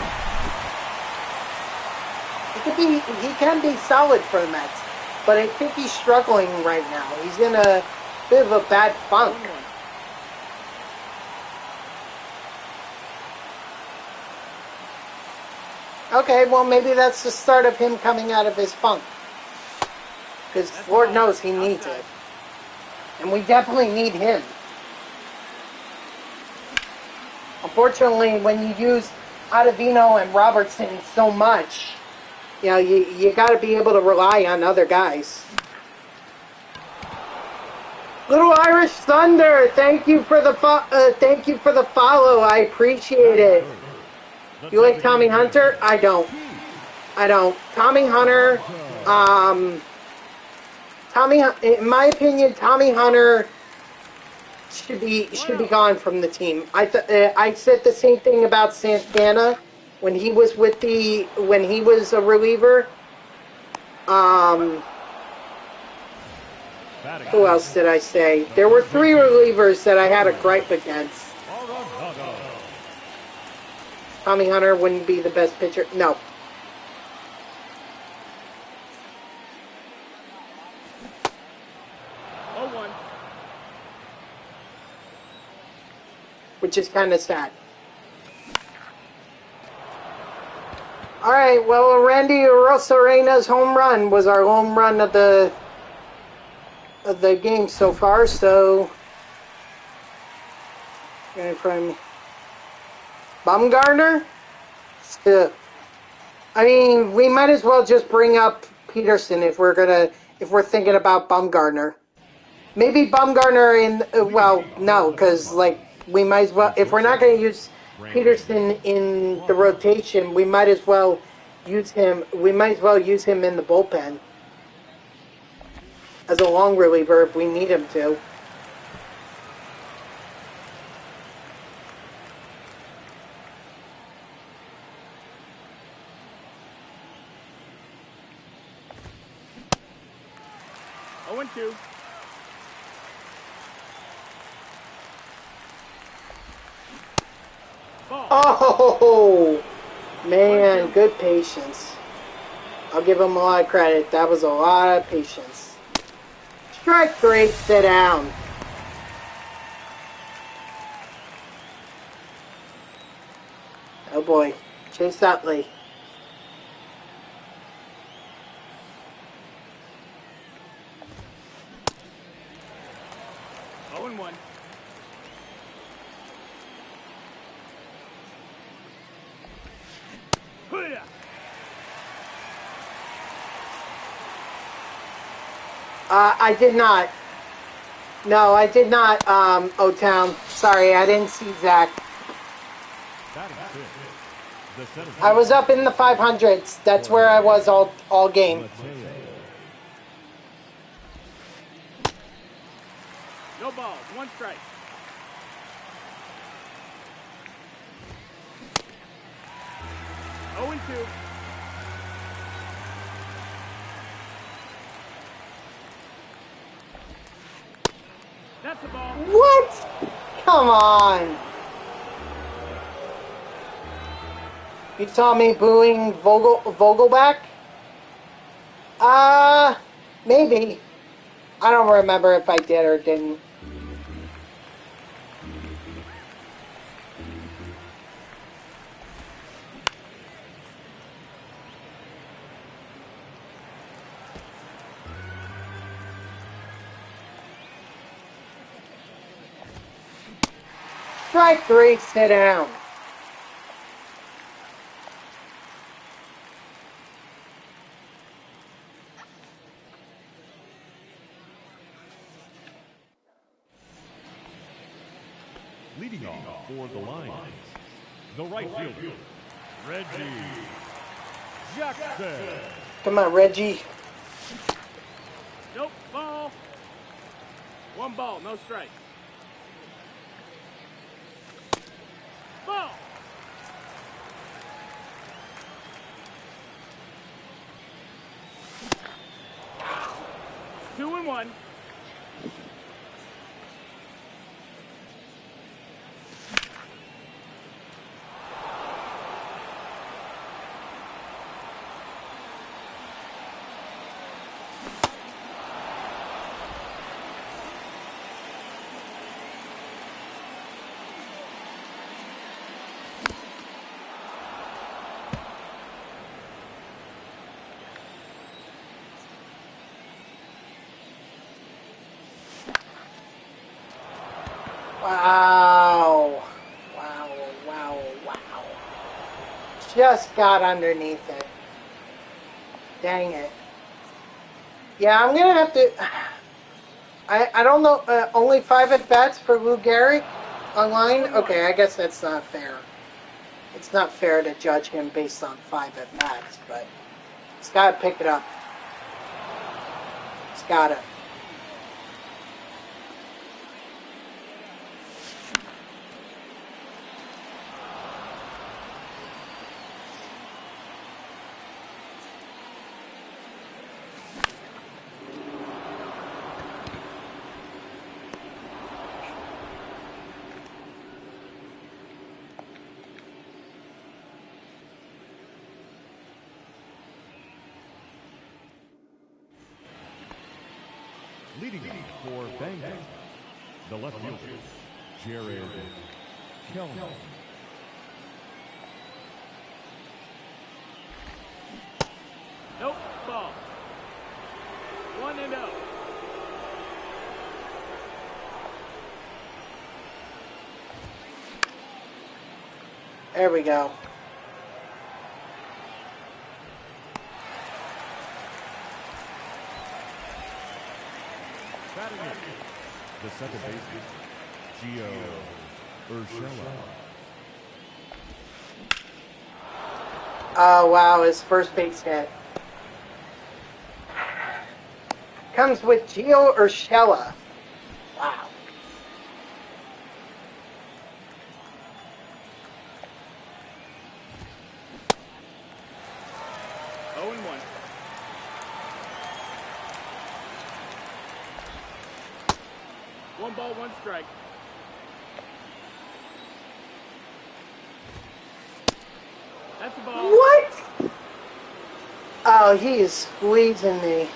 He can be solid for the Mets, but I think he's struggling right now. He's in a bit of a bad funk. 1-1. Okay, well maybe that's the start of him coming out of his funk. Because Lord knows he needs it. And we definitely need him. Unfortunately, when you use Ottavino and Robertson so much, you know, you got to be able to rely on other guys. Little Irish Thunder, thank you for the follow. I appreciate it. You like Tommy Hunter? I don't. Tommy Hunter, in my opinion, Tommy Hunter should be gone from the team. I said the same thing about Santana when he was a reliever. Who else did I say? There were 3 relievers that I had a gripe against. Tommy Hunter wouldn't be the best pitcher. No. Which is kind of sad. All right, well, Randy Rosarena's home run was our home run of the game so far. So, from Bumgarner. I mean, we might as well just bring up Peterson if we're thinking about Bumgarner. Maybe Bumgarner well, no, because like we might as well, if we're not going to use Peterson in the rotation, we might as well use him. We might as well use him in the bullpen as a long reliever if we need him to. Two. Oh, man, good patience. I'll give him a lot of credit. That was a lot of patience. Strike 3, sit down. Oh boy, Chase Utley. I did not. No, I did not, O-Town. Sorry, I didn't see Zach. I was up in the 500s. That's where I was all game. No balls, 1 strike. Oh, 2. That's the ball. What? Come on. You saw me booing Vogelback? Maybe. I don't remember if I did or didn't. Strike three, sit down. Leading off for the Lions, the right fielder, Reggie Jackson. Come on, Reggie. Nope, ball. One ball, no strike. Ball. Two and one. Wow. Wow, wow, wow. Just got underneath it. Dang it. Yeah, I'm going to have to... I don't know. Only 5 at-bats for Lou Gehrig online? Okay, I guess that's not fair. It's not fair to judge him based on 5 at-bats, but he's got to pick it up. He's got to. Leading off for Bengals, the left fielder, Jared Kelly. Nope, ball. 1-0. There we go. Batting in, the second baseman, Gio Urshela. Oh, wow, his first base hit. Comes with Gio Urshela. Wow. Oh and 1. One ball, one strike. That's the ball. What? Oh, he is squeezing me.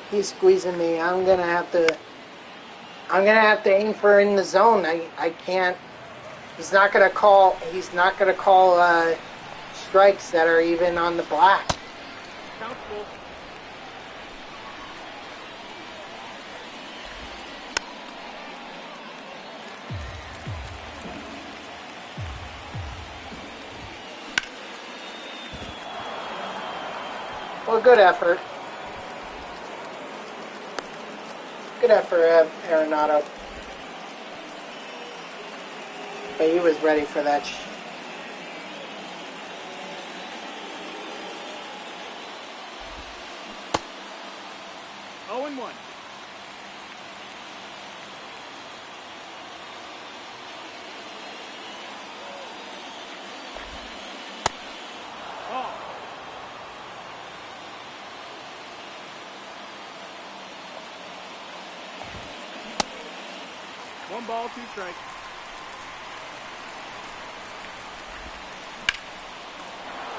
He's squeezing me. I'm gonna have to aim for in the zone. I can't. He's not gonna call strikes that are even on the black. Countable. Well, good effort. Good effort, Arenado. But he was ready for that. Oh and 1. Ball. One ball, two strikes.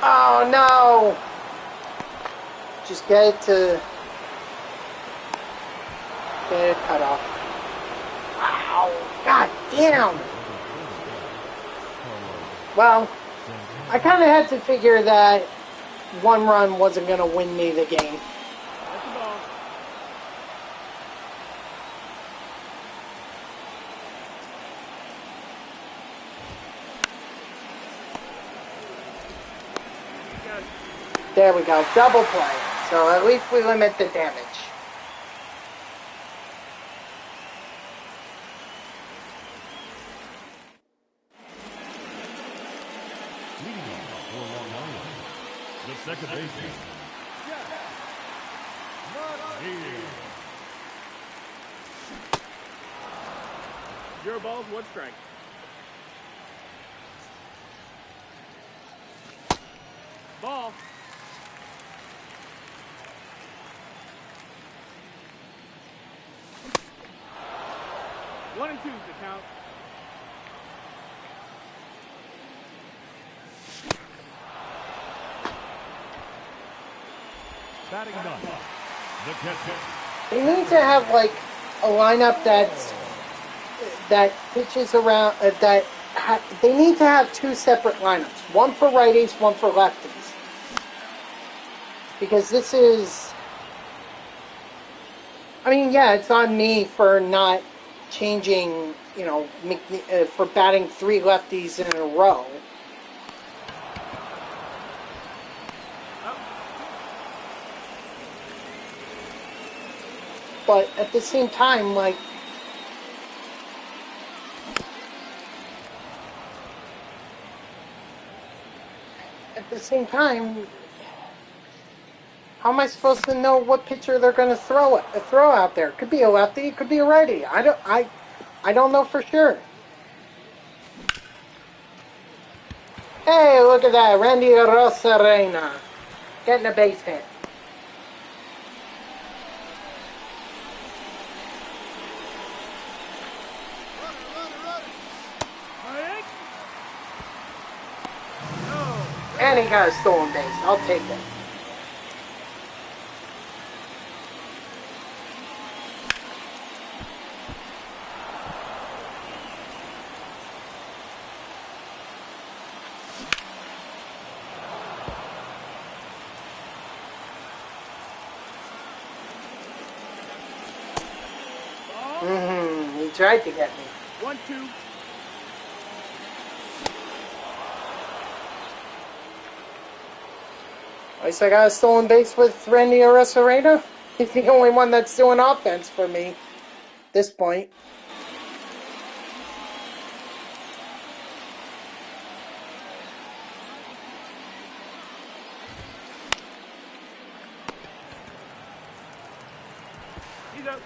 Oh no! Just get it cut off. Wow! God damn! Well, I kind of had to figure that one run wasn't going to win me the game. That's the ball. There we go. Double play. So at least we limit the damage. Leading off for long line. The second baseman. Zero balls, one strike. Ball. 1 and 2 is the count. Batting ninth. The catcher. They need to have like a lineup that pitches around they need to have two separate lineups, one for righties, one for lefties, because this is, I mean, yeah, it's on me for not changing, you know, for batting 3 lefties in a row. But at the same time, like, how am I supposed to know what pitcher they're going to throw out there? It could be a lefty, it could be a righty. I don't know for sure. Hey, look at that, Randy Rosarena getting a base hit. And he got a stolen base. I'll take it. He tried to get me. 1-2. At least I got a stolen base with Randy Arosarena. He's the only one that's doing offense for me at this point. He's up.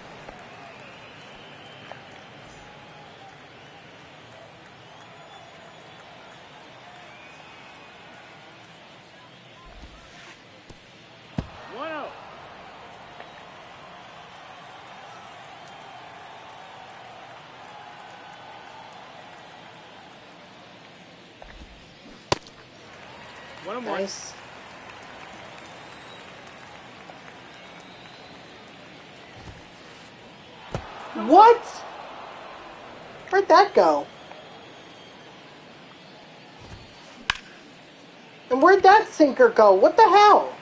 Nice. What? Where'd that go? And where'd that sinker go? What the hell?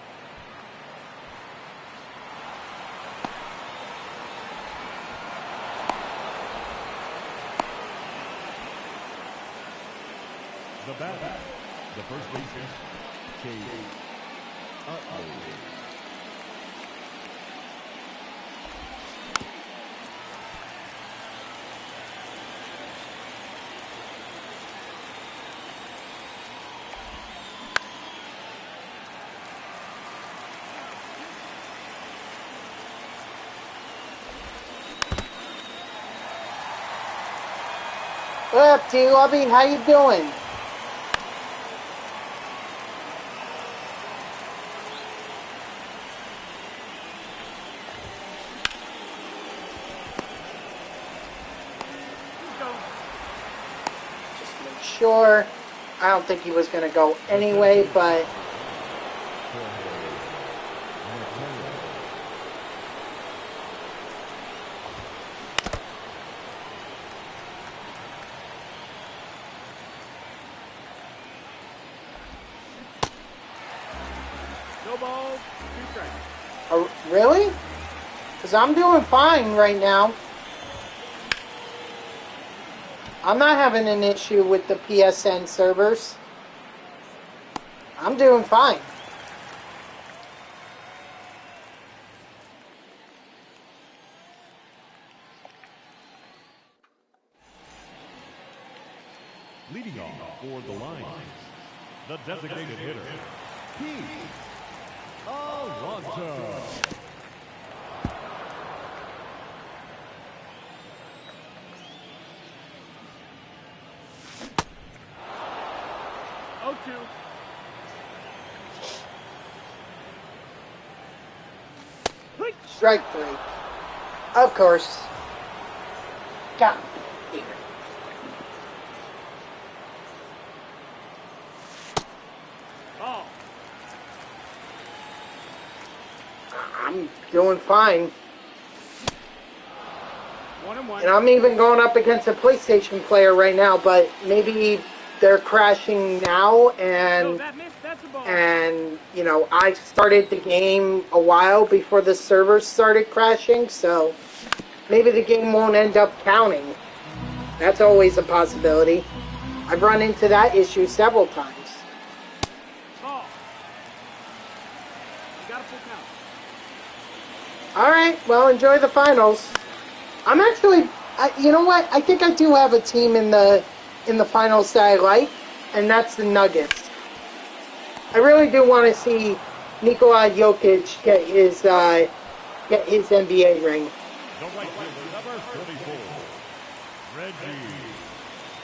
The batter. The first baseman. What up, T-Lobby? How you doing? Sure. I don't think he was going to go anyway, but No balls, 2 strikes. really? Because I'm doing fine right now. I'm not having an issue with the PSN servers. I'm doing fine. off for the Lions, the designated hitter, Pete Alonso. Oh, 2. Strike 3. Of course. Got here. Ball. I'm doing fine. 1-1. And I'm even going up against a PlayStation player right now, but maybe they're crashing now, No, and that missed. That's a ball. you know, I started the game a while before the servers started crashing, so maybe the game won't end up counting. That's always a possibility. I've run into that issue several times. Ball. You got a full count. All right, well, enjoy the finals. I'm actually, you know what? I think I do have a team in the finals that I like, and that's the Nuggets. I really do want to see Nikola Jokic get his NBA ring. The right fielder, number 34, Reggie.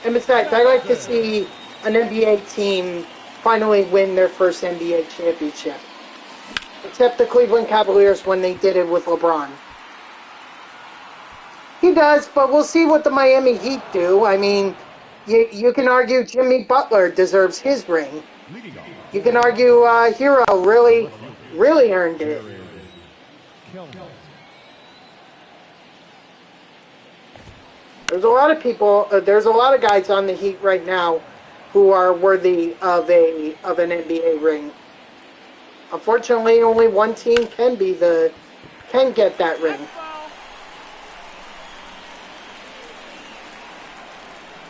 And besides, I like to see an NBA team finally win their first NBA championship. Except the Cleveland Cavaliers when they did it with LeBron. He does, but we'll see what the Miami Heat do. I mean, you can argue Jimmy Butler deserves his ring. Leading off, You can argue Hero really earned it. There's a lot of people. There's a lot of guys on the Heat right now who are worthy of an NBA ring. Unfortunately, only one team can get that ring. That's foul.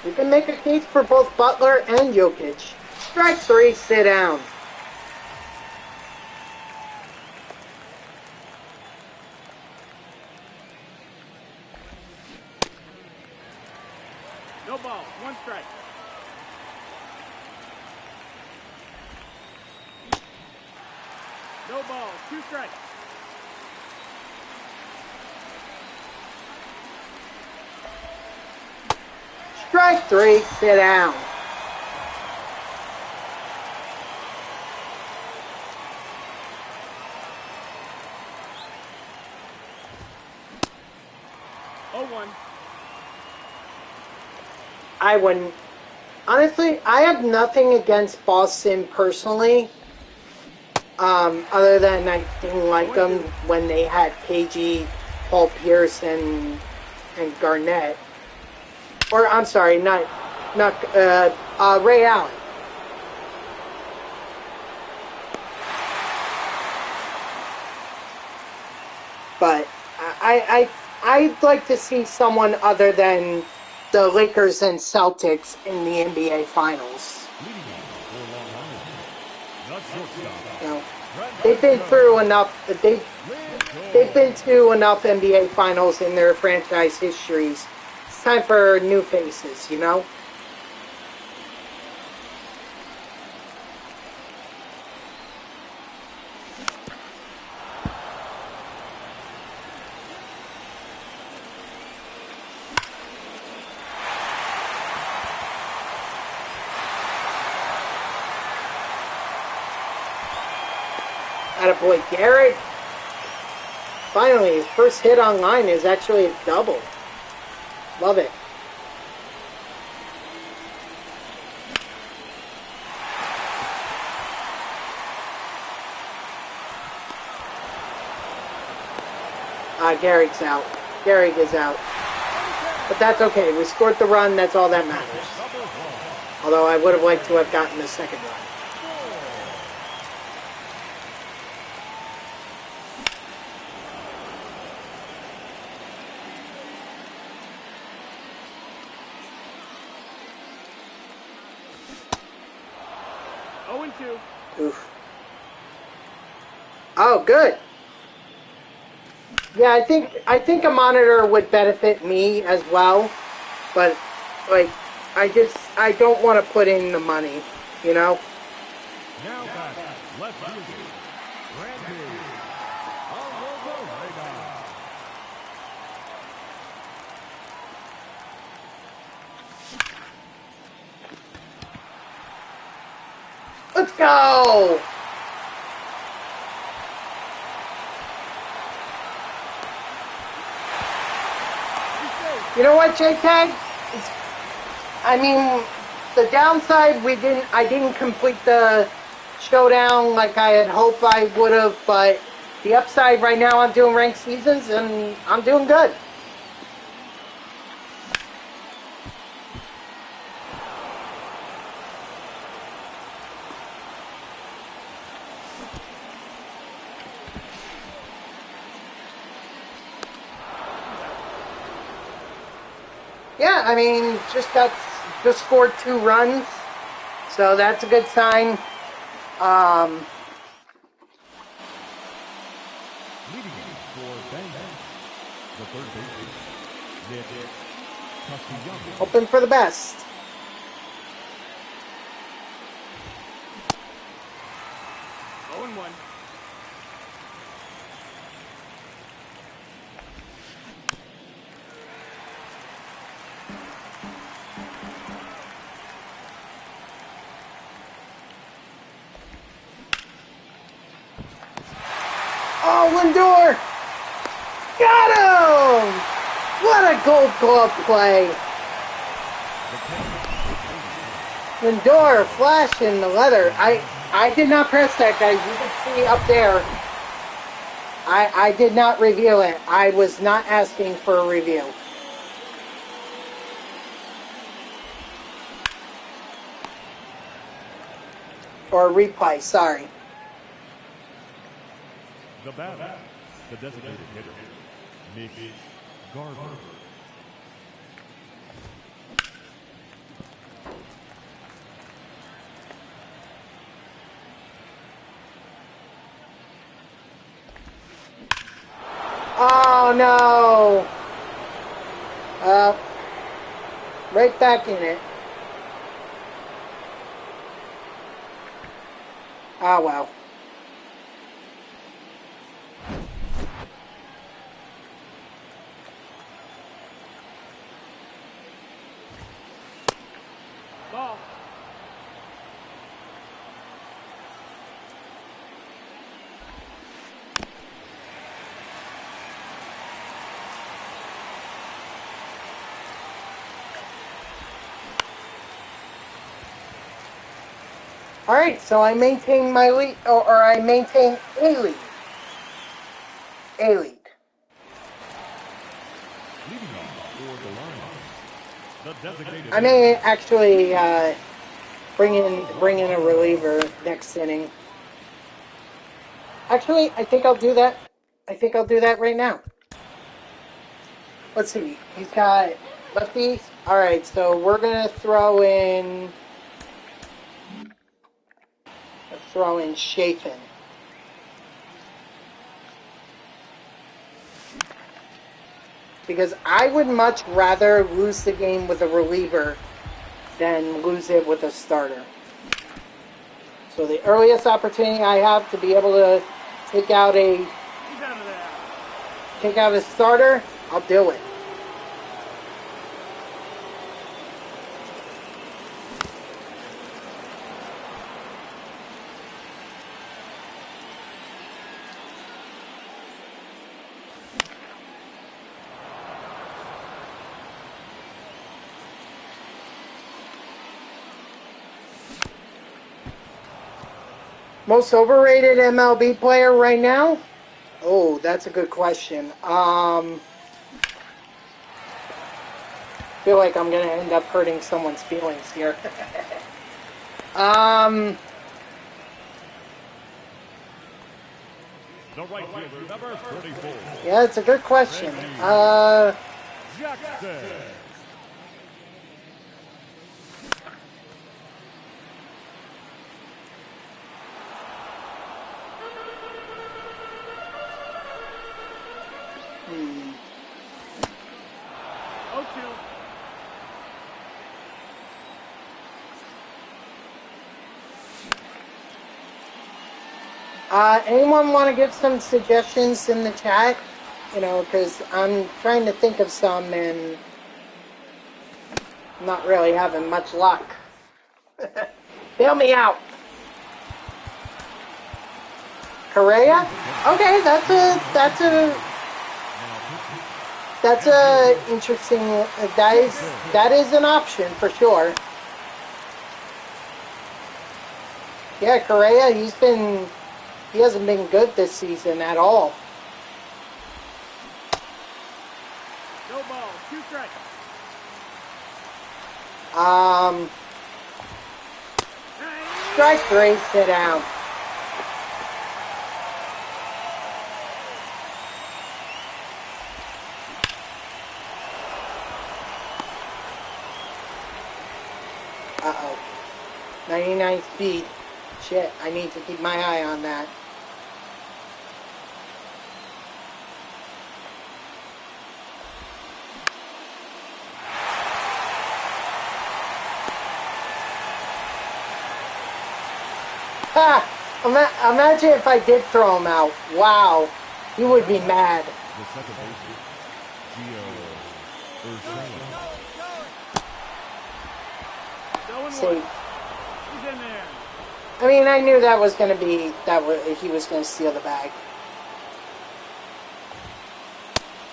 You can make a case for both Butler and Jokic. Strike 3, sit down. No ball. 1 strike. No ball. 2 strikes. Strike 3, sit down. Oh, 1. I wouldn't. Honestly, I have nothing against Boston personally. Other than I didn't like them when they had KG, Paul Pierce, and Garnett. Or I'm sorry, not Ray Allen. But I'd like to see someone other than the Lakers and Celtics in the NBA Finals. leading off for Long Island, the shortstop, You know, they've been through enough. They've been to enough NBA Finals in their franchise histories. It's time for new faces, you know? Attaboy Garrett. Finally, his first hit online is actually a double. Love it. Garrick's out. Garrick is out. But that's okay. We scored the run. That's all that matters. Although I would have liked to have gotten the second run. Oh, 2. Oof. Oh, good. Yeah, I think a monitor would benefit me as well, but like I don't want to put in the money, you know? Now back, left fielder, Randy Arozarena. Let's go! You know what, JK? I mean, the downside, I didn't complete the showdown like I had hoped I would have, but the upside right now, I'm doing ranked seasons and I'm doing good. Yeah, I mean, just scored 2 runs, so that's a good sign. Leading for Bengals, the third baseman, Nick Castellanos. Hoping for the best. Oh and 1. Oh, Lindor! Got him! What a Gold Glove play! Lindor flashing the leather. I did not press that, guys. You can see up there. I did not review it. I was not asking for a review. Or a replay, sorry. The batter, the designated hitter, Nick Garver. Oh no! Right back in it. Ah well. Ball. Alright, so I maintain my lead, or I maintain a lead. A lead. Leading off for the Lions, the designated I may actually bring in a reliever next inning. Actually, I think I'll do that. I think I'll do that right now. Let's see. He's got lefties. All right, so we're gonna throw in. Let's throw in Chafin. Because I would much rather lose the game with a reliever than lose it with a starter. So the earliest opportunity I have to be able to take out He's out of there. a starter, I'll do it. Most overrated MLB player right now? Oh, that's a good question. Feel like I'm gonna end up hurting someone's feelings here. the right fielder, number 34. Yeah, it's a good question. Jackson. Anyone want to give some suggestions in the chat? You know, because I'm trying to think of some and not really having much luck. Bail me out. Correa? Okay, that's a interesting. That is an option for sure. Yeah, Correa. He hasn't been good this season at all. No ball. 2 strikes. Strike 3. Sit down. Uh-oh. 99 speed. Shit, I need to keep my eye on that. Ha! Imagine if I did throw him out. Wow. You would be mad. The second baseman, Gio Urshela. See. He's in there. I mean, I knew that was going to be, he was going to steal the bag.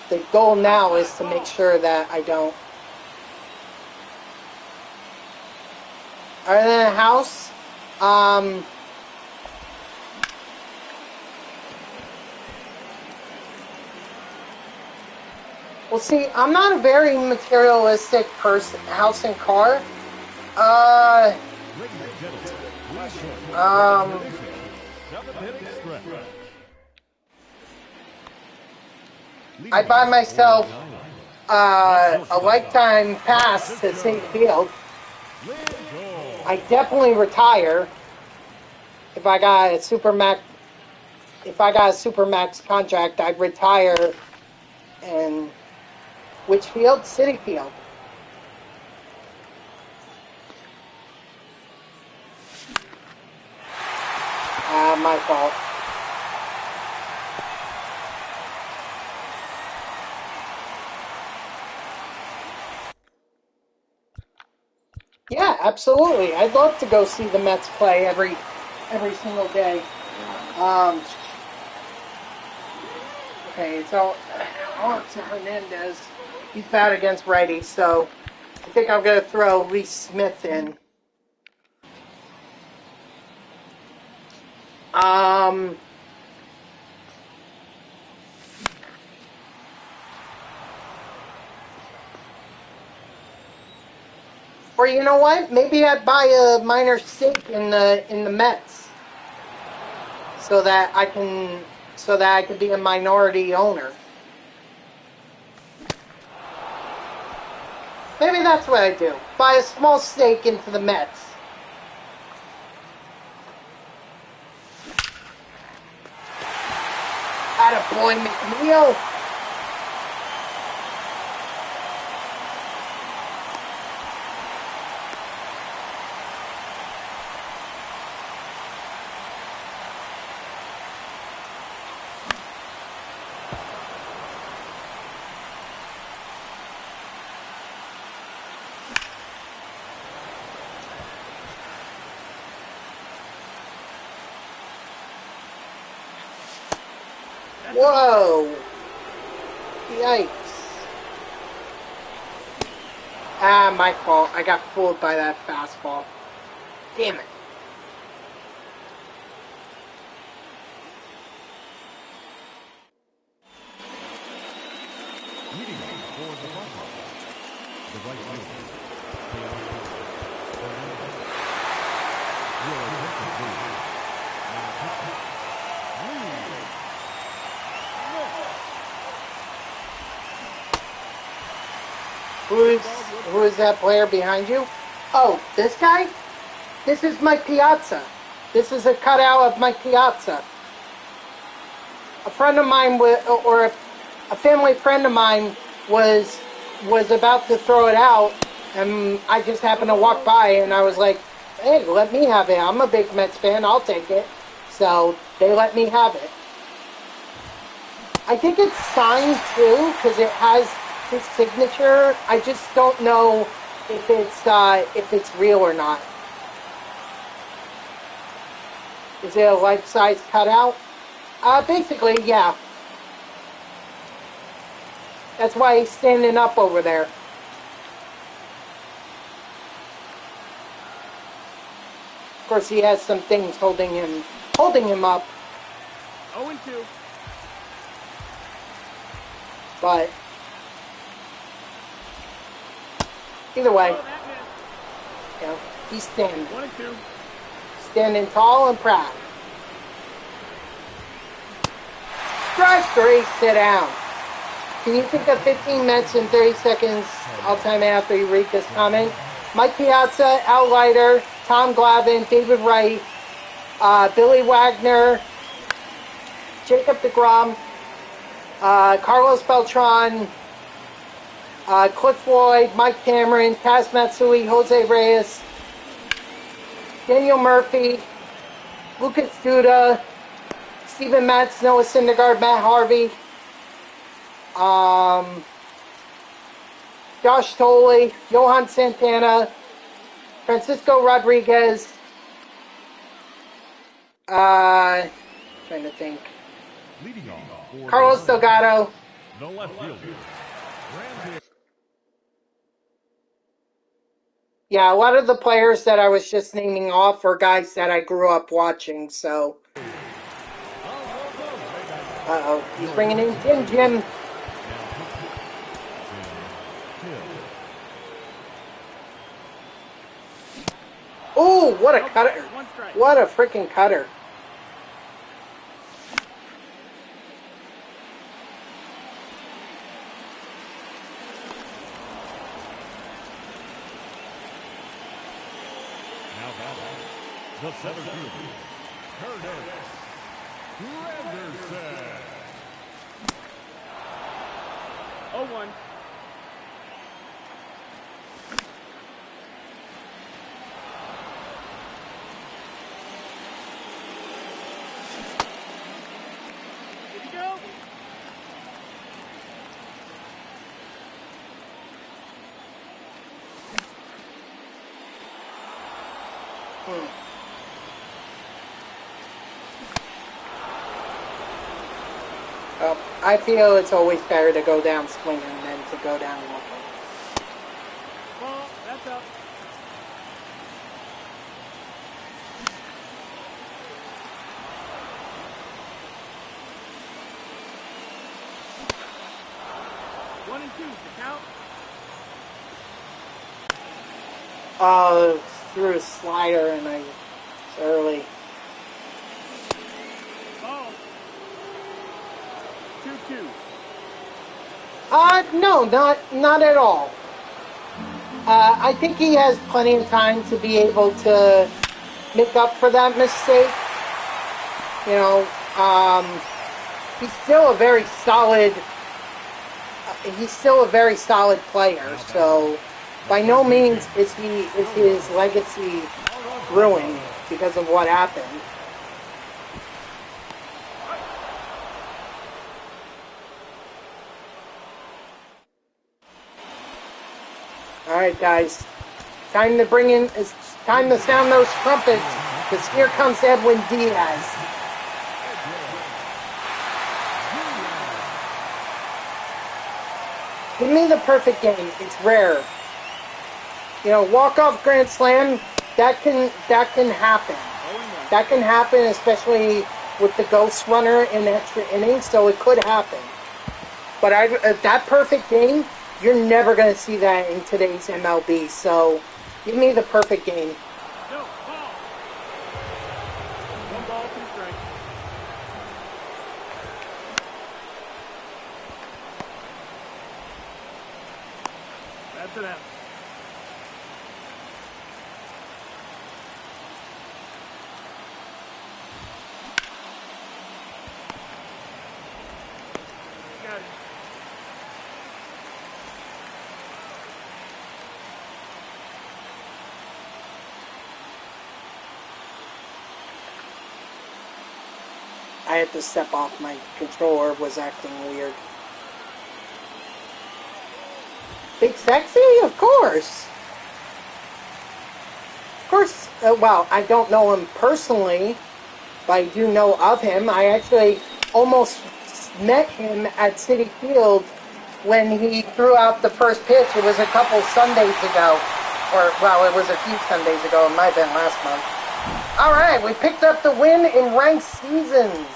The goal now is to make sure that I don't. Other than a house, well, see, I'm not a very materialistic person. House and car. Ladies and gentlemen, seventh inning stretch. I buy myself a lifetime pass to City Field. I definitely retire if I got a Supermax. If I got a Supermax contract, I'd retire. And which field? City Field. My fault. Yeah, absolutely. I'd love to go see the Mets play every single day. Okay, so on to Hernandez. He's bad against righties, so I think I'm going to throw Lee Smith in. Or you know what? Maybe I'd buy a minor stake in the Mets, so that I can be a minority owner. Maybe that's what I do. Buy a small stake into the Mets. Attaboy, McNeil. Whoa! Yikes. Ah, my fault. I got fooled by that fastball. Damn it. Leading for the Buffalo, the right fielder, Who is that player behind you? Oh, this guy? This is my piazza. This is a cutout of my piazza. A friend of mine, or a family friend of mine, was about to throw it out, and I just happened to walk by, and I was like, "Hey, let me have it. I'm a big Mets fan. I'll take it." So they let me have it. I think it's signed too because it has his signature. I just don't know if it's real or not. Is it a life-size cutout? Basically, yeah. That's why he's standing up over there. Of course, he has some things holding him up. 0-2. But either way, Oh, that missed. you know, he's standing. 1-2. Standing tall and proud. Strike three, sit down. Can you think of 15 minutes and 30 seconds all-time after you read this comment? Mike Piazza, Al Leiter, Tom Glavine, David Wright, Billy Wagner, Jacob deGrom, Carlos Beltran, Cliff Floyd, Mike Cameron, Kaz Matsui, Jose Reyes, Daniel Murphy, Lucas Duda, Steven Matz, Noah Syndergaard, Matt Harvey, Josh Tolley, Johan Santana, Francisco Rodriguez, trying to think, Leading off for Carlos the Delgado. the left fielder. Randy Yeah, a lot of the players that I was just naming off are guys that I grew up watching, so. Uh-oh, he's bringing in Jim. Ooh, what a cutter. One strike. What a freaking cutter. now batting the center fielder, Curtis Granderson. 0-1. Here we go. Well, I feel it's always better to go down swinging than to go down looking. Ball, that's up. One and two, the count. Threw a slider and it's early. Ball. 2-2. No, not at all. I think he has plenty of time to be able to make up for that mistake. You know, he's still a very solid. He's still a very solid player. So, by no means is his legacy ruined because of what happened. All right, guys. Time to bring in. It's time to sound those trumpets, because here comes Edwin Diaz. Give me the perfect game. It's rare. You know, walk-off grand slam. That can happen. That can happen, especially with the ghost runner in extra innings. So it could happen. But that perfect game, you're never going to see that in today's MLB. So give me the perfect game. No, ball. 1 ball, 2 strikes. That's it out. Got it. I had to step off. My controller was acting weird. Big Sexy? Of course. Of course. Well, I don't know him personally, but I do know of him. I actually almost met him at Citi Field when he threw out the first pitch. It was a couple Sundays ago. Or, well, it was a few Sundays ago. It might have been last month. All right, we picked up the win in ranked seasons.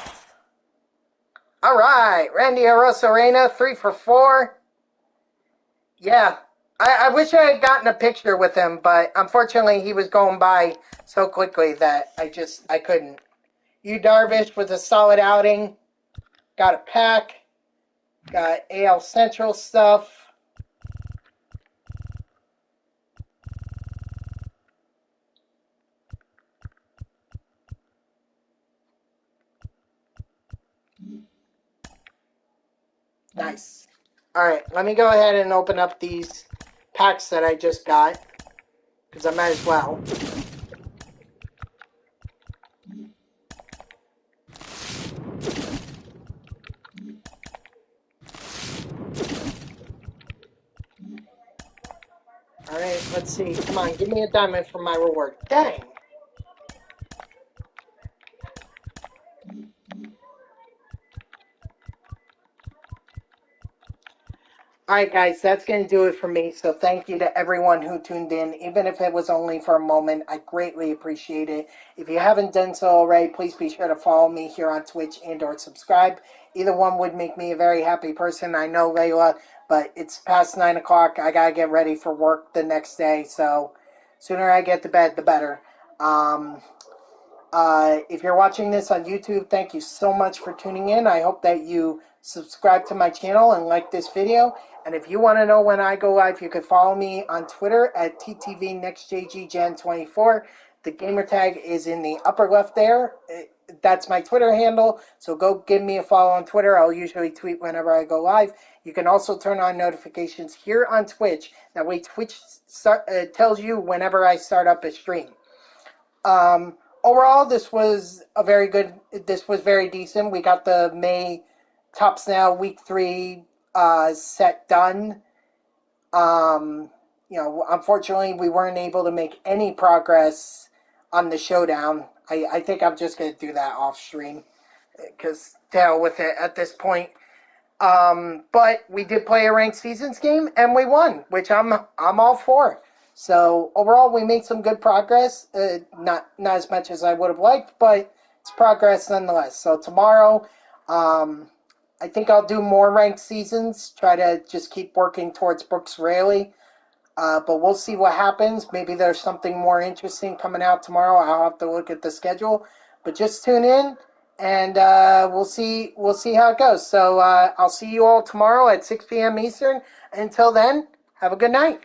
All right, Randy Arozarena, 3 for 4. Yeah, I wish I had gotten a picture with him, but unfortunately he was going by so quickly that I couldn't. Yu Darvish with a solid outing. Got a pack. Got AL Central stuff. Nice. All right, let me go ahead and open up these packs that I just got, because I might as well. All right, let's see. Come on, give me a diamond for my reward. Dang. All right, guys, that's going to do it for me. So thank you to everyone who tuned in, even if it was only for a moment. I greatly appreciate it. If you haven't done so already, please be sure to follow me here on Twitch and or subscribe. Either one would make me a very happy person. I know, Layla, but it's past 9 o'clock. I got to get ready for work the next day. So sooner I get to bed, the better. If you're watching this on YouTube, thank you so much for tuning in. I hope that you subscribe to my channel and like this video. And if you want to know when I go live, you can follow me on Twitter at TTVNextJGGen24. The gamer tag is in the upper left there. That's my Twitter handle. So go give me a follow on Twitter. I'll usually tweet whenever I go live. You can also turn on notifications here on Twitch. That way Twitch tells you whenever I start up a stream. Overall, this was very decent. We got the May Tops Now Week 3 set done. Unfortunately, we weren't able to make any progress on the showdown. I think I'm just going to do that off stream, because to hell with it at this point. But we did play a ranked seasons game, and we won, which I'm all for. So overall, we made some good progress. Not as much as I would have liked, but it's progress nonetheless. So tomorrow, I think I'll do more ranked seasons. Try to just keep working towards Brooks Raley. But we'll see what happens. Maybe there's something more interesting coming out tomorrow. I'll have to look at the schedule. But just tune in, and we'll see how it goes. So I'll see you all tomorrow at 6 p.m. Eastern. Until then, have a good night.